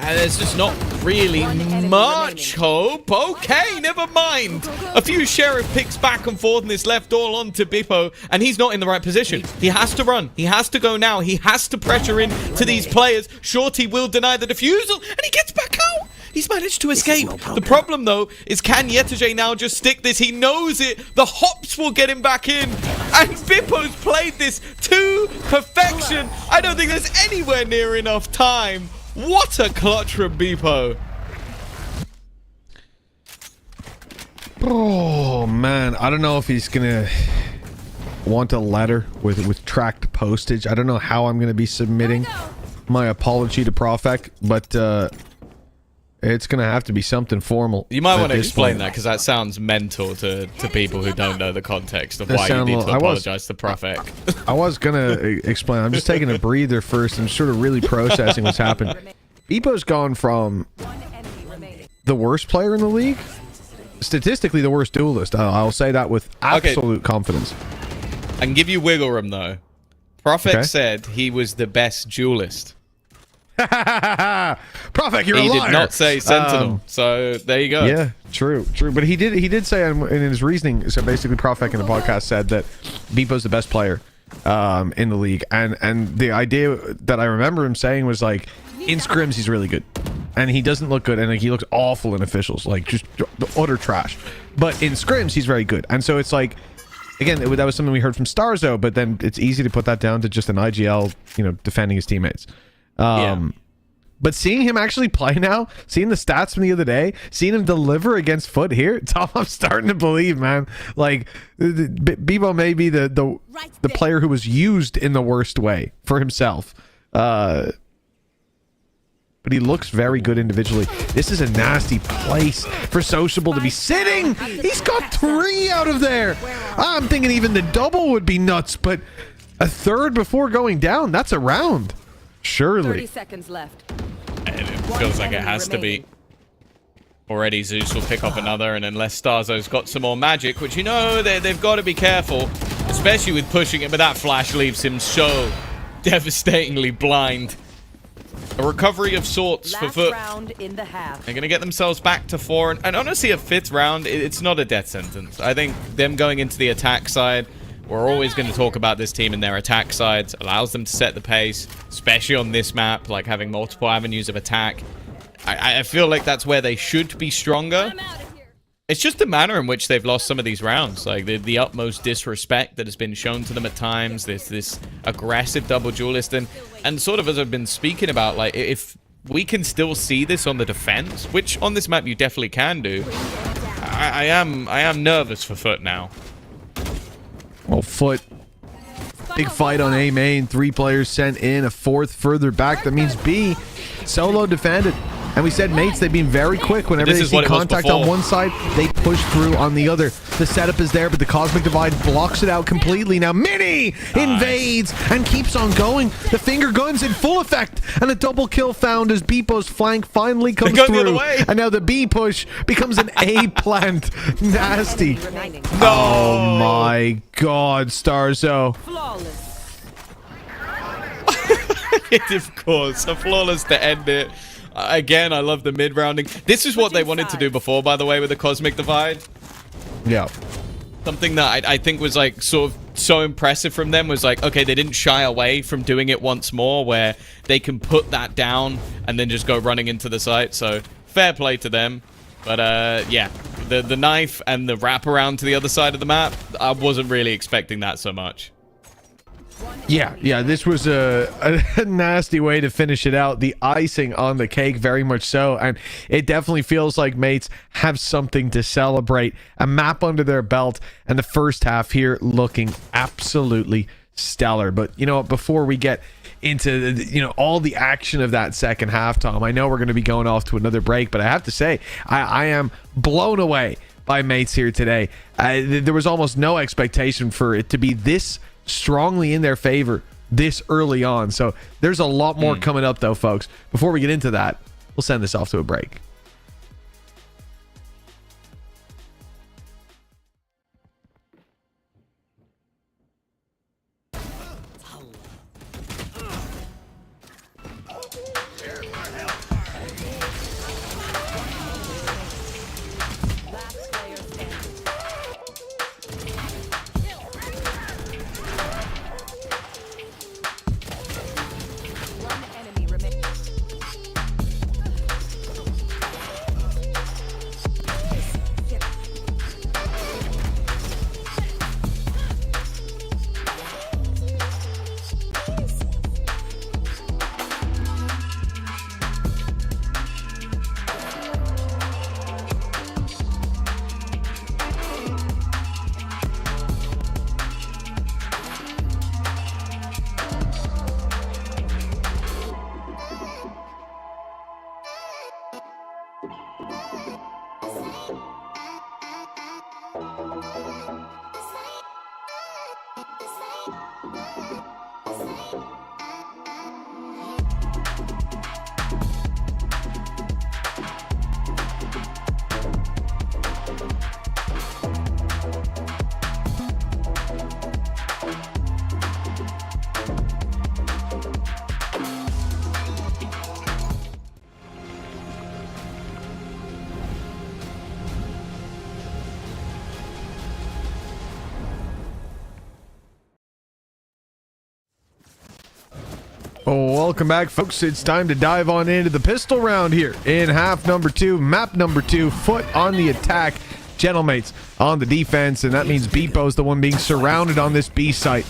there's just not really much hope. Okay, never mind. A few Sheriff picks back and forth, and it's left all on to Bepo, and he's not in the right position. He has to run. He has to go now. He has to pressure in to these players. Shorty will deny the defusal, and he gets back out. He's managed to escape. The problem, though, is can Yetije now just stick this? He knows it. The hops will get him back in. And Bippo's played this to perfection. I don't think there's anywhere near enough time. What a clutch from Bepo. Oh, man. I don't know if he's going to want a letter with tracked postage. I don't know how I'm going to be submitting my apology to Profec, but It's going to have to be something formal. You might want to explain that, because that sounds mental to people who don't know the context of why you need to apologize to Profek. I was going to explain. I'm just taking a breather first. I'm sort of really processing what's happened. Bepo's gone from the worst player in the league, statistically the worst duelist. I'll say that with absolute confidence. I can give you wiggle room, though. Profek said he was the best duelist. Profek, you're a liar. He did not say Sentinel, so there you go. Yeah, true. But he did say in his reasoning. So basically, Profek in the podcast said that Bepo's the best player in the league, and the idea that I remember him saying was like, in scrims he's really good, and he doesn't look good, and like, he looks awful in officials, like just utter trash. But in scrims he's very good, and so it's like, again, that was something we heard from Starzo, but then it's easy to put that down to just an IGL, defending his teammates. But seeing him actually play now, seeing the stats from the other day, seeing him deliver against FUT here, Tom, I'm starting to believe, man. Like, Bepo may be the player who was used in the worst way for himself. But he looks very good individually. This is a nasty place for Sociable to be sitting. He's got 3 out of there. I'm thinking even the double would be nuts, but a third before going down, that's a round. Surely. 30 seconds left. And it feels like it has to be. Already Zeus will pick up another, and unless Starzo's got some more magic, which they've got to be careful, especially with pushing it, but that flash leaves him so devastatingly blind. A recovery of sorts for FUT. They're going to get themselves back to 4, and honestly a 5th round, it's not a death sentence. I think them going into the attack side, we're always going to talk about this team and their attack sides. Allows them to set the pace, especially on this map, like having multiple avenues of attack. I feel like that's where they should be stronger. It's just the manner in which they've lost some of these rounds. Like the utmost disrespect that has been shown to them at times. This aggressive double duelist. And sort of as I've been speaking about, like if we can still see this on the defense, which on this map you definitely can do, I am nervous for FUT now. Well, FUT, big fight on A main. 3 players sent in, a 4th further back. That means B solo defended. And we said, mates, they've been very quick. Whenever they see contact on one side, they push through on the other. The setup is there, but the Cosmic Divide blocks it out completely. Now, Mini invades and keeps on going. The finger gun's in full effect. And a double kill found as Bepo's flank finally comes through. And now the B push becomes an A plant. Nasty. No. Oh, my God, Starzo. Of course, a flawless to end it. Again, I love the mid-rounding. This is what they wanted to do before, by the way, with the Cosmic Divide. Yeah. Something that I think was like sort of so impressive from them was like, okay, they didn't shy away from doing it once more, where they can put that down and then just go running into the site. So fair play to them. But yeah, the knife and the wraparound to the other side of the map, I wasn't really expecting that so much. Yeah, this was a nasty way to finish it out. The icing on the cake, very much so. And it definitely feels like mates have something to celebrate. A map under their belt, and the first half here looking absolutely stellar. But, you know, before we get into, all the action of that second half, Tom, I know we're going to be going off to another break, but I have to say, I am blown away by mates here today. There was almost no expectation for it to be this strongly in their favor this early on. So there's a lot more coming up though, folks. Before we get into that, we'll send this off to a break. Oh, welcome back, folks. It's time to dive on into the pistol round here in half number 2, map number 2. FUT on the attack, Gentlemates on the defense, and that means Beepo's the one being surrounded on this B site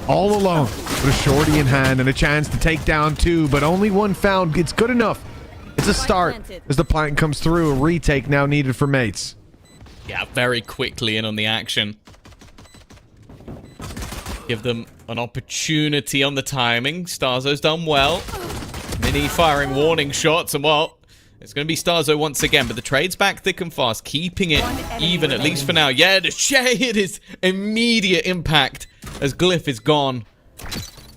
all alone with a shorty in hand and a chance to take down 2, but only 1 found. It's good enough. It's a start as the plant comes through. A retake now needed for mates. Yeah, very quickly in on the action. Give them an opportunity on the timing. Starzo's done well. Mini firing warning shots, and well, it's going to be Starzo once again, but the trade's back thick and fast, keeping it even, at least for now. Yeah, the shade is immediate impact as Glyph is gone.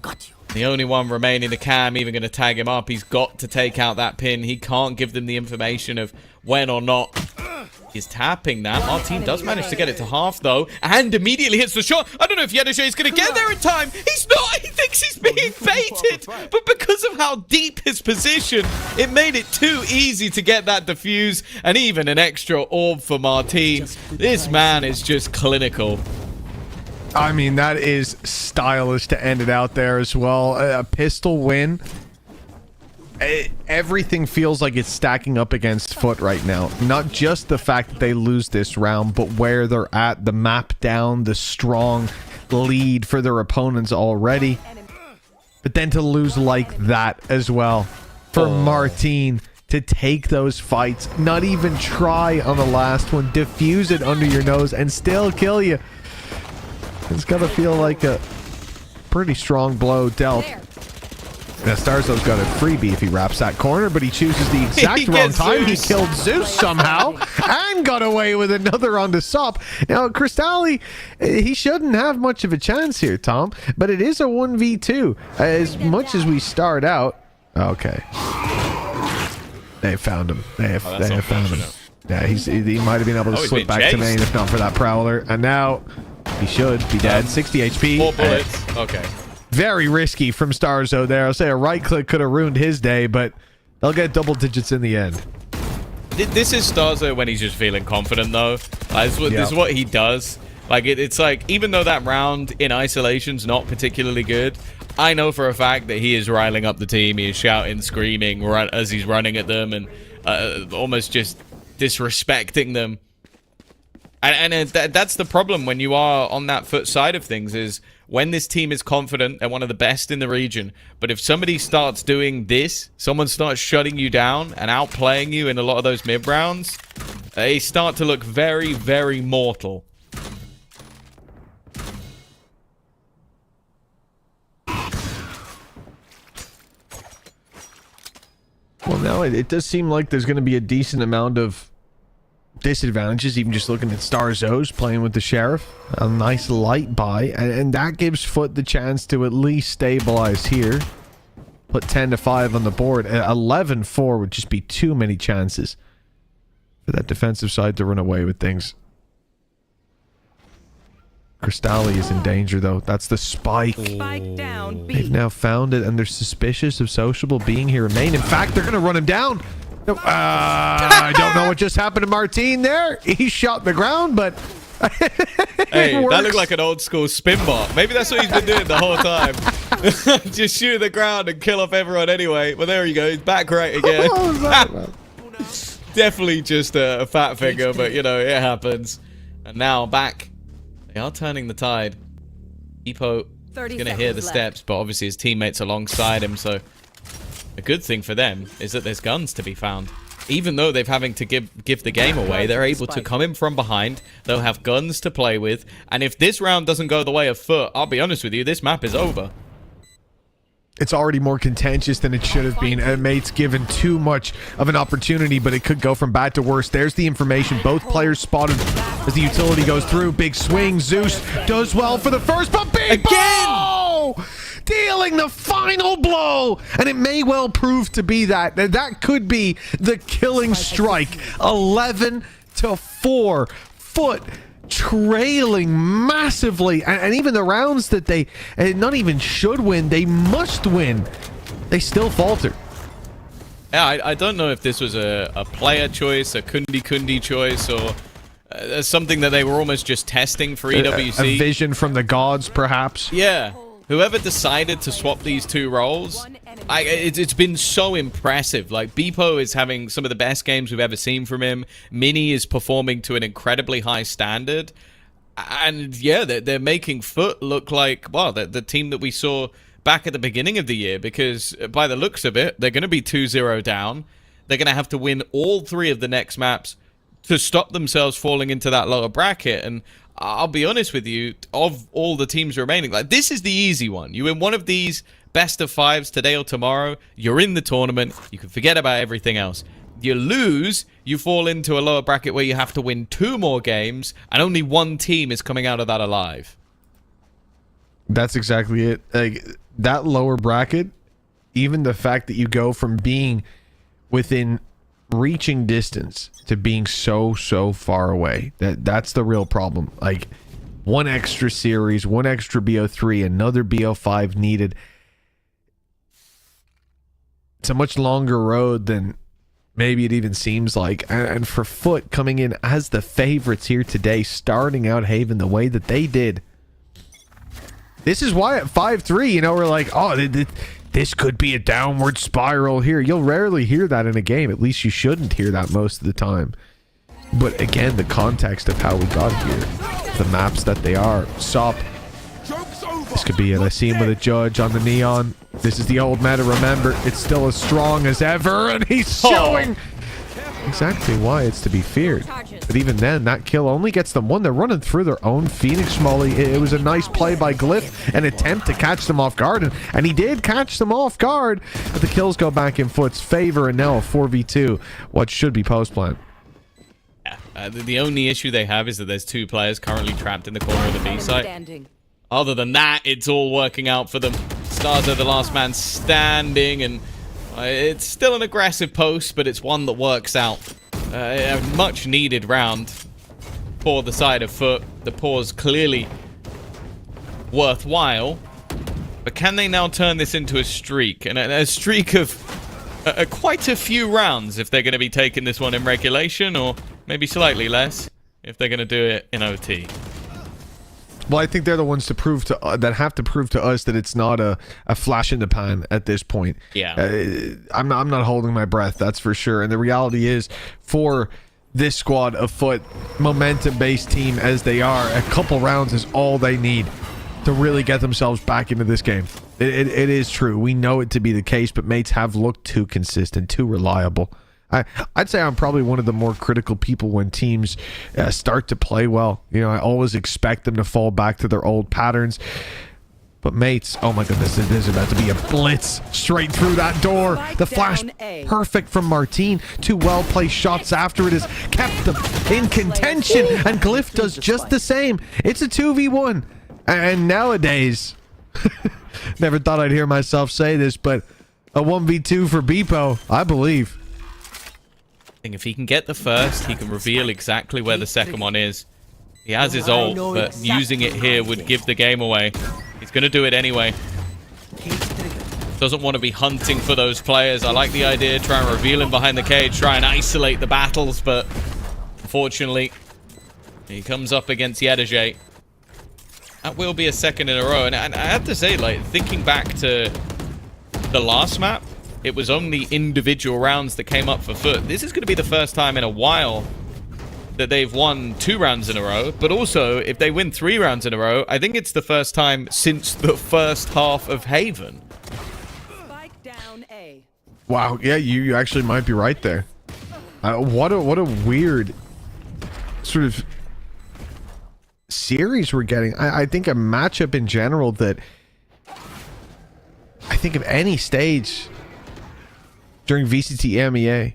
Got you. The only one remaining, the Cam, even going to tag him up. He's got to take out that pin. He can't give them the information of when or not he's tapping that. Martin does manage to get it to half, though, and immediately hits the shot. I don't know if Yedishe is going to get there in time. He's not. He thinks he's being baited, but because of how deep his position, it made it too easy to get that defuse, and even an extra orb for Martin. This man is just clinical. I mean, that is stylish to end it out there as well. A pistol win. Everything feels like it's stacking up against FUT right now. Not just the fact that they lose this round, but where they're at, the map down, the strong lead for their opponents already. But then to lose like that as well. For Martin to take those fights, not even try on the last one, diffuse it under your nose and still kill you. It's got to feel like a pretty strong blow dealt. Now, Starzo's got a freebie if he wraps that corner, but he chooses the exact wrong time. He killed Zeus somehow and got away with another on the SOP. Now, Cristalli, he shouldn't have much of a chance here, Tom, but it is a 1v2. As much as we start out... Okay. They found him. They have found him. Yeah, he might have been able to slip back to main if not for that Prowler. And now... he should be dead. 60 HP. 4 bullets. Okay. Very risky from Starzo there. I'll say a right click could have ruined his day, but they'll get double digits in the end. This is Starzo when he's just feeling confident, though. This is what he does. Like, it's like, even though that round in isolation's not particularly good, I know for a fact that he is riling up the team. He is shouting, screaming as he's running at them and almost just disrespecting them. And that's the problem when you are on that FUT side of things, is when this team is confident, they're one of the best in the region. But if somebody starts doing this, someone starts shutting you down and outplaying you in a lot of those mid rounds, they start to look very, very mortal. Well, now it does seem like there's going to be a decent amount of disadvantages, even just looking at Starzo's playing with the Sheriff. A nice light buy, and that gives FUT the chance to at least stabilize here. Put 10-5 on the board. 11-4 would just be too many chances for that defensive side to run away with things. Cristalli is in danger, though. That's the spike. Spike down. They've now found it, and they're suspicious of Sociable being here in main. In fact, they're going to run him down. I don't know what just happened to Martin there. He shot the ground, but hey, that looked like an old school spin bot. Maybe that's what he's been doing the whole time. Just shoot the ground and kill off everyone anyway. Well, there you go. He's back right again. What was that, man? Definitely just a fat finger, but you know, it happens. And now back. They are turning the tide. Epo is going to hear the steps, but obviously his teammates alongside him, so a good thing for them is that there's guns to be found. Even though they're having to give the game away, they're able to come in from behind. They'll have guns to play with. And if this round doesn't go the way of FUT, I'll be honest with you, this map is over. it's already more contentious than it should have been. And Mate's given too much of an opportunity, but it could go from bad to worse. There's the information. Both players spotted as the utility goes through. Big swing. Zeus does well for the first, but again, dealing the final blow. And it may well prove to be that. That could be the killing strike. 11-4. FUT trailing massively, and even the rounds that they not even should win, they must win, they still falter. Yeah, I don't know if this was a player choice, a Kundi choice, or something that they were almost just testing for EWC. A vision from the gods, perhaps. Yeah. Whoever decided to swap these two roles, it's been so impressive. Like, Beepo is having some of the best games we've ever seen from him. Mini is performing to an incredibly high standard. And, yeah, they're making FUT look like, well, the team that we saw back at the beginning of the year. Because, by the looks of it, they're going to be 2-0 down. They're going to have to win all 3 of the next maps to stop themselves falling into that lower bracket. And I'll be honest with you, of all the teams remaining, like, this is the easy one. You win one of these best of 5s today or tomorrow, you're in the tournament, you can forget about everything else. You lose, you fall into a lower bracket where you have to win 2 more games, and only 1 team is coming out of that alive. That's exactly it. Like, that lower bracket, even the fact that you go from being within reaching distance to being so far away, that's the real problem. Like, 1 extra series, 1 extra BO3, another BO5 needed. It's a much longer road than maybe it even seems like. And for FUT coming in as the favorites here today, starting out Haven the way that they did, this is why at 5-3, you know, we're like, oh, this could be a downward spiral here. You'll rarely hear that in a game. At least you shouldn't hear that most of the time. But again, the context of how we got here, the maps that they are. SOP. This could be it. I see him with a judge on the neon. This is the old meta, remember. It's still as strong as ever, and he's showing exactly why it's to be feared. But even then, that kill only gets them 1. They're running through their own Phoenix Molly. It was a nice play by Glyph, an attempt to catch them off guard, and he did catch them off guard, but the kills go back in FUT's favor, and now a 4v2, what should be post-plant. The only issue they have is that there's 2 players currently trapped in the corner of the B site. Other than that, it's all working out for them. Stars are the last man standing, and it's still an aggressive post, but it's one that works out. A much needed round for the side of FUT. The pause clearly worthwhile, but can they now turn this into a streak? And a streak of quite a few rounds if they're going to be taking this one in regulation, or maybe slightly less if they're going to do it in OT. Well, I think they're the ones to prove to that have to prove to us that it's not a flash in the pan at this point. Yeah, I'm not holding my breath, that's for sure. And the reality is, for this squad of FUT, momentum-based team as they are, a couple rounds is all they need to really get themselves back into this game. It is true. We know it to be the case, but mates have looked too consistent, too reliable. I'd say I'm probably one of the more critical people when teams start to play well. You know, I always expect them to fall back to their old patterns. But mates, oh my goodness, this is about to be a blitz straight through that door. The flash, perfect from Martine. 2 well-placed shots after it has kept them in contention. And Glyph does just the same. It's a 2v1. And nowadays, never thought I'd hear myself say this, but a 1v2 for Beepo, I believe. If he can get the first, he can reveal exactly where the second one is. He has his ult, but using it here would give the game away. He's going to do it anyway. Doesn't want to be hunting for those players. I like the idea. Try and reveal him behind the cage. Try and isolate the battles, but unfortunately, he comes up against Yedajay. That will be a second in a row. And I have to say, like, thinking back to the last map, it was only individual rounds that came up for FUT. This is going to be the first time in a while that they've won 2 rounds in a row. But also, if they win 3 rounds in a row, I think it's the first time since the first half of Haven. Spike down A. Wow, yeah, you actually might be right there. What a weird sort of series we're getting. I think a matchup in general that I I think of any stage during VCT EMEA,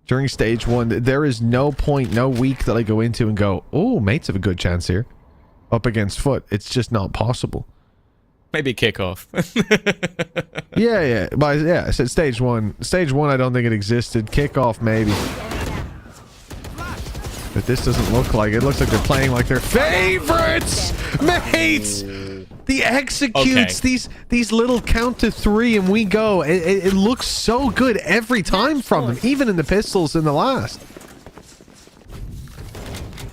during stage 1, there is no point, no week that I go into and go, oh, mates have a good chance here up against FUT. It's just not possible. Maybe kickoff. yeah. But yeah, I said stage 1. Stage 1, I don't think it existed. Kickoff, maybe. But this doesn't look like it. It looks like they're playing like their favorites, mates. The executes, these little count to 3 and we go. It looks so good every time from them, even in the pistols in the last.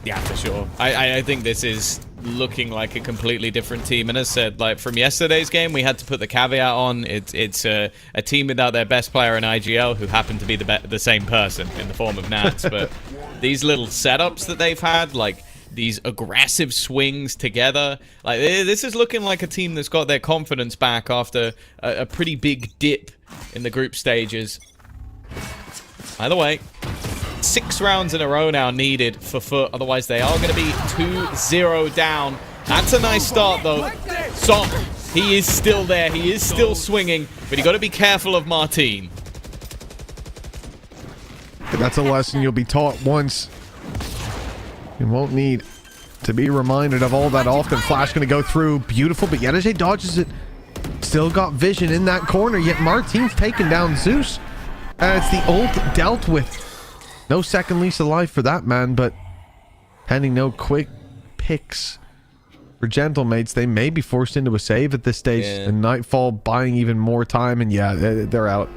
Yeah, for sure. I think this is looking like a completely different team. And as said, like from yesterday's game, we had to put the caveat on. It's a team without their best player in IGL, who happened to be the same person in the form of Nats. But these little setups that they've had, like these aggressive swings together, like this is looking like a team that's got their confidence back after a pretty big dip in the group stages. Either way, 6 rounds in a row now needed for FUT, otherwise they are going to be 2-0 down. That's a nice start though. Sop, he is still there, he is still swinging, but you got to be careful of Martin. That's a lesson you'll be taught once. You won't need to be reminded of all that often. Flash going to go through. Beautiful, but Yedajay dodges it. Still got vision in that corner, yet Martin's taken down Zeus. It's the ult dealt with. No second lease of life for that man, but pending no quick picks for Gentlemates, they may be forced into a save at this stage. Yeah. And Nightfall buying even more time, and yeah, they're out.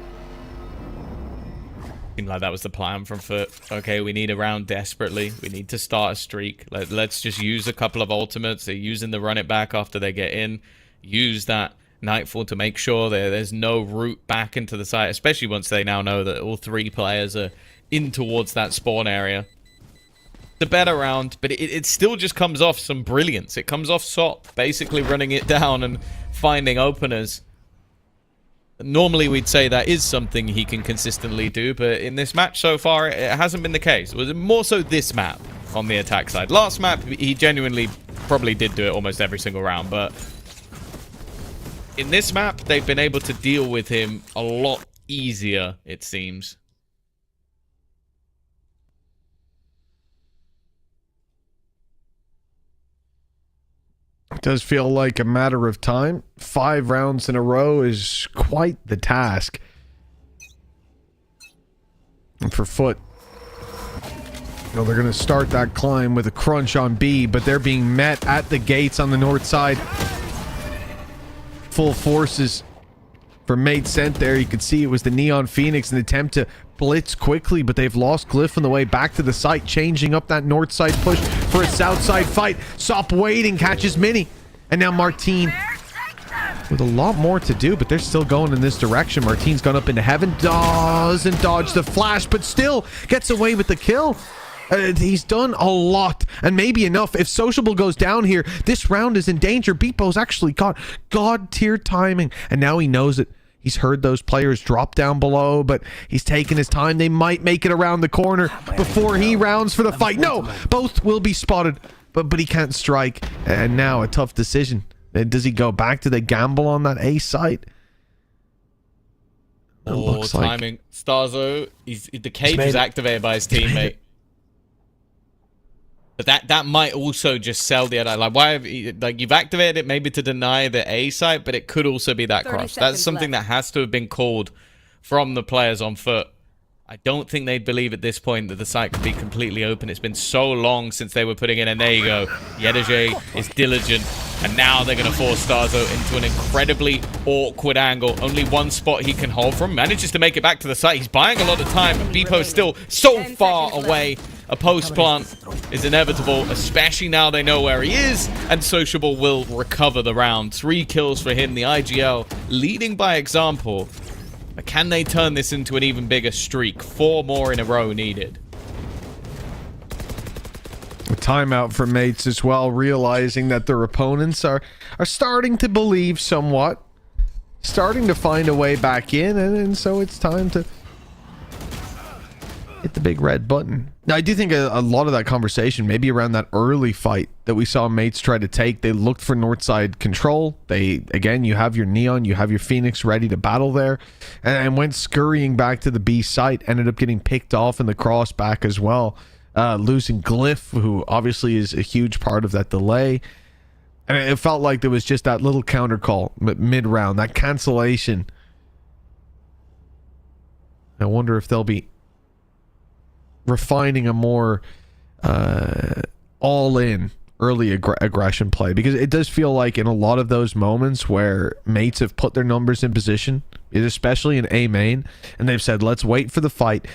Seemed like that was the plan from FUT. Okay, we need a round desperately. We need to start a streak. Let's just use a couple of ultimates. They're using the run it back after they get in. Use that Nightfall to make sure there's no route back into the site, especially once they now know that all 3 players are in towards that spawn area. It's a better round, but it still just comes off some brilliance. It comes off Sop basically running it down and finding openers. Normally we'd say that is something he can consistently do, but in this match so far it hasn't been the case. It was more so this map on the attack side. Last map he genuinely probably did do it almost every single round, but in this map they've been able to deal with him a lot easier, it seems. It does feel like a matter of time. 5 rounds in a row is quite the task. And for FUT, they're going to start that climb with a crunch on B, but they're being met at the gates on the north side. Full forces for mate sent there. You could see it was the Neon Phoenix, an attempt to blitz quickly, but they've lost Glyph on the way back to the site, changing up that north side push for a south side fight. Sop waiting, catches Mini, and now Martin with a lot more to do, but they're still going in this direction. Martin's gone up into heaven, doesn't dodge the flash, but still gets away with the kill. He's done a lot, and maybe enough. If Sociable goes down here, this round is in danger. Beepo's actually got god-tier timing, and now he knows it. He's heard those players drop down below, but he's taking his time. They might make it around the corner before he rounds for the fight. No, both will be spotted, but he can't strike. And now a tough decision. Does he go back? Do they gamble on that A site? Looks timing. Like Starzo, the cage is activated by his teammate. But that might also just sell the like why have you've activated it maybe to deny the A site, but it could also be that cross. That's something that has to have been called from the players on FUT. I don't think they'd believe at this point that the site could be completely open. It's been so long since they were putting in, and there you go. Yedajay is diligent, and now they're going to force Starzo into an incredibly awkward angle. Only one spot he can hold from. Manages to make it back to the site. He's buying a lot of time, but Beepo's still so far away. A post plant is inevitable, especially now they know where he is, and Sociable will recover the round. 3 kills for him, the IGL leading by example. But can they turn this into an even bigger streak? 4 more in a row needed. A timeout for mates as well, realizing that their opponents are starting to believe somewhat, starting to find a way back in, and so it's time to hit the big red button. Now, I do think a lot of that conversation, maybe around that early fight that we saw mates try to take, they looked for north side control. Again, you have your Neon, you have your Phoenix ready to battle there, and went scurrying back to the B site, ended up getting picked off in the cross back as well, losing Glyph, who obviously is a huge part of that delay. And it felt like there was just that little counter call mid-round, that cancellation. I wonder if they'll be refining a more all-in early aggression play, because it does feel like in a lot of those moments where mates have put their numbers in position, especially in A main, and they've said, let's wait for the fight,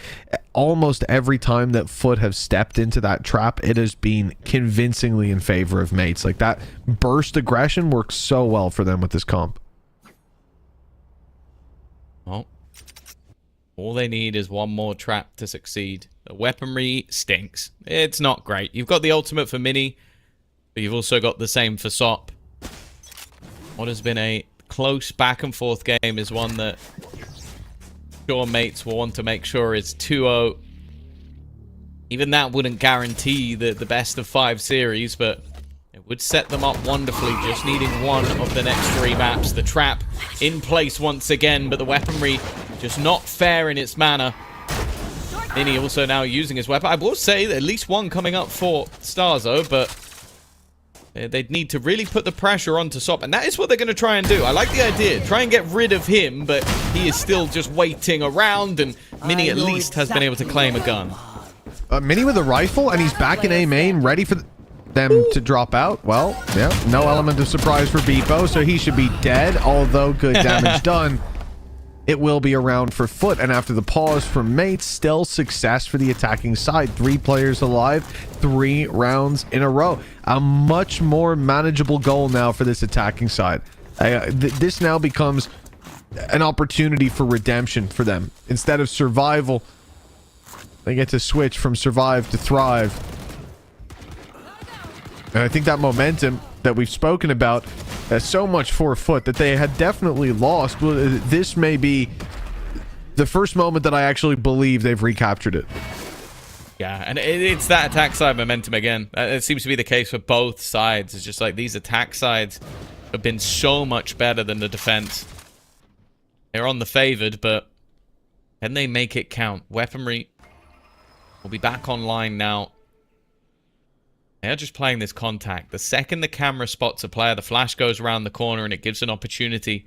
almost every time that FUT have stepped into that trap, it has been convincingly in favor of mates. Like, that burst aggression works so well for them with this comp. Well, all they need is one more trap to succeed. The weaponry stinks. It's not great. You've got the ultimate for Mini, but you've also got the same for Sop. What has been a close back and forth game is one that sure mates will want to make sure is 2-0. Even that wouldn't guarantee the best of 5 series, but it would set them up wonderfully, just needing one of the next 3 maps. The trap in place once again, but the weaponry just not fair in its manner. Mini also now using his weapon. I will say that at least one coming up for Starzo, but they'd need to really put the pressure onto Sop, and that is what they're going to try and do. I like the idea. Try and get rid of him, but he is still just waiting around, and Mini at least has been able to claim a gun. Mini with a rifle, and he's back in A main, ready for them to drop out. Well, yeah, no element of surprise for Beepo, so he should be dead, although good damage done. It will be around for FUT, and after the pause from mates, still success for the attacking side. 3 players alive, 3 rounds in a row. A much more manageable goal now for this attacking side. This now becomes an opportunity for redemption for them. Instead of survival, they get to switch from survive to thrive. And I think that momentum that we've spoken about, so much for FUT that they had definitely lost. This may be the first moment that I actually believe they've recaptured it. Yeah, and it's that attack side momentum again. It seems to be the case for both sides. It's just like these attack sides have been so much better than the defense. They're on the favored, but can they make it count? Weaponry will be back online now. They're just playing this contact. The second the camera spots a player, the flash goes around the corner and it gives an opportunity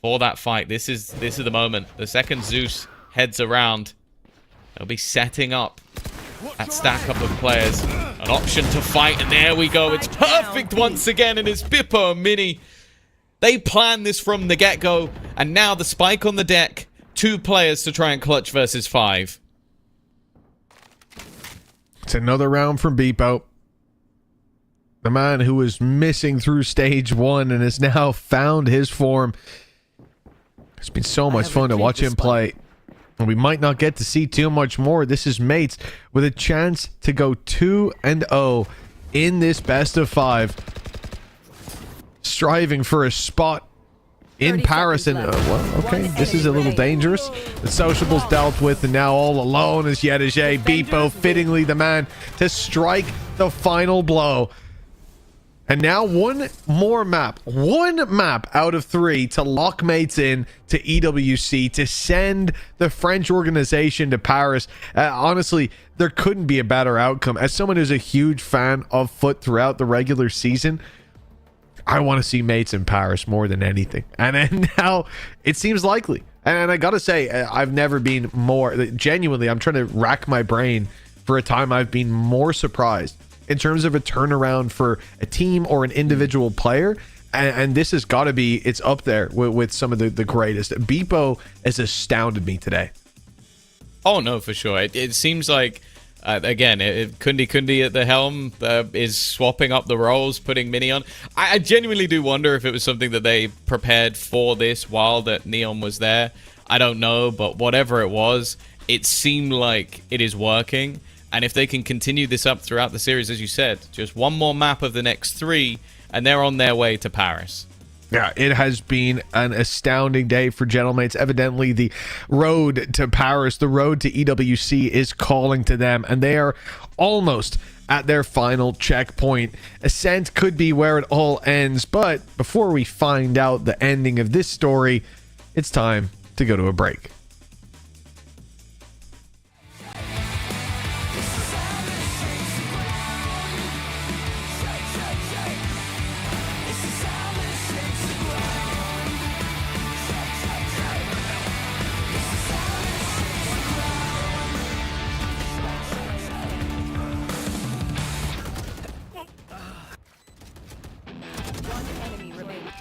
for that fight. This is the moment. The second Zeus heads around, they'll be setting up that stack up of players. An option to fight, and there we go. It's perfect once again, and it's Bippo and Mini. They planned this from the get-go, and now the spike on the deck. 2 players to try and clutch versus 5. It's another round from Beepo. The man who was missing through stage 1 and has now found his form. It's been so much fun to watch him play. And we might not get to see too much more. This is mates with a chance to go 2-0 in this best of 5. Striving for a spot in Paris. And well, okay, this is a little dangerous. The sociable's dealt with, and now all alone is Yedege. Beepo fittingly the man to strike the final blow. And now one map out of 3 to lock mates in to EWC, to send the French organization to Paris. Honestly, there couldn't be a better outcome. As someone who's a huge fan of FUT throughout the regular season, I want to see mates in Paris more than anything. And now it seems likely. And I gotta say, I've never been more, genuinely, I'm trying to rack my brain for a time I've been more surprised in terms of a turnaround for a team or an individual player. And this has got to be, it's up there with some of the greatest. Beepo has astounded me today. Oh, no, for sure. It seems like, again, Kundi at the helm is swapping up the roles, putting Mini on. I genuinely do wonder if it was something that they prepared for this while that Neon was there. I don't know, but whatever it was, it seemed like it is working. And if they can continue this up throughout the series, as you said, just one more map of the next 3, and they're on their way to Paris. Yeah, it has been an astounding day for Gentlemates. Evidently, the road to Paris, the road to EWC is calling to them, and they are almost at their final checkpoint. Ascent could be where it all ends, but before we find out the ending of this story, it's time to go to a break. One enemy remaining.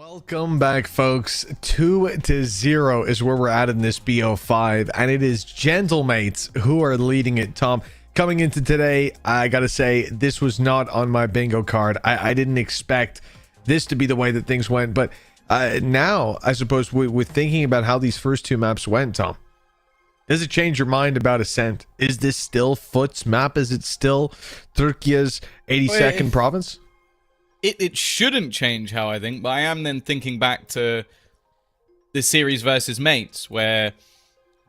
Welcome back, folks. 2-0 is where we're at in this BO5, and it is Gentlemates who are leading it. Tom, coming into today, I gotta say, this was not on my bingo card. I didn't expect this to be the way that things went, but now, I suppose, with thinking about how these first two maps went, Tom, does it change your mind about Ascent? Is this still FUT's map? Is it still Turkey's 82nd province? It shouldn't change how I think, but I am then thinking back to the series versus Mates, where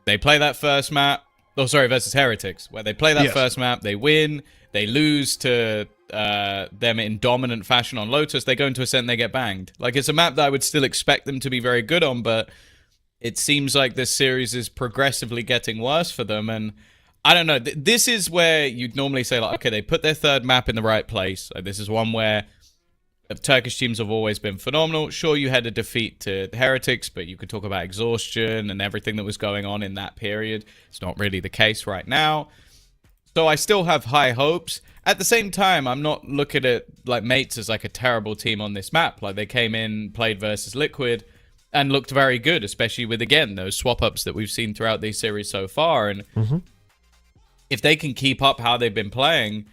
they play that first map. Oh, sorry, versus Heretics, where they play that first map, they win, they lose to them in dominant fashion on Lotus, they go into Ascent, they get banged. Like, it's a map that I would still expect them to be very good on, but it seems like this series is progressively getting worse for them, and I don't know. This is where you'd normally say, like, okay, they put their third map in the right place. Like, this is one where Turkish teams have always been phenomenal. Sure, you had a defeat to Heretics, but you could talk about exhaustion and everything that was going on in that period. It's not really the case right now. So I still have high hopes. At the same time, I'm not looking at like Mates as like a terrible team on this map. Like, they came in, played versus Liquid, and looked very good, especially with, again, those swap-ups that we've seen throughout these series so far. And if they can keep up how they've been playing,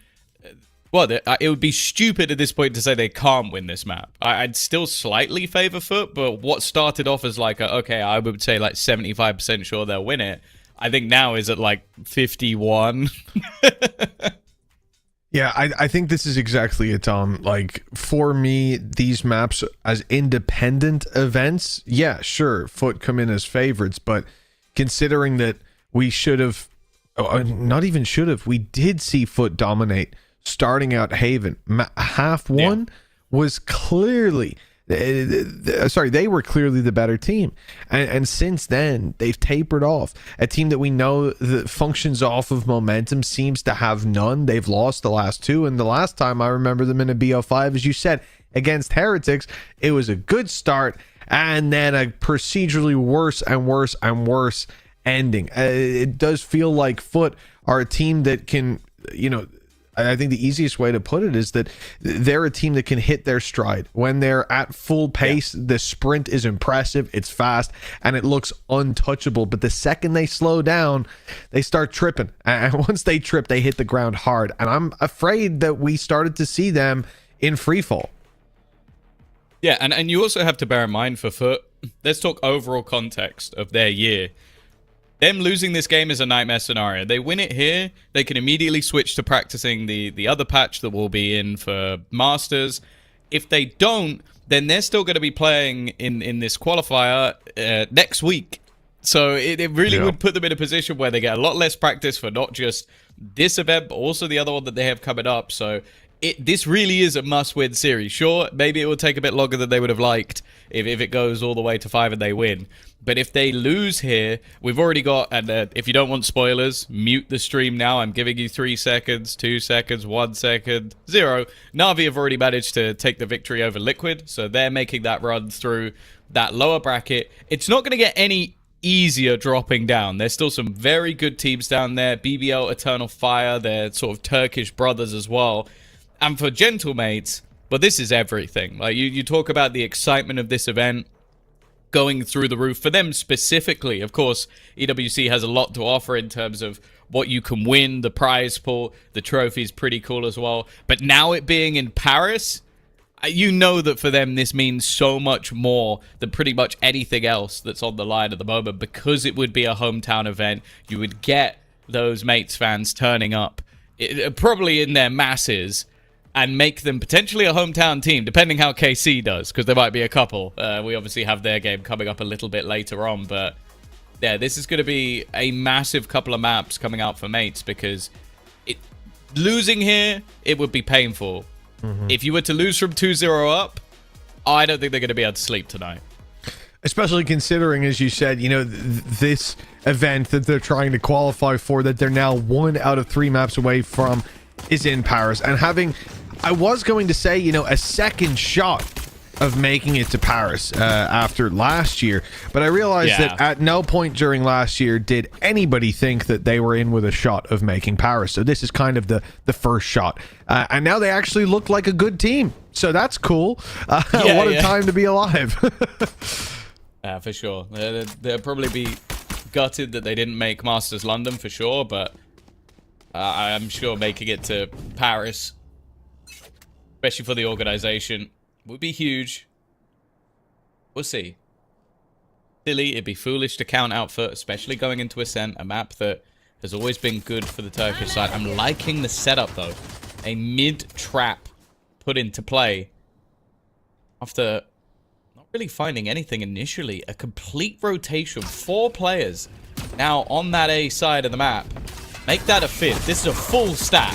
well, it would be stupid at this point to say they can't win this map. I'd still slightly favor FUT, but what started off as like, okay, I would say like 75% sure they'll win it, I think now is at like 51. Yeah, I think this is exactly it, Tom. Like, for me, these maps as independent events, yeah, sure, FUT come in as favorites, but considering that we should have, not even should have, we did see FUT dominate starting out Haven. Half one was clearly, they were clearly the better team. And since then, they've tapered off. A team that we know that functions off of momentum seems to have none. They've lost the last two. And the last time I remember them in a BO5, as you said, against Heretics, it was a good start and then a procedurally worse and worse and worse ending. It does feel like FUT are a team that can, you know, I think the easiest way to put it is that they're a team that can hit their stride. When they're at full pace, the sprint is impressive, it's fast, and it looks untouchable. But the second they slow down, they start tripping. And once they trip, they hit the ground hard. And I'm afraid that we started to see them in freefall. Yeah, and you also have to bear in mind for FUT, let's talk overall context of their year. Them losing this game is a nightmare scenario. They win it here, they can immediately switch to practicing the other patch that will be in for Masters. If they don't, then they're still going to be playing in this qualifier next week. So it really would put them in a position where they get a lot less practice for not just this event, but also the other one that they have coming up. So this really is a must-win series. Sure, maybe it will take a bit longer than they would have liked if it goes all the way to 5 and they win. But if they lose here, we've already got, and if you don't want spoilers, mute the stream now. I'm giving you 3 seconds, 2 seconds, 1 second, 0. Na'Vi have already managed to take the victory over Liquid, so they're making that run through that lower bracket. It's not going to get any easier dropping down. There's still some very good teams down there. BBL, Eternal Fire, they're sort of Turkish brothers as well. And for Gentlemates, but this is everything. Like you talk about the excitement of this event going through the roof for them specifically. Of course, EWC has a lot to offer in terms of what you can win, the prize pool, the trophy's pretty cool as well. But now it being in Paris, you know that for them this means so much more than pretty much anything else that's on the line at the moment, because it would be a hometown event. You would get those Mates fans turning up, probably in their masses, and make them potentially a hometown team, depending how KC does, because there might be a couple. We obviously have their game coming up a little bit later on, but yeah, this is going to be a massive couple of maps coming out for Mates, because losing here, it would be painful. If you were to lose from 2-0 up, I don't think they're going to be able to sleep tonight. Especially considering, as you said, you know, this event that they're trying to qualify for, that they're now 1 out of 3 maps away from, is in Paris. And having, I was going to say, you know, a second shot of making it to Paris after last year, but I realized that at no point during last year did anybody think that they were in with a shot of making Paris. So this is kind of the first shot, and now they actually look like a good team. So that's cool. What a time to be alive. For sure. They'll probably be gutted that they didn't make Masters London for sure, but I'm sure making it to Paris, especially for the organization, would be huge. We'll see. Silly, it'd be foolish to count out FUT, especially going into Ascent, a map that has always been good for the Turkish side. I'm liking the setup, though. A mid-trap put into play after not really finding anything initially. A complete rotation. 4 players now on that A side of the map. Make that a 5th. This is a full stack.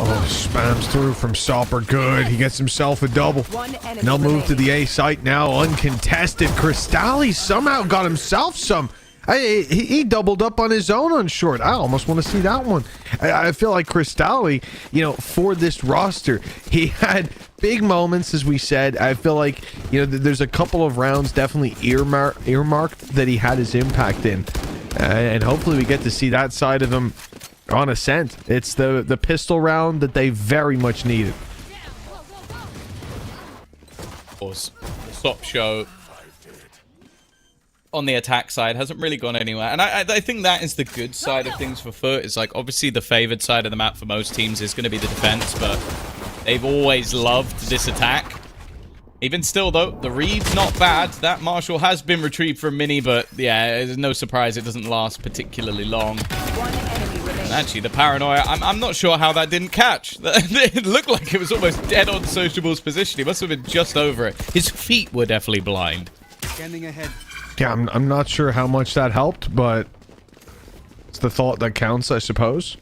Oh, spams through from Stopper. Good. He gets himself a double. And they'll move to the A site now. Uncontested. Cristalli somehow got himself some. He doubled up on his own on short. I almost want to see that one. I feel like Cristalli, you know, for this roster, he had big moments, as we said. I feel like, you know, there's a couple of rounds definitely earmarked that he had his impact in. And hopefully we get to see that side of him on Ascent. It's the pistol round that they very much needed. Of course, the stop show on the attack side hasn't really gone anywhere, and I think that is the good side of things for FUT. It's like, obviously the favored side of the map for most teams is going to be the defense, but they've always loved this attack. Even still, though, the read's not bad. That Marshall has been retrieved from Mini, but yeah, it's no surprise it doesn't last particularly long. And actually, the paranoia, I'm not sure how that didn't catch. It looked like it was almost dead on Sociable's position. He must have been just over it. His feet were definitely blind. Scanning ahead. Yeah, I'm not sure how much that helped, but it's the thought that counts, I suppose.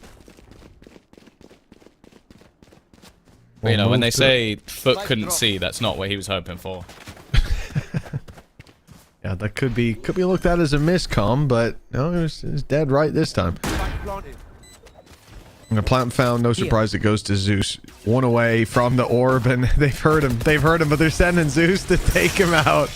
But, you know, when they say FUT couldn't see, that's not what he was hoping for. Yeah, that could be looked at as a miscomm, but no, it was dead right this time. And the plant found, no surprise, it goes to Zeus. One away from the orb, and they've heard him, but they're sending Zeus to take him out.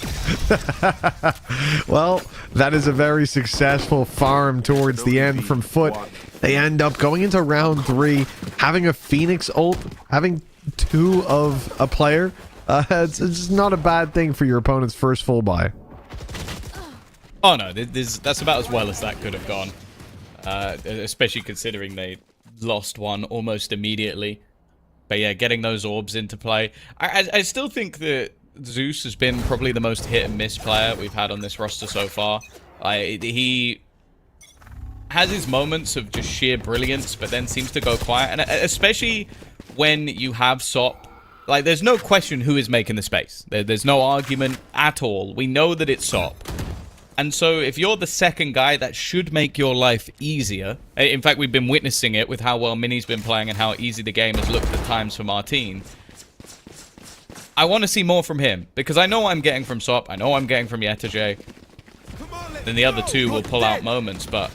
Well, that is a very successful farm towards the end from FUT. They end up going into round 3, having a Phoenix ult, having 2 of a player. It's just not a bad thing for your opponent's first full buy. Oh no, that's about as well as that could have gone. Especially considering they lost one almost immediately. But yeah, getting those orbs into play. I still think that Zeus has been probably the most hit and miss player we've had on this roster so far. He has his moments of just sheer brilliance, but then seems to go quiet. And especially when you have SOP, like, there's no question who is making the space. There's no argument at all. We know that it's SOP. And so if you're the second guy, that should make your life easier. In fact, we've been witnessing it with how well Mini's been playing and how easy the game has looked at times for Martine. I want to see more from him, because I know I'm getting from SOP, I know I'm getting from Yetajay. Then the other two will pull out moments, but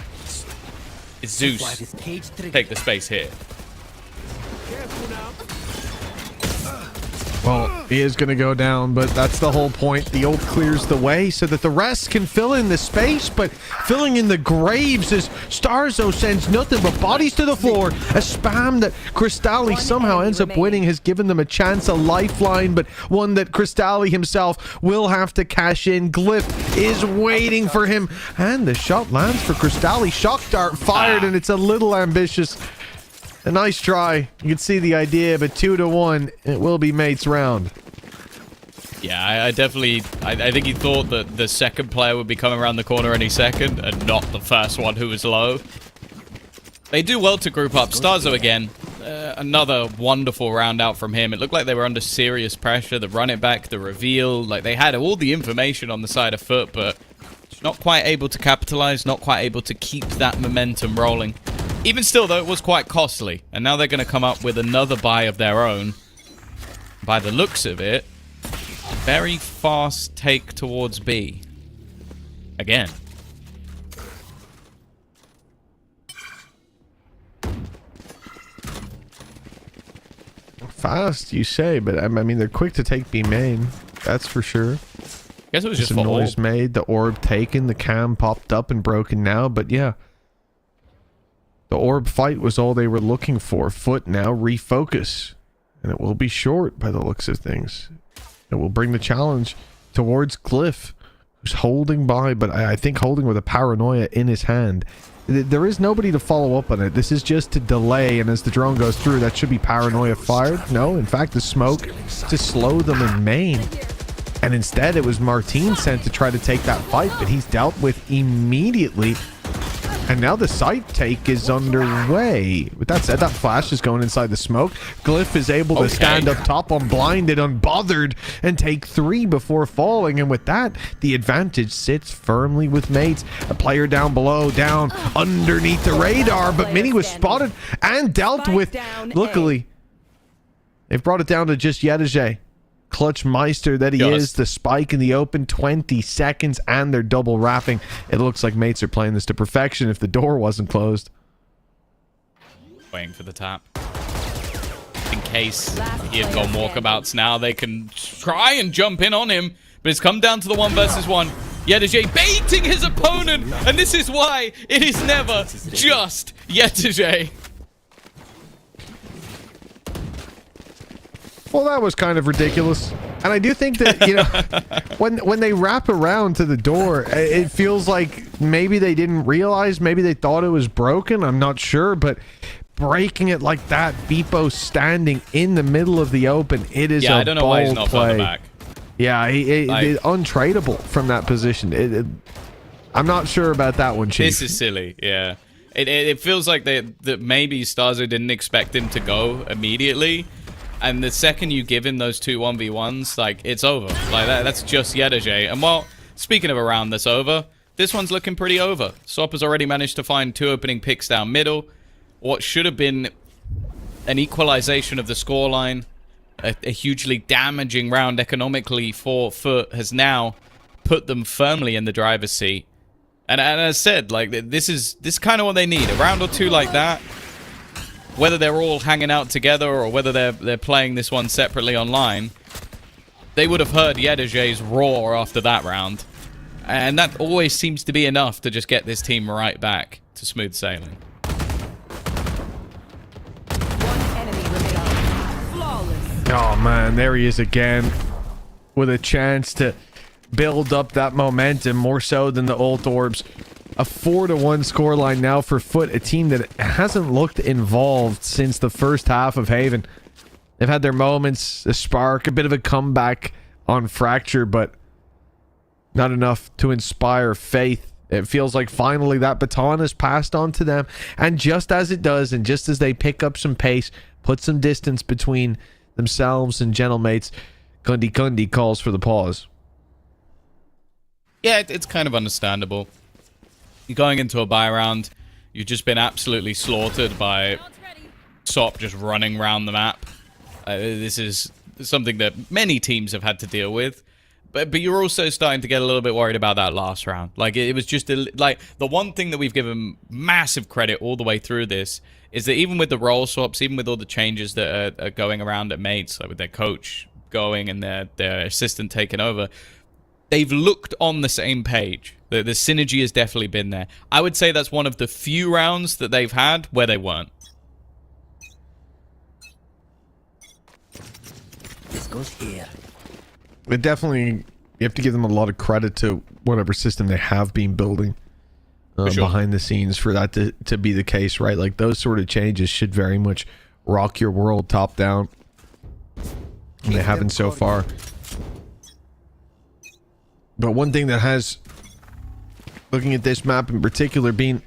it's Zeus. Take the space here. Well, he is going to go down, but that's the whole point. The ult clears the way so that the rest can fill in the space, but filling in the graves as Starzo sends nothing but bodies to the floor. A spam that Cristalli somehow ends up winning has given them a chance, a lifeline, but one that Cristalli himself will have to cash in. Glyph is waiting for him, and the shot lands for Cristalli. Shock dart fired, and it's a little ambitious. A nice try. You can see the idea, but 2-1, it will be mate's round. Yeah, I think he thought that the second player would be coming around the corner any second, and not the first one who was low. They do well to group up. Starzo again, another wonderful round out from him. It looked like they were under serious pressure. The run it back, the reveal, like, they had all the information on the side of FUT, but not quite able to capitalize, not quite able to keep that momentum rolling. Even still, though, it was quite costly. And now they're going to come up with another buy of their own. By the looks of it, very fast take towards B. Again. Fast, you say, but I mean, they're quick to take B main. That's for sure. I guess it was just some noise made, the orb taken, the cam popped up and broken now, but yeah. The orb fight was all they were looking for. FUT now refocus. And it will be short by the looks of things. It will bring the challenge towards Glyph, who's holding by, but I think holding with a paranoia in his hand. There is nobody to follow up on it. This is just to delay, and as the drone goes through, that should be paranoia fired. No, in fact, the smoke to slow them in main. And instead, it was Martin sent to try to take that fight, but he's dealt with immediately. And now the site take is underway. With that said, that flash is going inside the smoke. Glyph is able to stand up top unblinded, unbothered, and take 3 before falling. And with that, the advantage sits firmly with mates. A player down below, down underneath the radar. But Mini was spotted and dealt with. Luckily, they've brought it down to just Yedajay. Clutch Meister that he is. The spike in the open, 20 seconds, and they're double wrapping. It looks like mates are playing this to perfection if the door wasn't closed. Waiting for the tap. In case he had gone walkabouts now, they can try and jump in on him. But it's come down to the 1 versus 1. Yedajay baiting his opponent. And this is why it is never just Yedajay. Well, that was kind of ridiculous. And I do think that, you know, when they wrap around to the door, it feels like maybe they didn't realize, maybe they thought it was broken. I'm not sure, but breaking it like that, Beepo standing in the middle of the open, it is a I don't know why he's not play. further back. Yeah, it's untradeable from that position. I'm not sure about that one, Chief. This is silly, yeah. It feels like that maybe Starzo didn't expect him to go immediately. And the second you give him those 2 1v1s, like, it's over. Like, that's just Yedajay. And while, speaking of a round that's over, this one's looking pretty over. Swap has already managed to find 2 opening picks down middle. What should have been an equalization of the scoreline, a hugely damaging round economically for FUT, has now put them firmly in the driver's seat. And as I said, like, this is kind of what they need. A round or 2 like that. Whether they're all hanging out together or whether they're playing this one separately online, they would have heard Yedajay's roar after that round. And that always seems to be enough to just get this team right back to smooth sailing. Oh, man, there he is again with a chance to build up that momentum more so than the ult orbs. A 4-1 scoreline now for FUT, a team that hasn't looked involved since the first half of Haven. They've had their moments, a spark, a bit of a comeback on Fracture, but not enough to inspire faith. It feels like finally that baton is passed on to them, and just as it does, and just as they pick up some pace, put some distance between themselves and Gentlemates, Kundi calls for the pause. Yeah, it's kind of understandable. You're going into a bye round. You've just been absolutely slaughtered by SOP just running around the map. This is something that many teams have had to deal with. But you're also starting to get a little bit worried about that last round. Like, it was just like the one thing that we've given massive credit all the way through this is that even with the role swaps, even with all the changes that are going around at mates, like with their coach going and their assistant taking over, they've looked on the same page. The synergy has definitely been there. I would say that's one of the few rounds that they've had where they weren't. This goes here. It definitely, you have to give them a lot of credit to whatever system they have been building behind the scenes for that to be the case, right? Like, those sort of changes should very much rock your world top down. And they haven't so far. But one thing that has, looking at this map in particular, being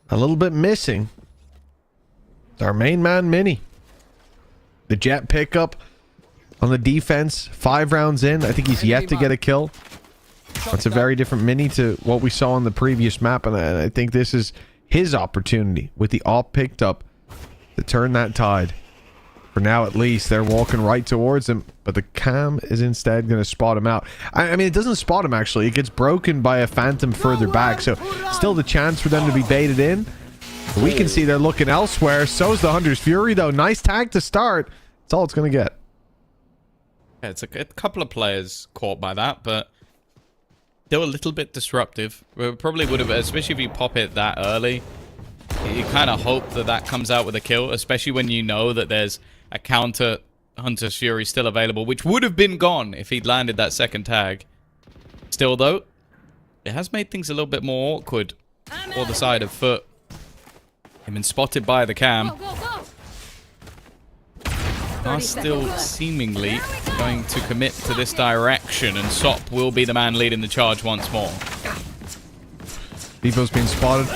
a little bit missing, is our main man, Mini. The jet pickup on the defense, 5 rounds in. I think he's yet to get a kill. That's a very different Mini to what we saw on the previous map, and I think this is his opportunity with the AWP picked up to turn that tide. For now, at least, they're walking right towards him, but the cam is instead going to spot him out. I mean, it doesn't spot him, actually. It gets broken by a Phantom further back, so still the chance for them to be baited in. But we can see they're looking elsewhere. So's the Hunter's Fury, though. Nice tag to start. That's all it's going to get. Yeah, it's a couple of players caught by that, but still a little bit disruptive. We probably would have, especially if you pop it that early. You kind of hope that that comes out with a kill, especially when you know that there's a counter Hunter's Fury still available, which would have been gone if he'd landed that second tag. Still, though, it has made things a little bit more awkward for the side of FUT. Him been spotted by the cam. Are still seemingly going to commit to this direction, and Sop will be the man leading the charge once more. Veto's being spotted.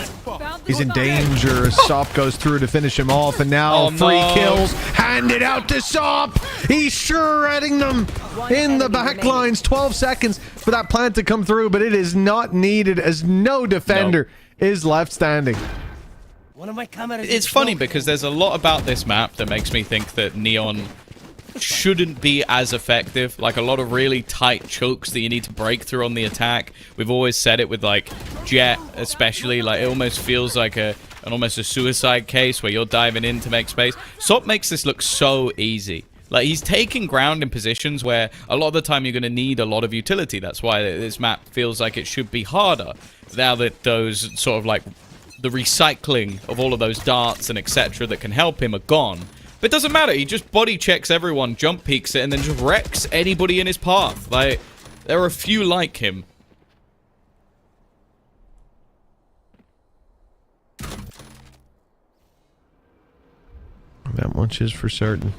He's in danger. Sop goes through to finish him off, and now three kills handed out to Sop. He's shredding them in the back lines. 12 seconds for that plant to come through, but it is not needed as no defender is left standing. One of my cameras. It's funny because there's a lot about this map that makes me think that Neon shouldn't be as effective. Like a lot of really tight chokes that you need to break through on the attack. We've always said it with like Jet especially. Like it almost feels like almost a suicide case where you're diving in to make space. Sop makes this look so easy. Like he's taking ground in positions where a lot of the time you're going to need a lot of utility. That's why this map feels like it should be harder. Now that those sort of like the recycling of all of those darts and etc. that can help him are gone. But it doesn't matter. He just body checks everyone, jump peeks it, and then just wrecks anybody in his path. Like, there are a few like him. That much is for certain.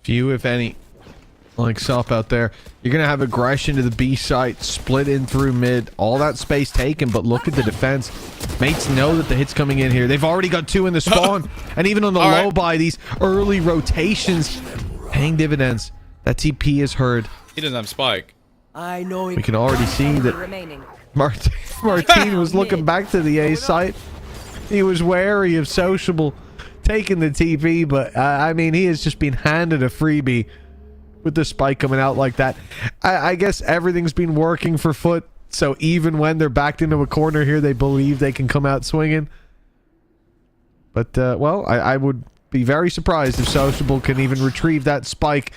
Few, if any, like Sop out there. You're going to have aggression to the B site, split in through mid, all that space taken, but look at the defense. Mates know that the hit's coming in here. They've already got two in the spawn, and even on the low buy, these early rotations paying dividends. That TP is heard. He doesn't have spike. I know We can already see that Martin was looking back to the A site. He was wary of Sociable taking the TP, but I mean, he has just been handed a freebie with the spike coming out like that. I guess everything's been working for FUT, so even when they're backed into a corner here, they believe they can come out swinging. But, well, I would be very surprised if Sociable can even retrieve that spike,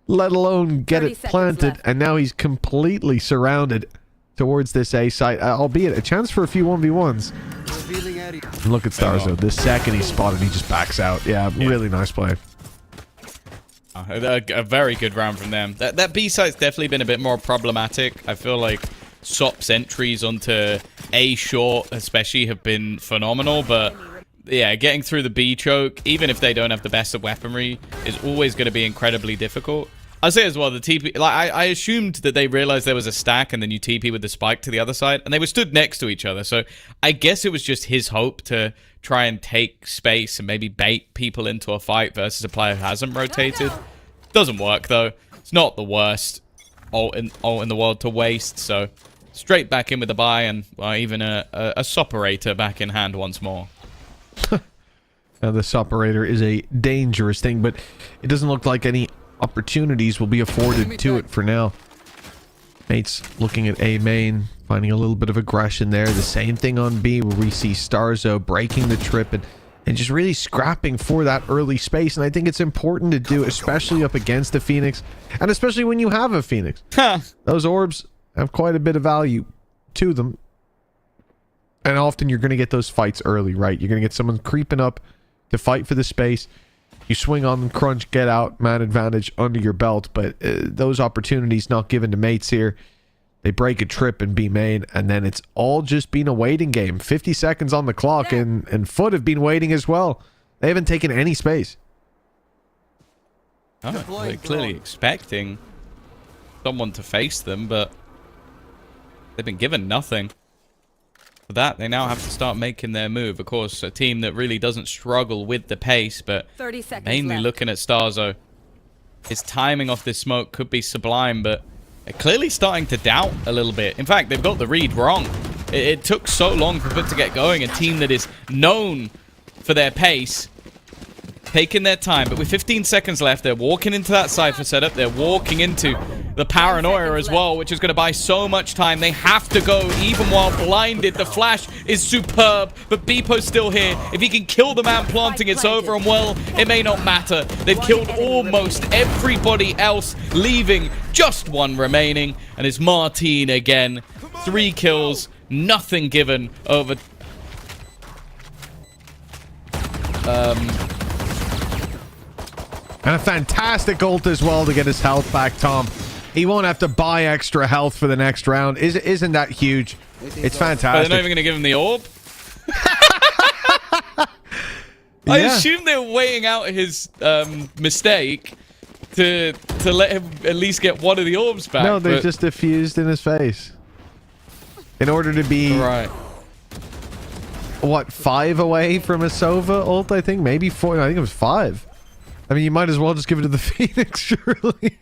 let alone get it planted, and now he's completely surrounded towards this A site, albeit a chance for a few 1v1s. And look at Starzo. The second he's spotted, he just backs out. Yeah, really nice play. A very good round from them. That B site's definitely been a bit more problematic. I feel like Sop's entries onto A short especially have been phenomenal, but yeah, getting through the B choke, even if they don't have the best of weaponry, is always going to be incredibly difficult. I'll say as well, the TP, like I assumed that they realized there was a stack and then you TP with the spike to the other side, and they were stood next to each other, so I guess it was just his hope to try and take space and maybe bait people into a fight versus a player who hasn't rotated. Doesn't work though. It's not the worst ult in the world to waste, so straight back in with the buy, and even a Soperator back in hand once more. Now the Soperator is a dangerous thing, but it doesn't look like any opportunities will be afforded to it for now. Mates looking at A main, finding a little bit of aggression there. The same thing on B, where we see Starzo breaking the trip and just really scrapping for that early space. And I think it's important to do, especially up against the Phoenix, and especially when you have a Phoenix. Those orbs have quite a bit of value to them. And often you're going to get those fights early, right? You're going to get someone creeping up to fight for the space. You swing on them, crunch, get out, man advantage under your belt. But those opportunities not given to mates here. They break a trip and be main, and then it's all just been a waiting game. 50 seconds on the clock, and FUT have been waiting as well. They haven't taken any space. Oh, they're clearly expecting someone to face them, but they've been given nothing. For that, they now have to start making their move. Of course, a team that really doesn't struggle with the pace, but mainly looking at Starzo. His timing off this smoke could be sublime, but they're clearly starting to doubt a little bit. In fact, they've got the read wrong. It took so long for FUT to get going. A team that is known for their pace, taking their time. But with 15 seconds left, they're walking into that Cypher setup. They're walking into the paranoia as well, which is going to buy so much time. They have to go even while blinded. The flash is superb, but Beepo's still here. If he can kill the man planting, it's over, and well, it may not matter. They've killed almost everybody else, leaving just one remaining, and it's Martin again. 3 kills, nothing given over... And a fantastic ult as well to get his health back, Tom. He won't have to buy extra health for the next round. Isn't that huge? It's fantastic. But they're not even going to give him the orb? I assume they're weighing out his mistake to let him at least get one of the orbs back. No, they just diffused in his face. In order to be... Right. What, 5 away from a Sova ult, I think? Maybe 4. I think it was 5. I mean, you might as well just give it to the Phoenix, surely.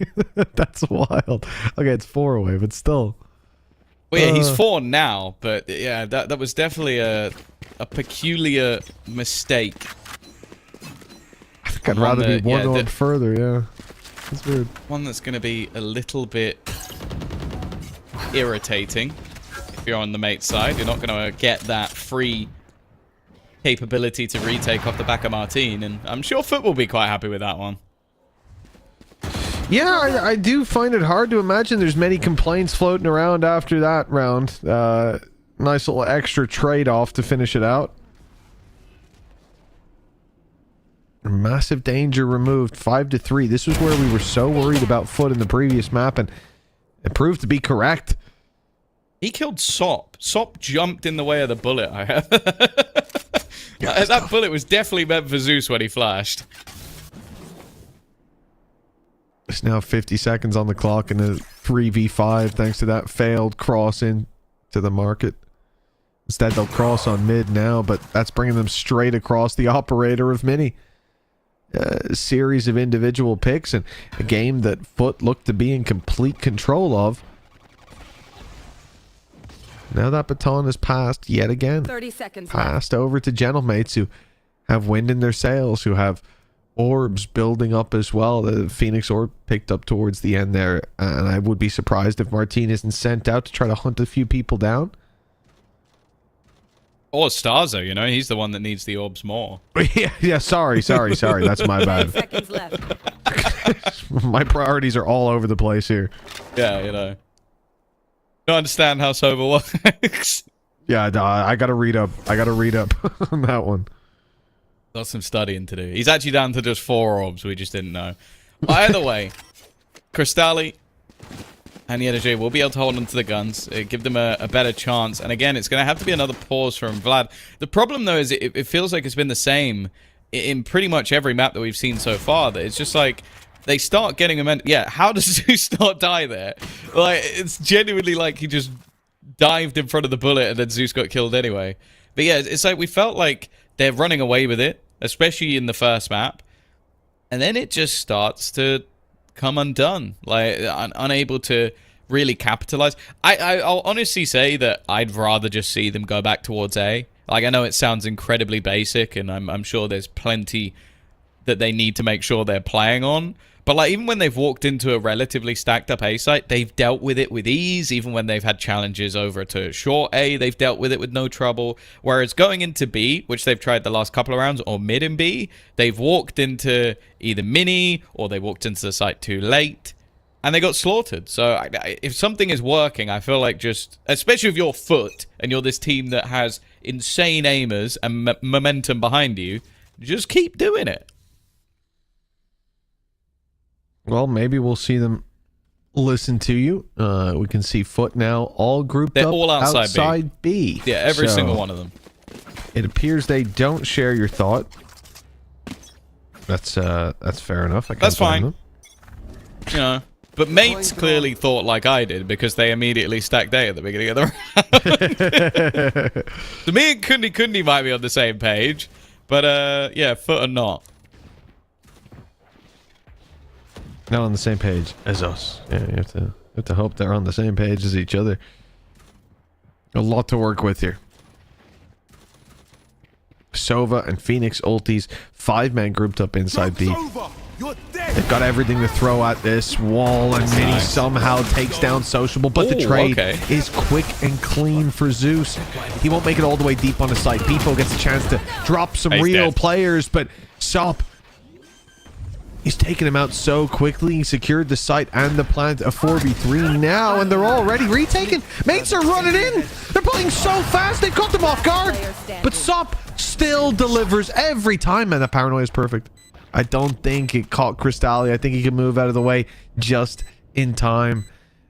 That's wild. Okay, it's 4 away, but still. Well, yeah, he's 4 now, but yeah, that was definitely a peculiar mistake. I think I'd rather be one orb further, yeah. That's weird. One that's going to be a little bit irritating. If you're on the mate side, you're not going to get that free capability to retake off the back of Martin, and I'm sure FUT will be quite happy with that one. Yeah, I do find it hard to imagine there's many complaints floating around after that round. Nice little extra trade-off to finish it out. Massive danger removed, 5-3. This was where we were so worried about FUT in the previous map, and it proved to be correct. He killed Sop. Sop jumped in the way of the bullet I had. That bullet was definitely meant for Zeus when he flashed. It's now 50 seconds on the clock in a 3v5 thanks to that failed cross into the market. Instead, they'll cross on mid now, but that's bringing them straight across the operator of Mini. A series of individual picks and a game that FUT looked to be in complete control of. Now that baton is passed yet again. 30 seconds passed over to Gentlemates, who have wind in their sails, who have orbs building up as well. The Phoenix orb picked up towards the end there, and I would be surprised if Martin isn't sent out to try to hunt a few people down. Or Starzo, you know, he's the one that needs the orbs more. yeah, sorry, that's my bad. 30 seconds left. My priorities are all over the place here. Yeah, you know. Don't understand how sober works. Yeah, I gotta read up. On that one. Got some studying to do. He's actually down to just 4 orbs. We just didn't know. Either way, Cristalli and the Energy will be able to hold onto the guns, give them a better chance. And again, it's going to have to be another pause from Vlad. The problem, though, is it feels like it's been the same in pretty much every map that we've seen so far. That it's just like they start getting momentum. Yeah, how does Zeus not die there? Like, it's genuinely like he just dived in front of the bullet and then Zeus got killed anyway. But yeah, it's like we felt like they're running away with it, especially in the first map. And then it just starts to come undone, like unable to really capitalize. I'll honestly say that I'd rather just see them go back towards A. Like, I know it sounds incredibly basic, and I'm sure there's plenty that they need to make sure they're playing on. But like, even when they've walked into a relatively stacked up A site, they've dealt with it with ease. Even when they've had challenges over to short A, they've dealt with it with no trouble. Whereas going into B, which they've tried the last couple of rounds, or mid in B, they've walked into either mini or they walked into the site too late and they got slaughtered. So if something is working, I feel like just, especially if you're FUT and you're this team that has insane aimers and momentum behind you, just keep doing it. Well, maybe we'll see them listen to you. We can see FUT now all grouped They're up all outside B. Yeah, every single one of them. It appears they don't share your thought. That's fair enough. That's fine. You know, but mates clearly thought like I did because they immediately stacked A at the beginning of the round. So me and Kundi might be on the same page, but yeah, FUT are not. Not on the same page as us. Yeah, you have to hope they're on the same page as each other. A lot to work with here. Sova and Phoenix ultis, 5-man grouped up inside B. They've got everything to throw at this wall, and Mini somehow takes down Sociable, but the trade is quick and clean for Zeus. He won't make it all the way deep on the site. Beefo gets a chance to drop some real players, but Sop, he's taking him out so quickly. He secured the site and the plant, a 4v3 now, and they're already retaken. Mates are running in. They're playing so fast, they caught them off guard. But Sop still delivers every time, and the paranoia is perfect. I don't think it caught Crystalli. I think he can move out of the way just in time.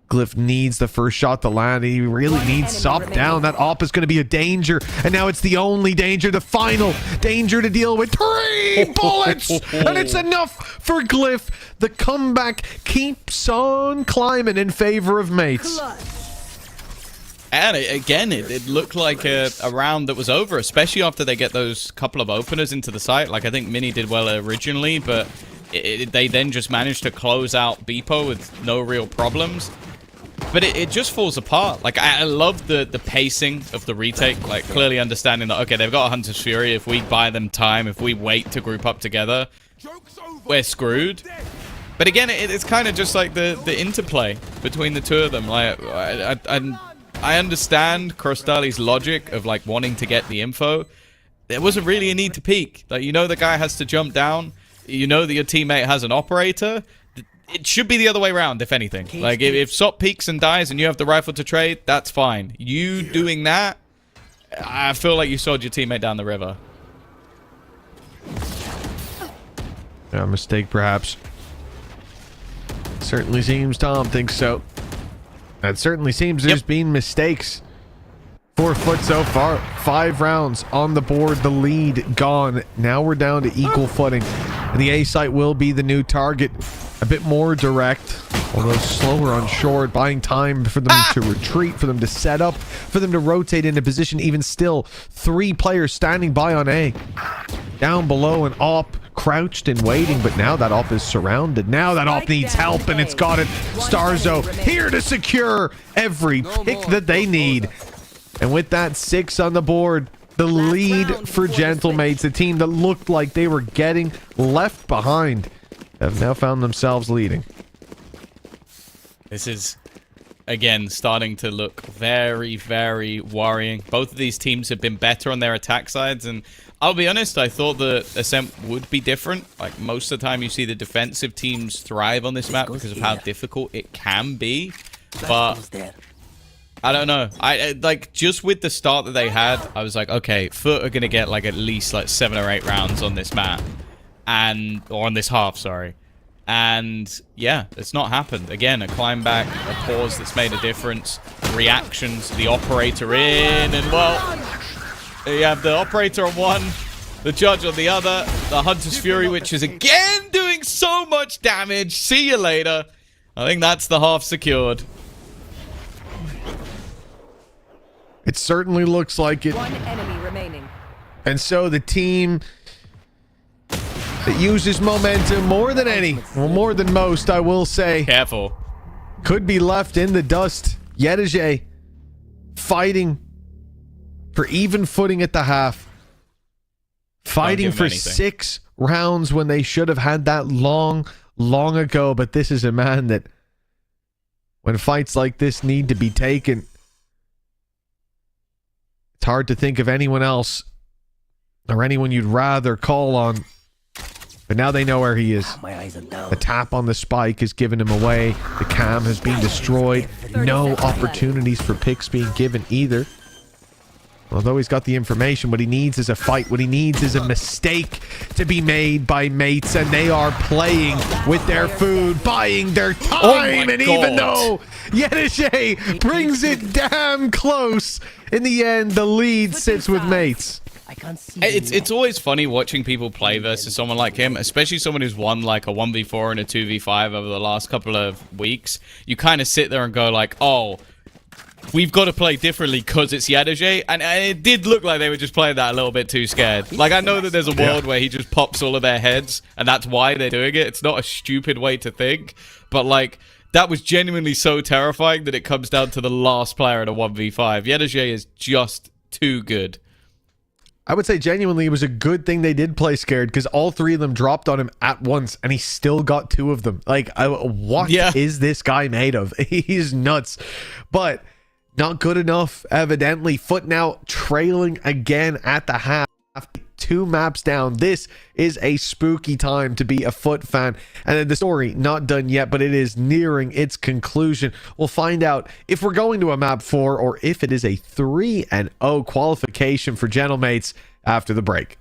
Glyph needs the first shot to land. He really needs Sop down. That op is going to be a danger, and now it's the only danger, the final danger to deal with. 3 bullets, and it's enough for Glyph. The comeback keeps on climbing in favor of Mates. And again, it looked like a round that was over, especially after they get those couple of openers into the site. Like, I think Mini did well originally, but they then just managed to close out Beepo with no real problems. But it just falls apart. Like, I love the pacing of the retake, like clearly understanding that, okay, they've got a Hunter's Fury. If we buy them time, if we wait to group up together, we're screwed. But again, it's kind of just like the interplay between the two of them. Like, I understand Crostali's logic of like wanting to get the info. There wasn't really a need to peek. Like, you know the guy has to jump down. You know that your teammate has an operator. It should be the other way around, if anything. Like, if Sop peeks and dies and you have the rifle to trade, that's fine. You doing that, I feel like you sold your teammate down the river. Yeah, mistake perhaps. Certainly seems Tom thinks so. It certainly seems there's been mistakes for FUT so far. 5 rounds on the board, the lead gone. Now we're down to equal footing, and the A site will be the new target. A bit more direct, although slower on short, buying time for them to retreat, for them to set up, for them to rotate into position. Even still, 3 players standing by on A. Down below, an op crouched and waiting, but now that op is surrounded. Now that op needs help, and it's got it. Starzo here to secure every pick that they need. And with that 6 on the board, the lead for Gentlemates, a team that looked like they were getting left behind, have now found themselves leading. This is, again, starting to look very, very worrying. Both of these teams have been better on their attack sides, and I'll be honest, I thought the Ascent would be different. Like, most of the time you see the defensive teams thrive on this map because of how difficult it can be. But I don't know. I like, just with the start that they had, I was like, okay, FUT are going to get like at least like 7 or 8 rounds on this map. Or on this half, sorry. And yeah, it's not happened. Again, a climb back, a pause that's made a difference. Reactions, the operator in, and well, you have the operator on one, the judge on the other, the Hunter's Fury, which is again doing so much damage. See you later. I think that's the half secured. It certainly looks like it. 1 enemy remaining. And so the team that uses momentum more than any, well, more than most, I will say, Careful. could be left in the dust. Yedege fighting for even footing at the half. Fighting for 6 rounds when they should have had that long ago. But this is a man that, when fights like this need to be taken, it's hard to think of anyone else or anyone you'd rather call on. But now they know where he is. The tap on the spike has given him away. The cam has been destroyed. No opportunities for picks being given either. Although he's got the information, what he needs is a fight. What he needs is a mistake to be made by Mates, and they are playing with their food, buying their time. And even though Yedege brings it damn close, in the end, the lead sits with Mates. I can't see. It's always funny watching people play versus someone like him, especially someone who's won like a 1v4 and a 2v5 over the last couple of weeks. You kind of sit there and go like, oh, we've got to play differently because it's Yedege, and it did look like they were just playing that a little bit too scared. Like, I know that there's a world where he just pops all of their heads, and that's why they're doing it. It's not a stupid way to think, but like, that was genuinely so terrifying that it comes down to the last player in a 1v5. Yedege is just too good. I would say genuinely it was a good thing they did play scared, because all three of them dropped on him at once and he still got two of them. Like, what is this guy made of? He's nuts. But not good enough, evidently. FUT now trailing again at the half. 2 maps down. This is a spooky time to be a FUT fan. And then the story not done yet, but it is nearing its conclusion. We'll find out if we're going to a map 4 or if it is a 3-0 qualification for Gentlemates after the break.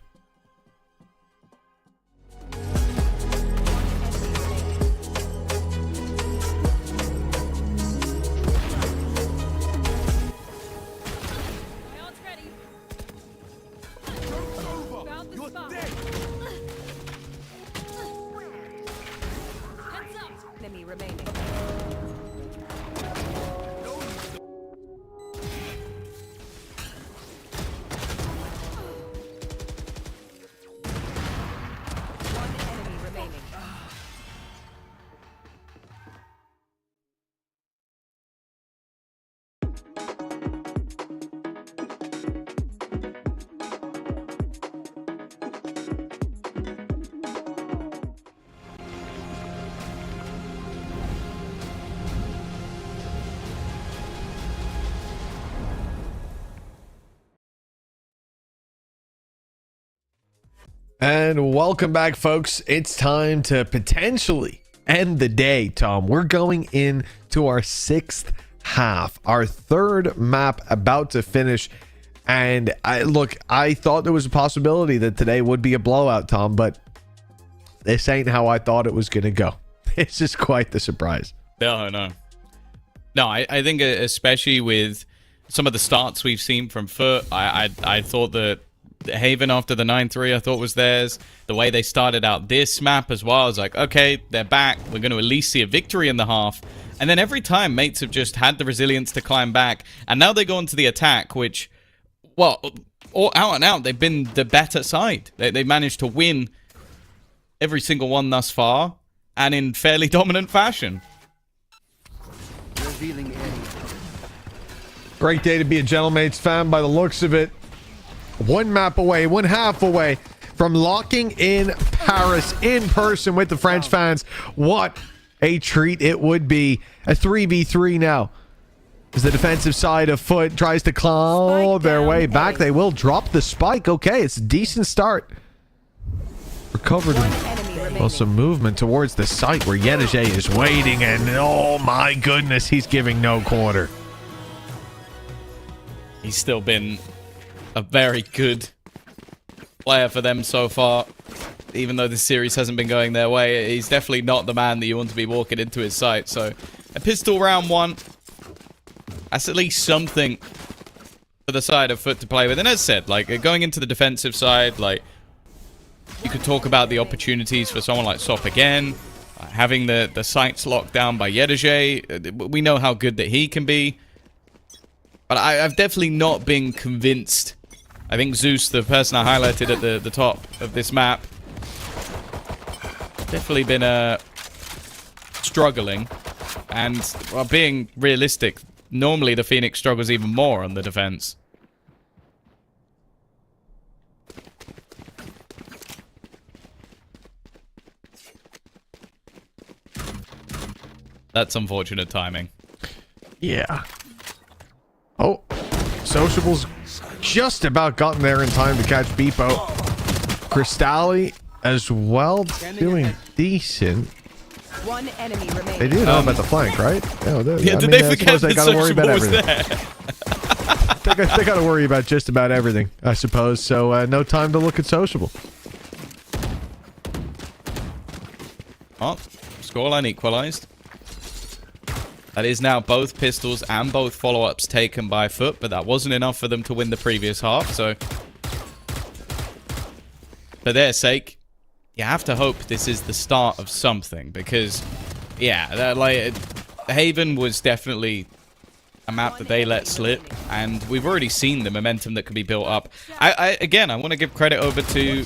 Enemy remaining. One enemy remaining. And welcome back, folks. It's time to potentially end the day, Tom. We're going into our 6th half, our 3rd map about to finish. And I thought there was a possibility that today would be a blowout, Tom, but this ain't how I thought it was going to go. It's just quite the surprise. No, I think especially with some of the starts we've seen from FUT, I thought that Haven after the 9-3 I thought was theirs. The way they started out this map as well, I was like, okay, they're back. We're going to at least see a victory in the half. And then every time, mates have just had the resilience to climb back. And now they go into the attack, which, well, out and out, they've been the better side. They managed to win every single one thus far, and in fairly dominant fashion. Great day to be a Gentlemates fan by the looks of it. 1 map away, 1 half away from locking in Paris in person with the French fans. What a treat it would be. A 3v3 now, as the defensive side of FUT tries to claw their way back. They will drop the spike. Okay, it's a decent start. Recovered. Well, some movement towards the site where Yedige is waiting, and oh my goodness, he's giving no quarter. He's still been a very good player for them so far, even though the series hasn't been going their way. He's definitely not the man that you want to be walking into his site. So a pistol round 1, that's at least something for the side of FUT to play with. And as said, like, going into the defensive side, like, you could talk about the opportunities for someone like Sop again, having the sites locked down by Yedige. We know how good that he can be, but I've definitely not been convinced. I think Zeus, the person I highlighted at the top of this map, definitely been struggling. And, well, being realistic, normally the Phoenix struggles even more on the defense. That's unfortunate timing. Yeah. Oh, Sociable's just about gotten there in time to catch Beepo. Cristalli as well, doing decent. One enemy remaining. They do know about the flank, right? Yeah, did they forget that Sociable was there? They got to worry about just about everything, I suppose. So no time to look at Sociable. Oh, scoreline equalized. That is now both pistols and both follow-ups taken by FUT, but that wasn't enough for them to win the previous half, so for their sake, you have to hope this is the start of something, because, yeah, like, Haven was definitely a map that they let slip, and we've already seen the momentum that can be built up. Again, I want to give credit over to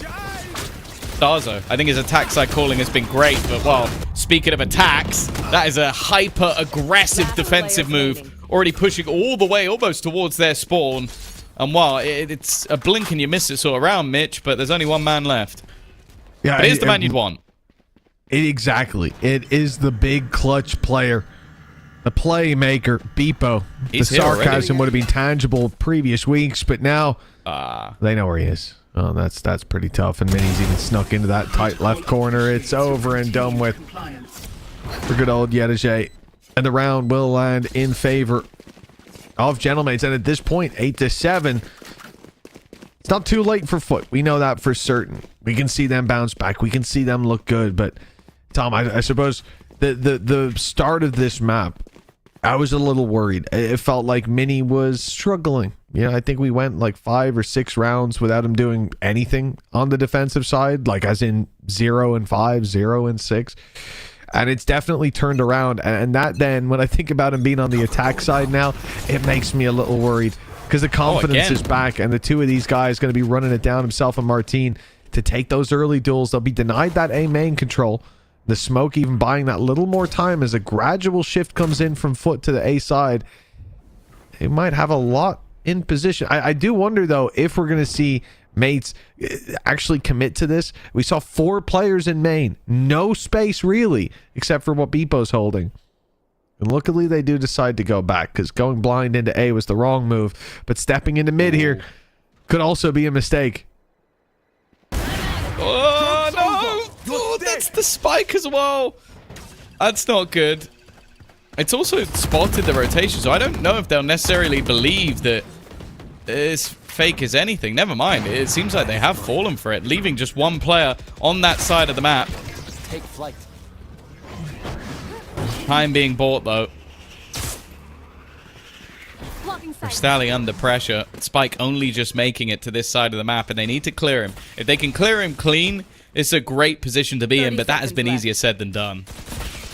Starzo. I think his attack side calling has been great, but, well, speaking of attacks, that is a hyper-aggressive defensive move. Already pushing all the way almost towards their spawn. And while it's a blink and you miss it sort of round, Mitch, but there's only one man left. Yeah, but here's the man you'd want. Exactly. It is the big clutch player. The playmaker, Beepo. The sarcasm would have been tangible previous weeks, but now they know where he is. Oh, that's pretty tough. And Mini's even snuck into that tight left corner. It's over and done with for good old Yedajay. And the round will land in favor of Gentlemates. And at this point, 8-7. It's not too late for FUT. We know that for certain. We can see them bounce back. We can see them look good. But Tom, I suppose the start of this map, I was a little worried. It felt like Mini was struggling. You know, I think we went like 5 or 6 rounds without him doing anything on the defensive side, like as in 0 and 5, 0 and 6. And it's definitely turned around. And that then, when I think about him being on the attack side now, it makes me a little worried because the confidence is back. And the two of these guys going to be running it down, himself and Martin, to take those early duels. They'll be denied that A main control. The smoke even buying that little more time as a gradual shift comes in from FUT to the A side. They might have a lot in position. I do wonder, though, if we're going to see mates actually commit to this. We saw 4 players in main. No space, really, except for what Beepo's holding. And luckily, they do decide to go back, because going blind into A was the wrong move. But stepping into mid here could also be a mistake. Oh, no! Oh, that's the spike as well. That's not good. It's also spotted the rotation, so I don't know if they'll necessarily believe that it's fake as anything. Never mind. It seems like they have fallen for it, leaving just one player on that side of the map. Take flight. Time being bought, though. Stally under pressure. Spike only just making it to this side of the map, and they need to clear him. If they can clear him clean, it's a great position to be in, but that has been easier said than done.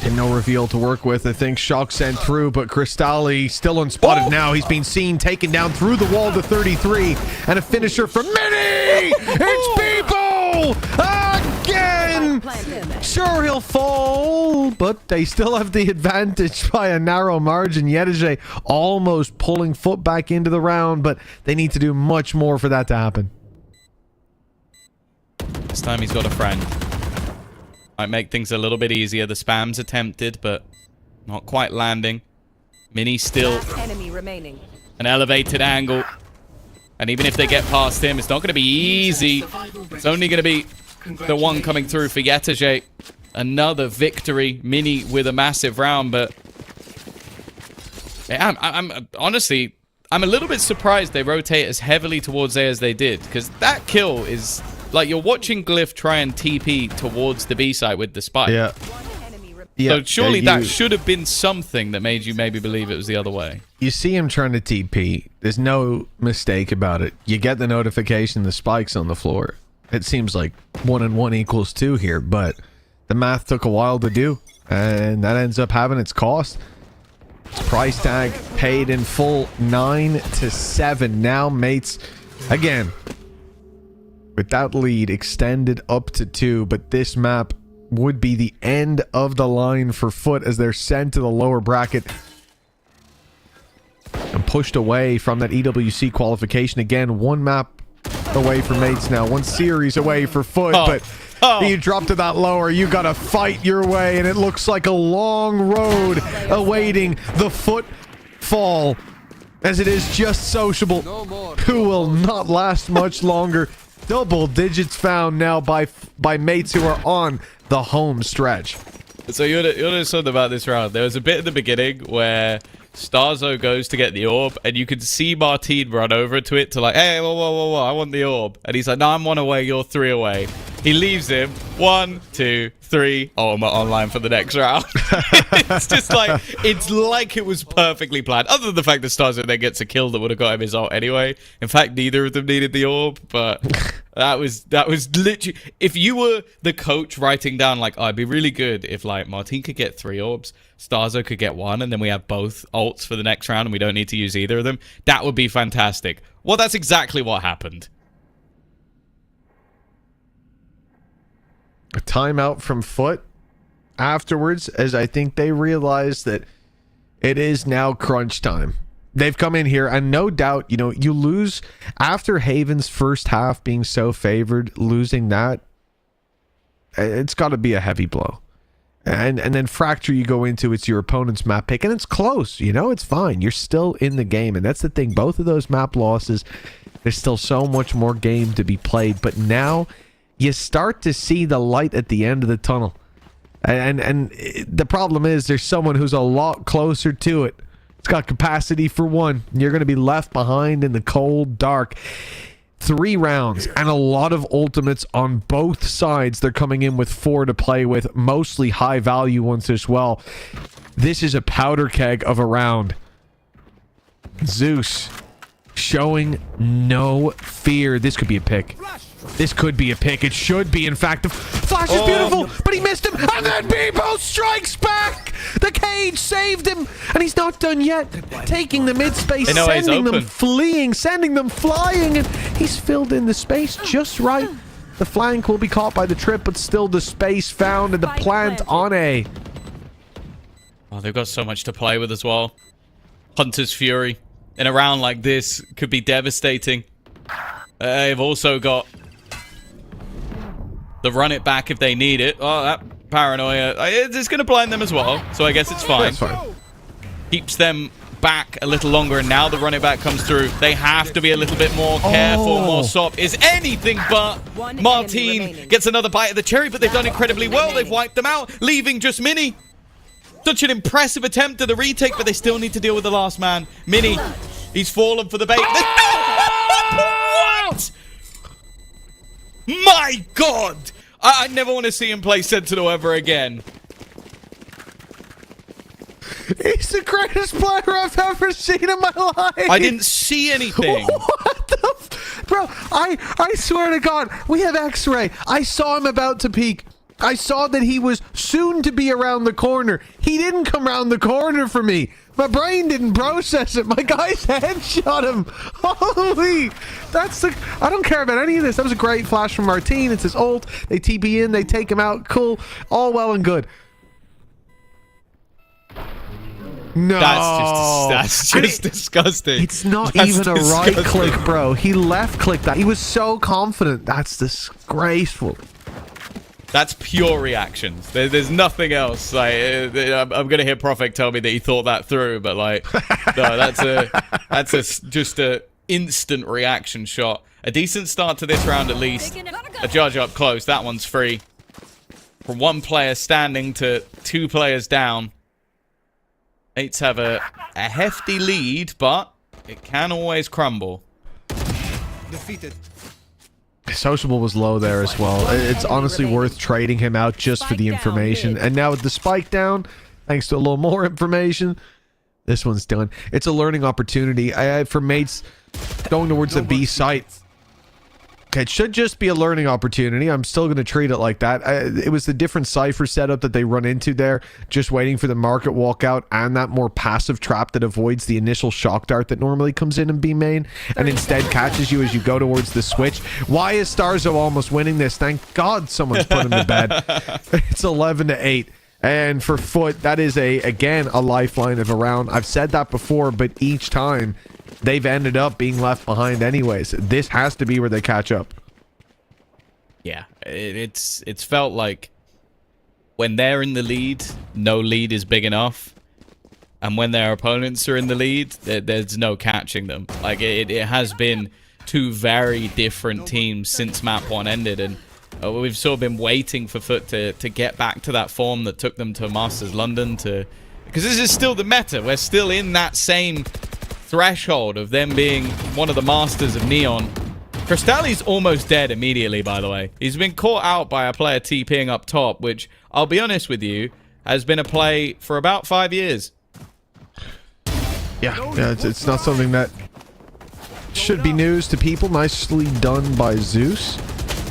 And no reveal to work with. I think Shock sent through, but Cristalli still unspotted now. He's been seen taken down through the wall to 33. And a finisher from Mini! It's Beepo! Again! Sure, he'll fall, but they still have the advantage by a narrow margin. Yedajay almost pulling FUT back into the round, but they need to do much more for that to happen. This time he's got a friend. Might make things a little bit easier. The spam's attempted, but not quite landing. Mini still enemy remaining. An elevated angle. And even if they get past him, it's not going to be easy. It's only going to be the one coming through for Yedajay. Another victory. Mini with a massive round, but yeah, I'm honestly, I'm a little bit surprised they rotate as heavily towards A as they did, because that kill is like you're watching Glyph try and TP towards the B site with the spike. Yeah. So surely that should have been something that made you maybe believe it was the other way. You see him trying to TP. There's no mistake about it. You get the notification, the spike's on the floor. It seems like 1 and 1 equals 2 here, but the math took a while to do, and that ends up having its cost. Price tag paid in full, 9-7. Now, mates, again, with that lead extended up to 2, but this map would be the end of the line for FUT as they're sent to the lower bracket and pushed away from that EWC qualification. Again, 1 map away from mates now, 1 series away for FUT, but you drop to that lower, you gotta fight your way, and it looks like a long road awaiting the FUT fall, as it is just sociable, who will not last much longer. Double digits found now by mates who are on the home stretch. So you know something about this round. There was a bit at the beginning where Starzo goes to get the orb, and you could see Martin run over to it to like, hey, whoa, I want the orb. And he's like, no, I'm 1 away, you're 3 away. He leaves him. 1, 2, 3. Oh, I'm online for the next round. It's just like, it's like it was perfectly planned. Other than the fact that Starzo then gets a kill that would have got him his ult anyway. In fact, neither of them needed the orb, but that was literally, if you were the coach writing down like, oh, it'd be really good if like Martin could get 3 orbs, Starzo could get 1, and then we have both ults for the next round and we don't need to use either of them. That would be fantastic. Well, that's exactly what happened. A timeout from FUT afterwards, as I think they realize that it is now crunch time. they've come in here, and no doubt, you know, you lose after Haven's first half being so favored, losing that, it's got to be a heavy blow. And then Fracture, you go into, it's your opponent's map pick, and it's close, you know, it's fine. You're still in the game, and that's the thing. Both of those map losses, there's still so much more game to be played, but now you start to see the light at the end of the tunnel. And the problem is there's someone who's a lot closer to it. It's got capacity for one. You're going to be left behind in the cold dark. 3 rounds and a lot of ultimates on both sides. They're coming in with 4 to play with, mostly high value ones as well. This is a powder keg of a round. Zeus showing no fear. This could be a pick. This could be a pick. It should be. In fact, the flash is beautiful, but he missed him. And then Bebo strikes back. The cage saved him, and he's not done yet. Taking the mid space, sending them fleeing, sending them flying, and he's filled in the space just right. The flank will be caught by the trip, but still the space found, and the plant on A. Oh, they've got so much to play with as well. Hunter's Fury in a round like this could be devastating. They've also got the run it back if they need it. Oh, that paranoia. It's going to blind them as well, so I guess it's fine. That's fine. Keeps them back a little longer, and now the run it back comes through. They have to be a little bit more careful. More SOP is anything but. Martin gets another bite of the cherry, but they've done incredibly well. They've wiped them out, leaving just Mini. Such an impressive attempt at the retake, but they still need to deal with the last man. Mini, he's fallen for the bait. What? My God! I never want to see him play Sentinel ever again. He's the greatest player I've ever seen in my life. I didn't see anything. What the bro, I swear to God, we have X-ray. I saw him about to peek. I saw that he was soon to be around the corner. He didn't come around the corner for me. My brain didn't process it. My guy's headshot him. Holy, that's the... I don't care about any of this. That was a great flash from Martin. It's his ult. They TP in. They take him out. Cool. All well and good. No. That's just disgusting. It's not That's even disgusting. a right click, bro. He left clicked that. He was so confident. That's disgraceful. That's pure reactions. There's nothing else. Like, I'm gonna hear Profek tell me that he thought that through, but like, no, that's just a instant reaction shot. A decent start to this round at least. A judge up close. That one's free. From 1 player standing to 2 players down. Eights have a hefty lead, but it can always crumble. Defeated. Sociable was low there as well. It's honestly worth trading him out just for the information. And now with the spike down, thanks to a little more information, this one's done. It's a learning opportunity for mates going towards the B site. Okay, it should just be a learning opportunity. I'm still going to treat it like that. It was the different cipher setup that they run into there, just waiting for the market walkout and that more passive trap that avoids the initial shock dart that normally comes in B main and instead catches you as you go towards the switch. Why is Starzo almost winning this? Thank God someone's put him to bed. It's 11-8. And for FUT, that is again a lifeline of a round. I've said that before, but each time they've ended up being left behind anyways. This has to be where they catch up. Yeah, it's felt like when they're in the lead, no lead is big enough. And when their opponents are in the lead, there's no catching them. Like, it has been 2 very different teams since map 1 ended. And we've sort of been waiting for FUT to get back to that form that took them to Masters London. Because this is still the meta. We're still in that same threshold of them being one of the masters of Neon. Cristalli's almost dead immediately, by the way. He's been caught out by a player TPing up top, which, I'll be honest with you, has been a play for about 5 years. Yeah, it's not something that should be news to people. Nicely done by Zeus.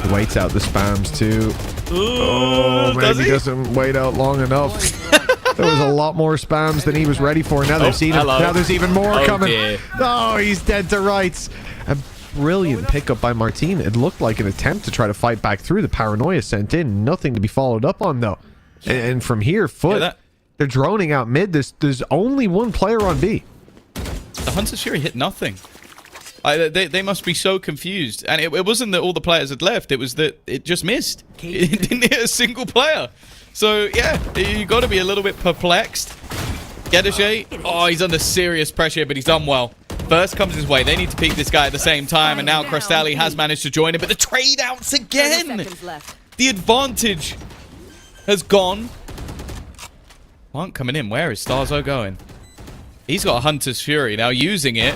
He waits out the spams too. Oh, maybe he doesn't wait out long enough. There was a lot more spams than he was ready for. Now they've seen him. Now there's even more coming. Dear. Oh, he's dead to rights. A brilliant pickup by Martin. It looked like an attempt to try to fight back through. The paranoia sent in. Nothing to be followed up on, though. And from here, FUT, they're droning out mid. There's only 1 player on B. The Hunter's Fury hit nothing. They must be so confused. And it wasn't that all the players had left. It was that it just missed. It didn't hit a single player. So, yeah, you got to be a little bit perplexed. Gedege, oh, he's under serious pressure, but he's done well. First comes his way. They need to peek this guy at the same time, and now Crystalli has managed to join him, but the trade outs again! The advantage has gone. Plant coming in. Where is Starzo going? He's got a Hunter's Fury. Now using it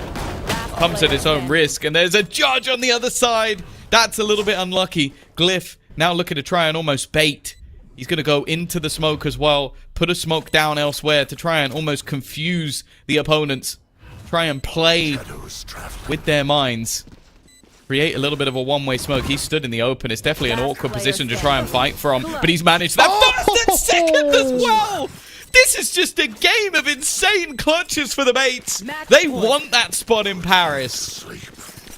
comes at its own risk, and there's a judge on the other side. That's a little bit unlucky. Glyph now looking to try and almost bait. He's going to go into the smoke as well, put a smoke down elsewhere to try and almost confuse the opponents. Try and play with their minds. Create a little bit of a one-way smoke. He stood in the open. It's definitely an awkward position to try and fight from, but he's managed that first and second as well. This is just a game of insane clutches for the mates. They want that spot in Paris.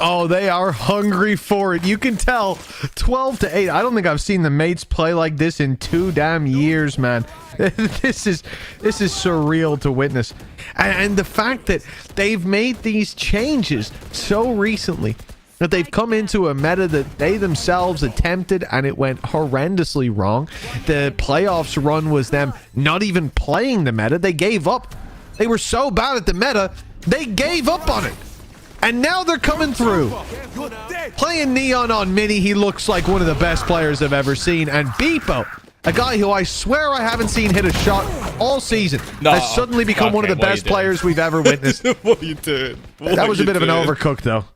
Oh, they are hungry for it. You can tell 12-8. I don't think I've seen the mates play like this in 2 damn years, man. This is surreal to witness. And the fact that they've made these changes so recently, that they've come into a meta that they themselves attempted and it went horrendously wrong. The playoffs run was them not even playing the meta. They gave up. They were so bad at the meta, they gave up on it. And now they're coming through. Playing Neon on Mini, he looks like one of the best players I've ever seen. And Beepo, a guy who I swear I haven't seen hit a shot all season, has suddenly become one of the best players we've ever witnessed. What are you doing? That was a bit of an overcook, though.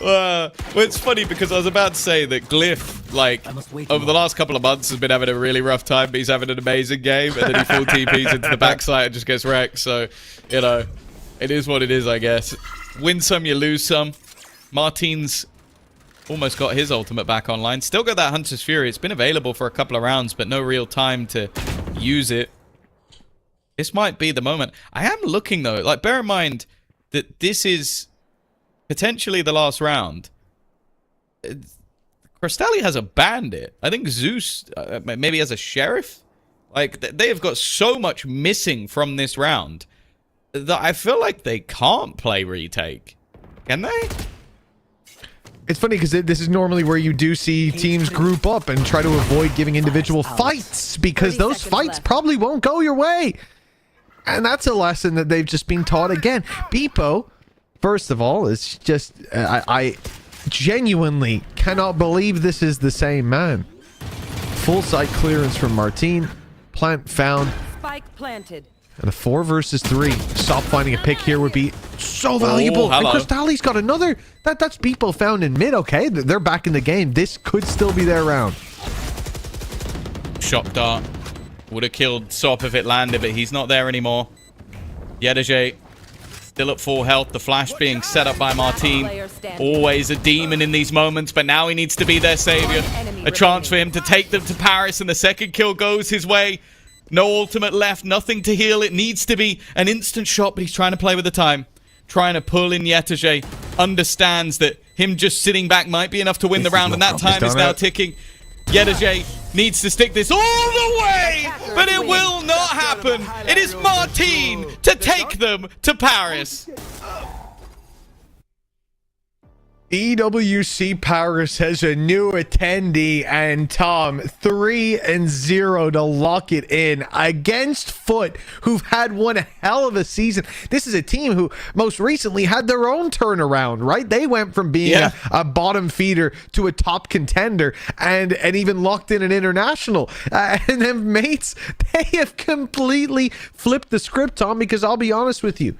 Well, it's funny because I was about to say that Glyph, like, over the last couple of months has been having a really rough time, but he's having an amazing game, and then he full TPs into the backside and just gets wrecked. So, you know, it is what it is, I guess. Win some, you lose some. Martin's almost got his ultimate back online. Still got that Hunter's Fury. It's been available for a couple of rounds, but no real time to use it. This might be the moment. I am looking, though. Like, bear in mind that this is potentially the last round. Crystalli has a bandit. I think Zeus maybe has a sheriff. Like, they have got so much missing from this round that I feel like they can't play retake. Can they? It's funny because this is normally where you do see teams group up and try to avoid giving individual fights, because those fights probably won't go your way. And that's a lesson that they've just been taught again. Beepo, first of all, is just... I genuinely cannot believe this is the same man. Full site clearance from Martin. Plant found. Spike planted. And a 4 versus 3. Stop finding a pick here would be so valuable. And Crystalli's got another. That's Beepo found in mid. Okay, they're back in the game. This could still be their round. Shock dart. Would have killed Sop if it landed, but he's not there anymore. Gedege still at full health. The flash being set up by Martin. Always a demon in these moments, but now he needs to be their savior. A chance for him to take them to Paris, and the second kill goes his way. No ultimate left, nothing to heal. It needs to be an instant shot, but he's trying to play with the time. Trying to pull in Gedege. Understands that him just sitting back might be enough to win the round, and that time is now ticking. Gedege needs to stick this all the way, but it will not happen. It is Martin to take them to Paris. EWC Paris has a new attendee, and Tom, 3-0 to lock it in against FUT, who've had one hell of a season. This is a team who most recently had their own turnaround, right? They went from being a bottom feeder to a top contender, and even locked in an international. And then mates, they have completely flipped the script, Tom, because I'll be honest with you.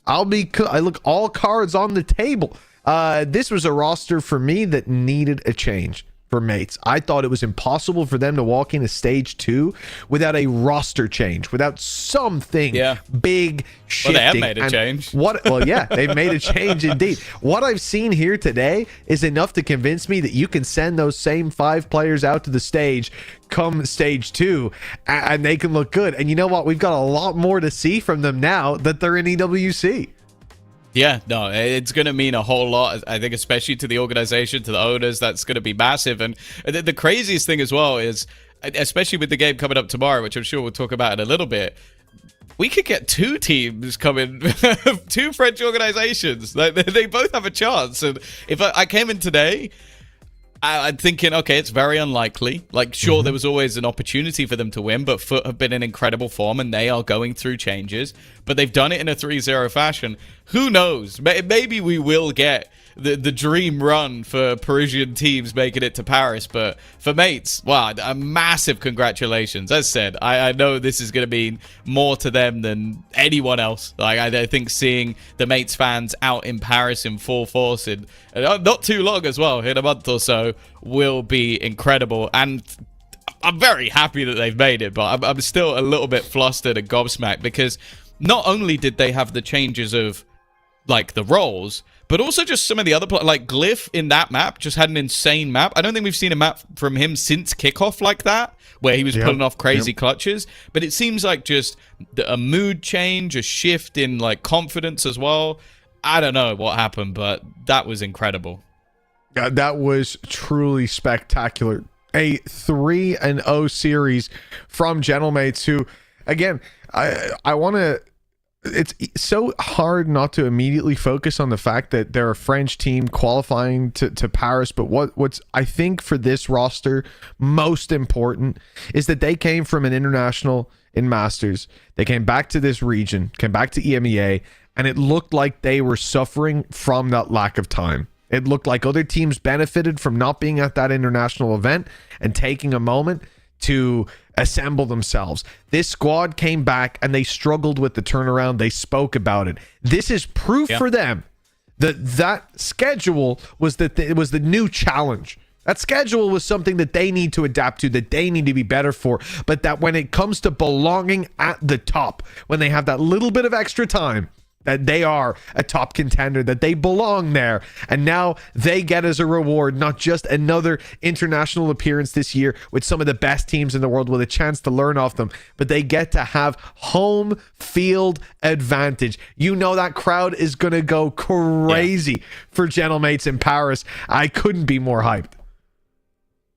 I look all cards on the table. This was a roster for me that needed a change for mates. I thought it was impossible for them to walk into stage 2 without a roster change, without something big shifting. Well, they have made a change. Well, yeah, they've made a change indeed. What I've seen here today is enough to convince me that you can send those same 5 players out to the stage come stage 2 and they can look good. And you know what? We've got a lot more to see from them now that they're in EWC. Yeah, no, it's going to mean a whole lot, I think, especially to the organization, to the owners. That's going to be massive. And the craziest thing as well is, especially with the game coming up tomorrow, which I'm sure we'll talk about in a little bit, we could get 2 teams coming, 2 French organizations. They both have a chance. And if I came in today, I'm thinking, okay, it's very unlikely. Like, sure, there was always an opportunity for them to win, but FUT have been in incredible form, and they are going through changes. But they've done it in a 3-0 fashion. Who knows? Maybe we will get the dream run for Parisian teams making it to Paris. But for Mates, wow, a massive congratulations. As said, I know this is going to mean more to them than anyone else. Like, I think seeing the Mates fans out in Paris in full force in not too long as well, in a month or so, will be incredible. And I'm very happy that they've made it, but I'm still a little bit flustered and gobsmacked because not only did they have the changes of like the roles, but also just some of the other like Glyph in that map just had an insane map. I don't think we've seen a map from him since kickoff like that, where he was pulling off crazy clutches. But it seems like just a mood change, a shift in like confidence as well. I don't know what happened, but that was incredible. Yeah, that was truly spectacular. A 3-0 series from Gentlemates, who, again, I want to. It's so hard not to immediately focus on the fact that they're a French team qualifying to Paris. But what's I think for this roster most important is that they came from an international in Masters. They came back to this region, came back to EMEA, and it looked like they were suffering from that lack of time. It looked like other teams benefited from not being at that international event and taking a moment to assemble themselves. This squad came back and they struggled with the turnaround. They spoke about it. This is proof for them that schedule was it was the new challenge. That schedule was something that they need to adapt to, that they need to be better for, but that when it comes to belonging at the top, when they have that little bit of extra time, that they are a top contender, that they belong there. And now they get as a reward not just another international appearance this year with some of the best teams in the world with a chance to learn off them, but they get to have home field advantage. You know that crowd is going to go crazy for Gentlemates in Paris. I couldn't be more hyped.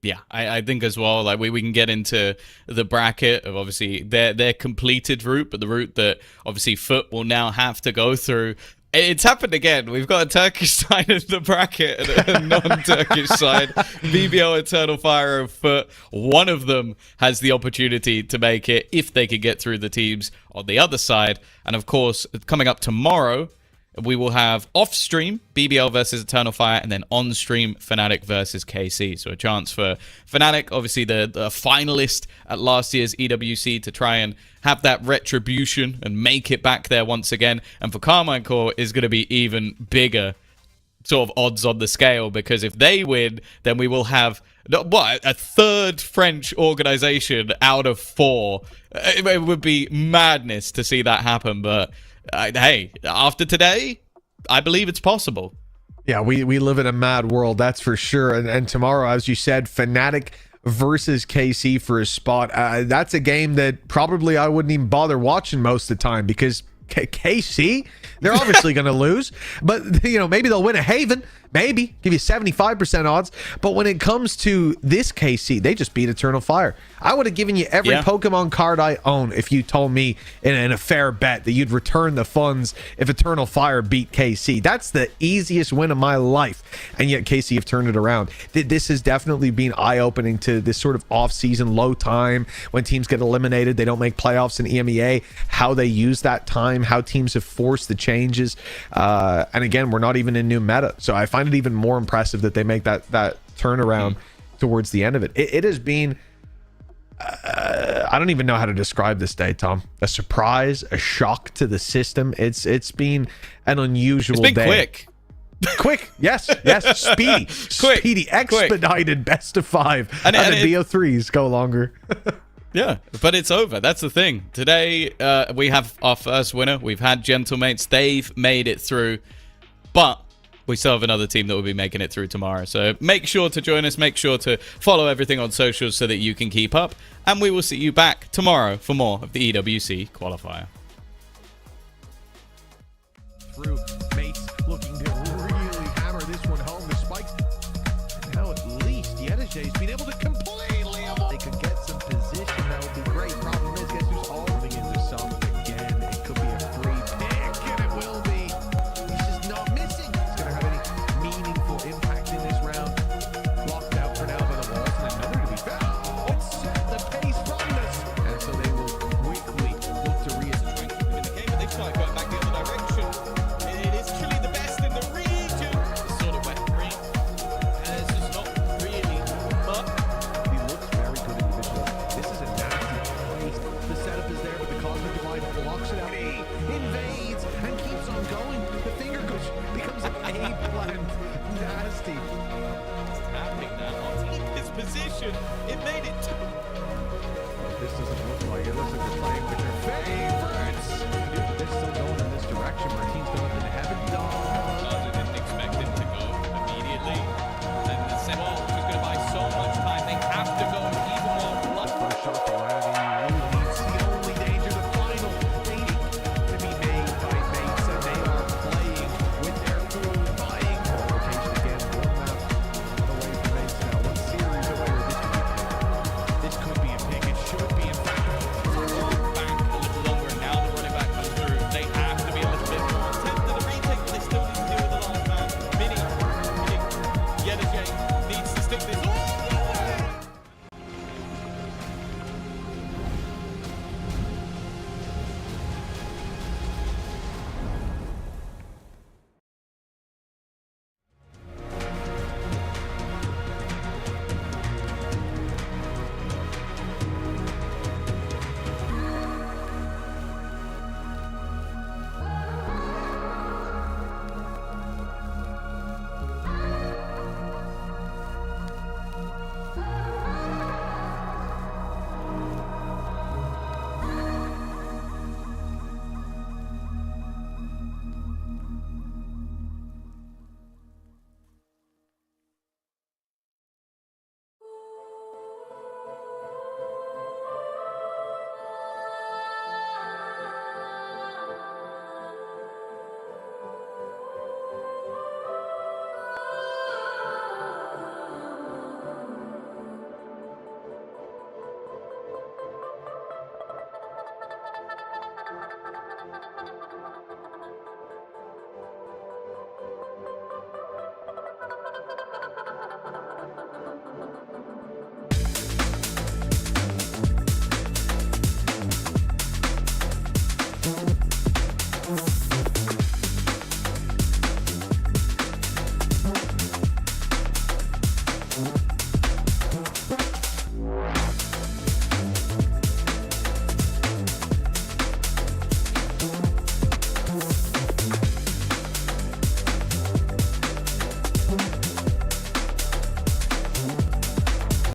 Yeah, I think as well, like we can get into the bracket of obviously their completed route, but the route that obviously FUT will now have to go through. It's happened again. We've got a Turkish side in the bracket and a non-Turkish side. BBL, Eternal Fire, and FUT. One of them has the opportunity to make it if they can get through the teams on the other side. And of course, coming up tomorrow, we will have off-stream BBL versus Eternal Fire, and then on-stream Fnatic versus KC. So a chance for Fnatic, obviously the finalist at last year's EWC, to try and have that retribution and make it back there once again. And for Carmine Corps is going to be even bigger sort of odds on the scale, because if they win, then we will have a third French organization out of 4. It would be madness to see that happen, but hey, after today, I believe it's possible. Yeah, we live in a mad world, that's for sure. And tomorrow, as you said, Fnatic versus KC for a spot. That's a game that probably I wouldn't even bother watching most of the time, because KC, they're obviously going to lose. But, you know, maybe they'll win a Haven. Maybe. Give you 75% odds. But when it comes to this KC, they just beat Eternal Fire. I would have given you every Pokemon card I own if you told me in a fair bet that you'd return the funds if Eternal Fire beat KC. That's the easiest win of my life. And yet KC have turned it around. This has definitely been eye-opening to this sort of off-season low time when teams get eliminated. They don't make playoffs in EMEA. How they use that time, how teams have forced the changes. And again, we're not even in new meta. So I find it even more impressive that they make that turnaround towards the end of it. It has been I don't even know how to describe this day, Tom. A surprise, a shock to the system. It's been an unusual day. It's been quick. Yes, speedy, expedited, best of 5, and the BO3s go longer. Yeah, but it's over. That's the thing. Today, we have our first winner. We've had Gentlemates. They've made it through, but we still have another team that will be making it through tomorrow. So make sure to join us. Make sure to follow everything on socials so that you can keep up. And we will see you back tomorrow for more of the EWC Qualifier. Through Mates looking to really hammer this one home. The spikes. Now at least Yedijay's been able to completely avoid. They could get some position. That would be great. Problem is, guess who's all coming into some again. Qualification. It made it. This doesn't look like it. Looks like they're playing